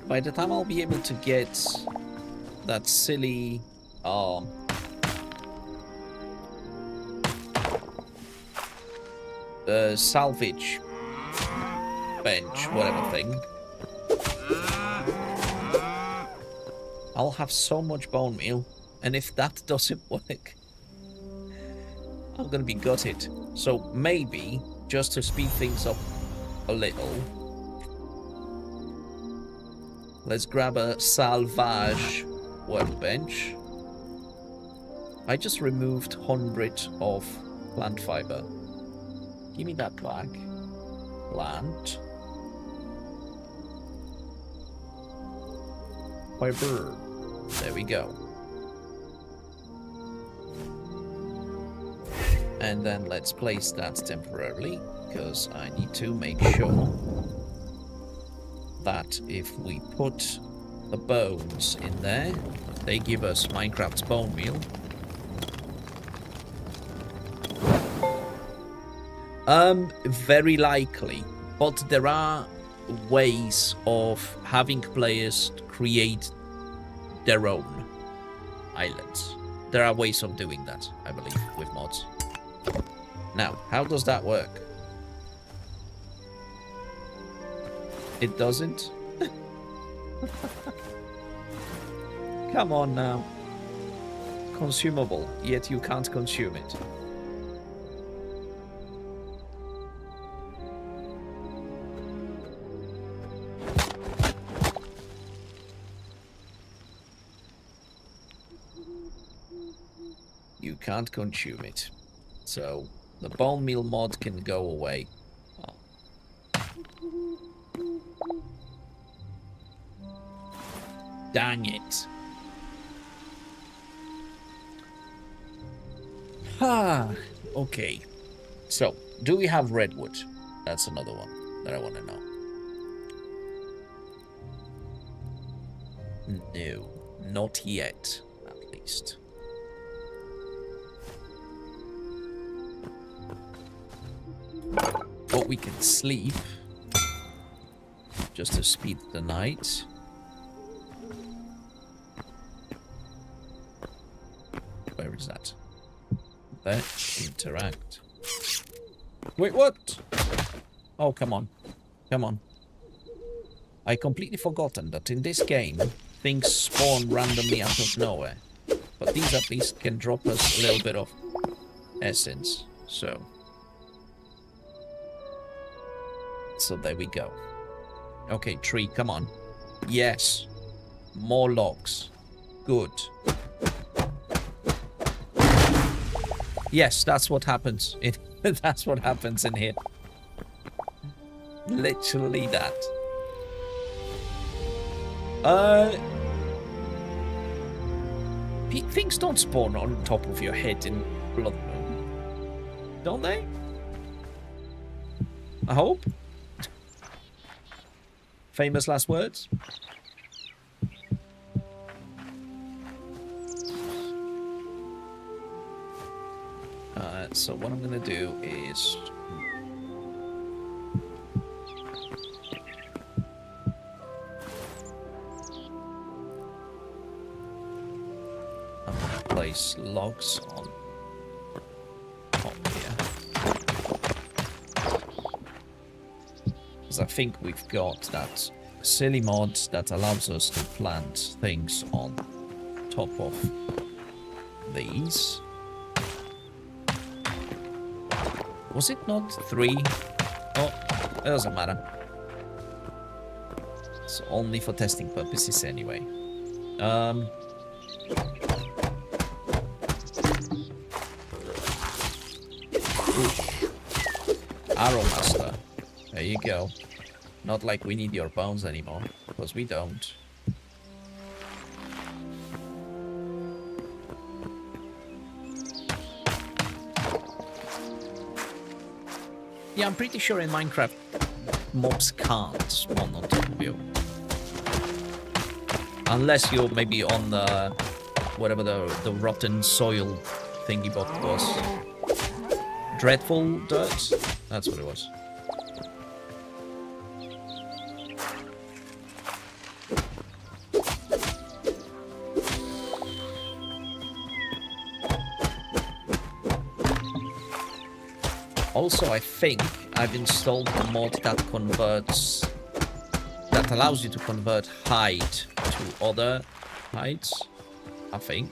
By the time I'll be able to get that silly salvage bench, whatever thing, I'll have so much bone meal, and if that doesn't work, I'm gonna be gutted. So maybe, just to speed things up a little, let's grab a salvage workbench. I just removed 100 of plant fiber. Give me that back. Plant fiber. There we go. And then let's place that temporarily, because I need to make sure that if we put the bones in there, they give us Minecraft's bone meal. Very likely, but there are ways of having players create their own islands. There are ways of doing that, I believe, with mods. Now, how does that work? It doesn't? Come on now. Consumable, yet you can't consume it. You can't consume it. So, the bone meal mod can go away. Dang it. Okay. So, do we have redwood? That's another one that I want to know. No, not yet, at least. But we can sleep, just to speed the night. Where is that? There, interact. Wait, what? Oh, come on. Come on. I completely forgotten that in this game, things spawn randomly out of nowhere. But these at least can drop us a little bit of essence, so there we go. Okay, tree, come on. Yes. More logs. Good. Yes, that's what happens. That's what happens in here. Literally that. Things don't spawn on top of your head in Blood Moon, don't they? I hope. Famous last words. So what I'm gonna do is I'm gonna place logs on top here. Because I think we've got that silly mod that allows us to plant things on top of these. Was it not 3? Oh, it doesn't matter. It's only for testing purposes anyway. Arrow Master. There you go. Not like we need your bones anymore, because we don't. Yeah, I'm pretty sure in Minecraft, mobs can't spawn on top of you. Unless you're maybe on the... whatever the rotten soil thingy bot was. Dreadful dirt? That's what it was. Also, I think I've installed a mod that converts... that allows you to convert hide to other hides, I think.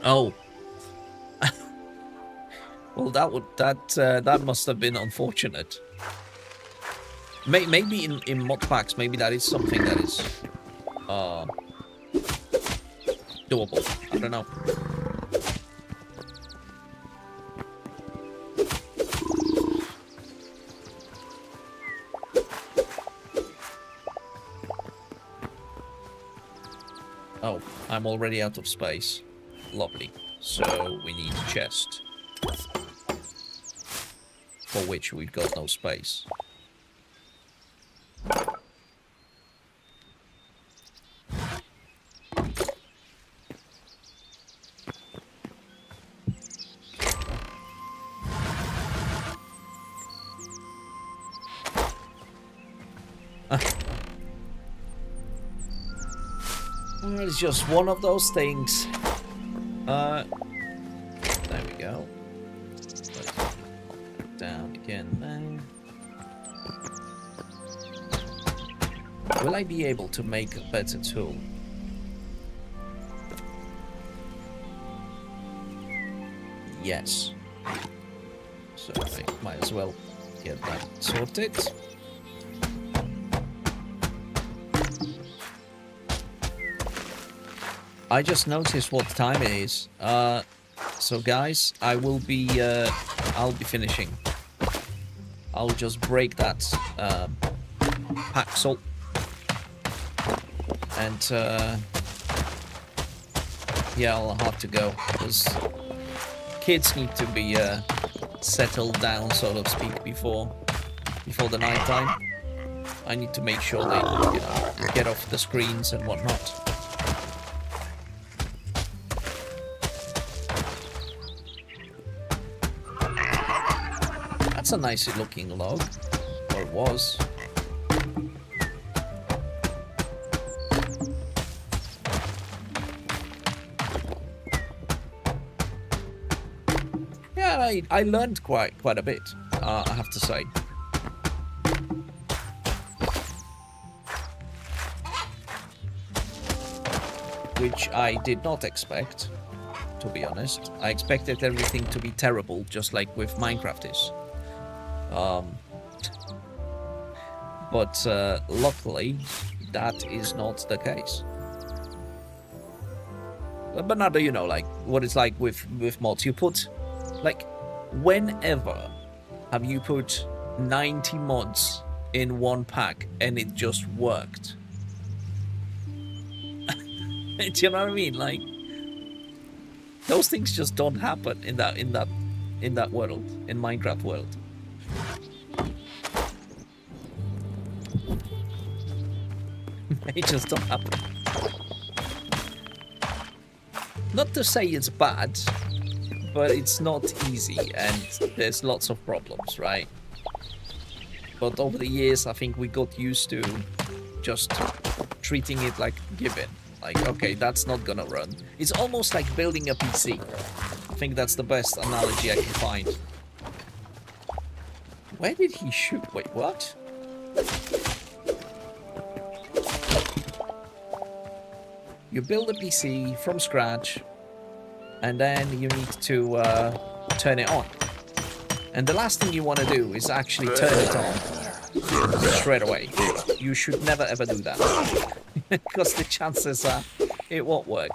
Oh. Well, that must have been unfortunate. Maybe in mod packs, maybe that is something that is doable. I don't know. Oh, I'm already out of space. Lovely. So we need a chest, for which we've got no space. It's just one of those things. There we go. Down again there. Will I be able to make a better tool? Yes. So I might as well get that sorted. I just noticed what time it is. So guys, I'll be finishing. I'll just break that paxel, and yeah, I'll have to go because kids need to be settled down, so to speak, before the night time. I need to make sure they, you know, get off the screens and whatnot. That's a nice looking log, or it was. Yeah, I learned quite a bit, I have to say. Which I did not expect, to be honest. I expected everything to be terrible, just like with Minecraft is. But luckily, that is not the case. But now, you know, like what it's like with mods. You put, like, whenever have you put 90 mods in one pack and it just worked? Do you know what I mean? Like, those things just don't happen in that world, in Minecraft world. It just don't happen. Not to say it's bad, but it's not easy and there's lots of problems, right? But over the years, I think we got used to just treating it like given. Like, okay, that's not gonna run. It's almost like building a PC. I think that's the best analogy I can find. Where did he shoot? Wait, what? You build a PC from scratch, and then you need to turn it on. And the last thing you want to do is actually turn it on straight away. You should never ever do that. Because the chances are it won't work.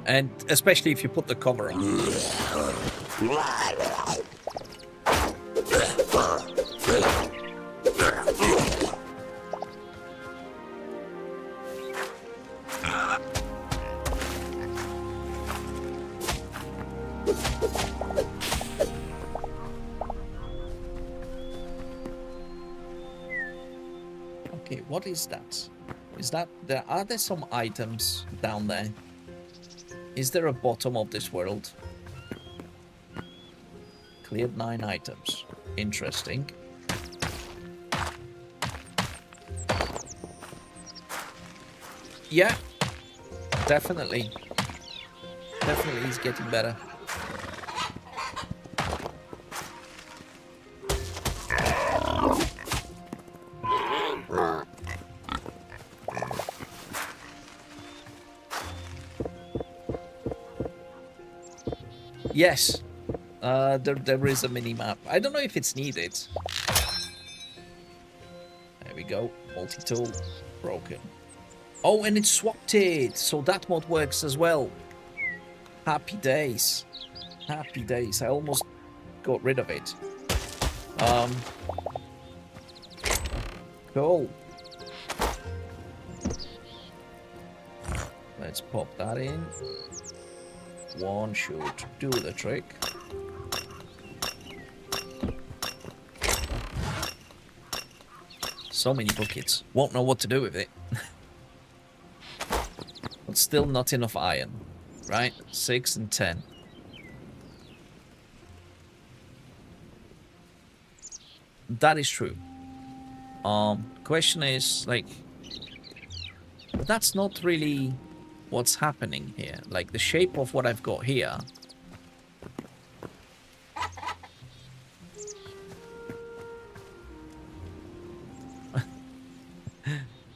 And especially if you put the cover on. Okay, what is that? Is that there? Are there some items down there? Is there a bottom of this world? Cleared 9 items. Interesting. Yeah, definitely. Definitely he's getting better. Yes, there is a mini-map. I don't know if it's needed. There we go. Multi-tool. Broken. Oh, and it swapped it. So that mod works as well. Happy days. Happy days. I almost got rid of it. Cool. Let's pop that in. One should do the trick. So many buckets. Won't know what to do with it. But still not enough iron. Right? 6 and 10. That is true. Question is, like... That's not really... what's happening here. Like the shape of what I've got here.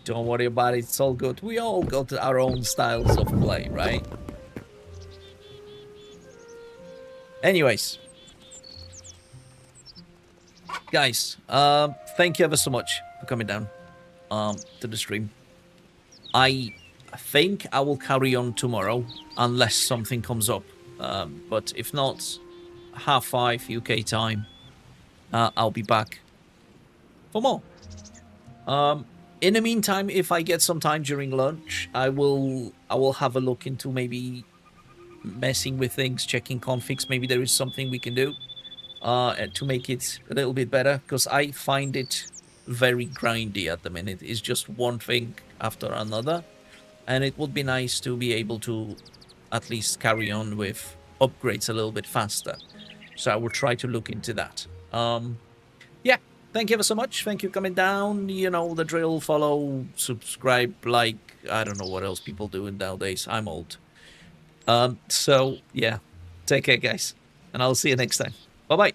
Don't worry about it, it's all good. We all got our own styles of play, right? Anyways. Guys, thank you ever so much for coming down to the stream. I think I will carry on tomorrow unless something comes up, but if not, 5:30 UK time, I'll be back for more. In the meantime, if I get some time during lunch, I will have a look into maybe messing with things, checking configs. Maybe there is something we can do to make it a little bit better, because I find it very grindy at the minute. It's just one thing after another. And it would be nice to be able to at least carry on with upgrades a little bit faster. So I will try to look into that. Yeah, thank you ever so much. Thank you for coming down. You know the drill. Follow, subscribe, like. I don't know what else people do nowadays. I'm old. So, yeah. Take care, guys. And I'll see you next time. Bye-bye.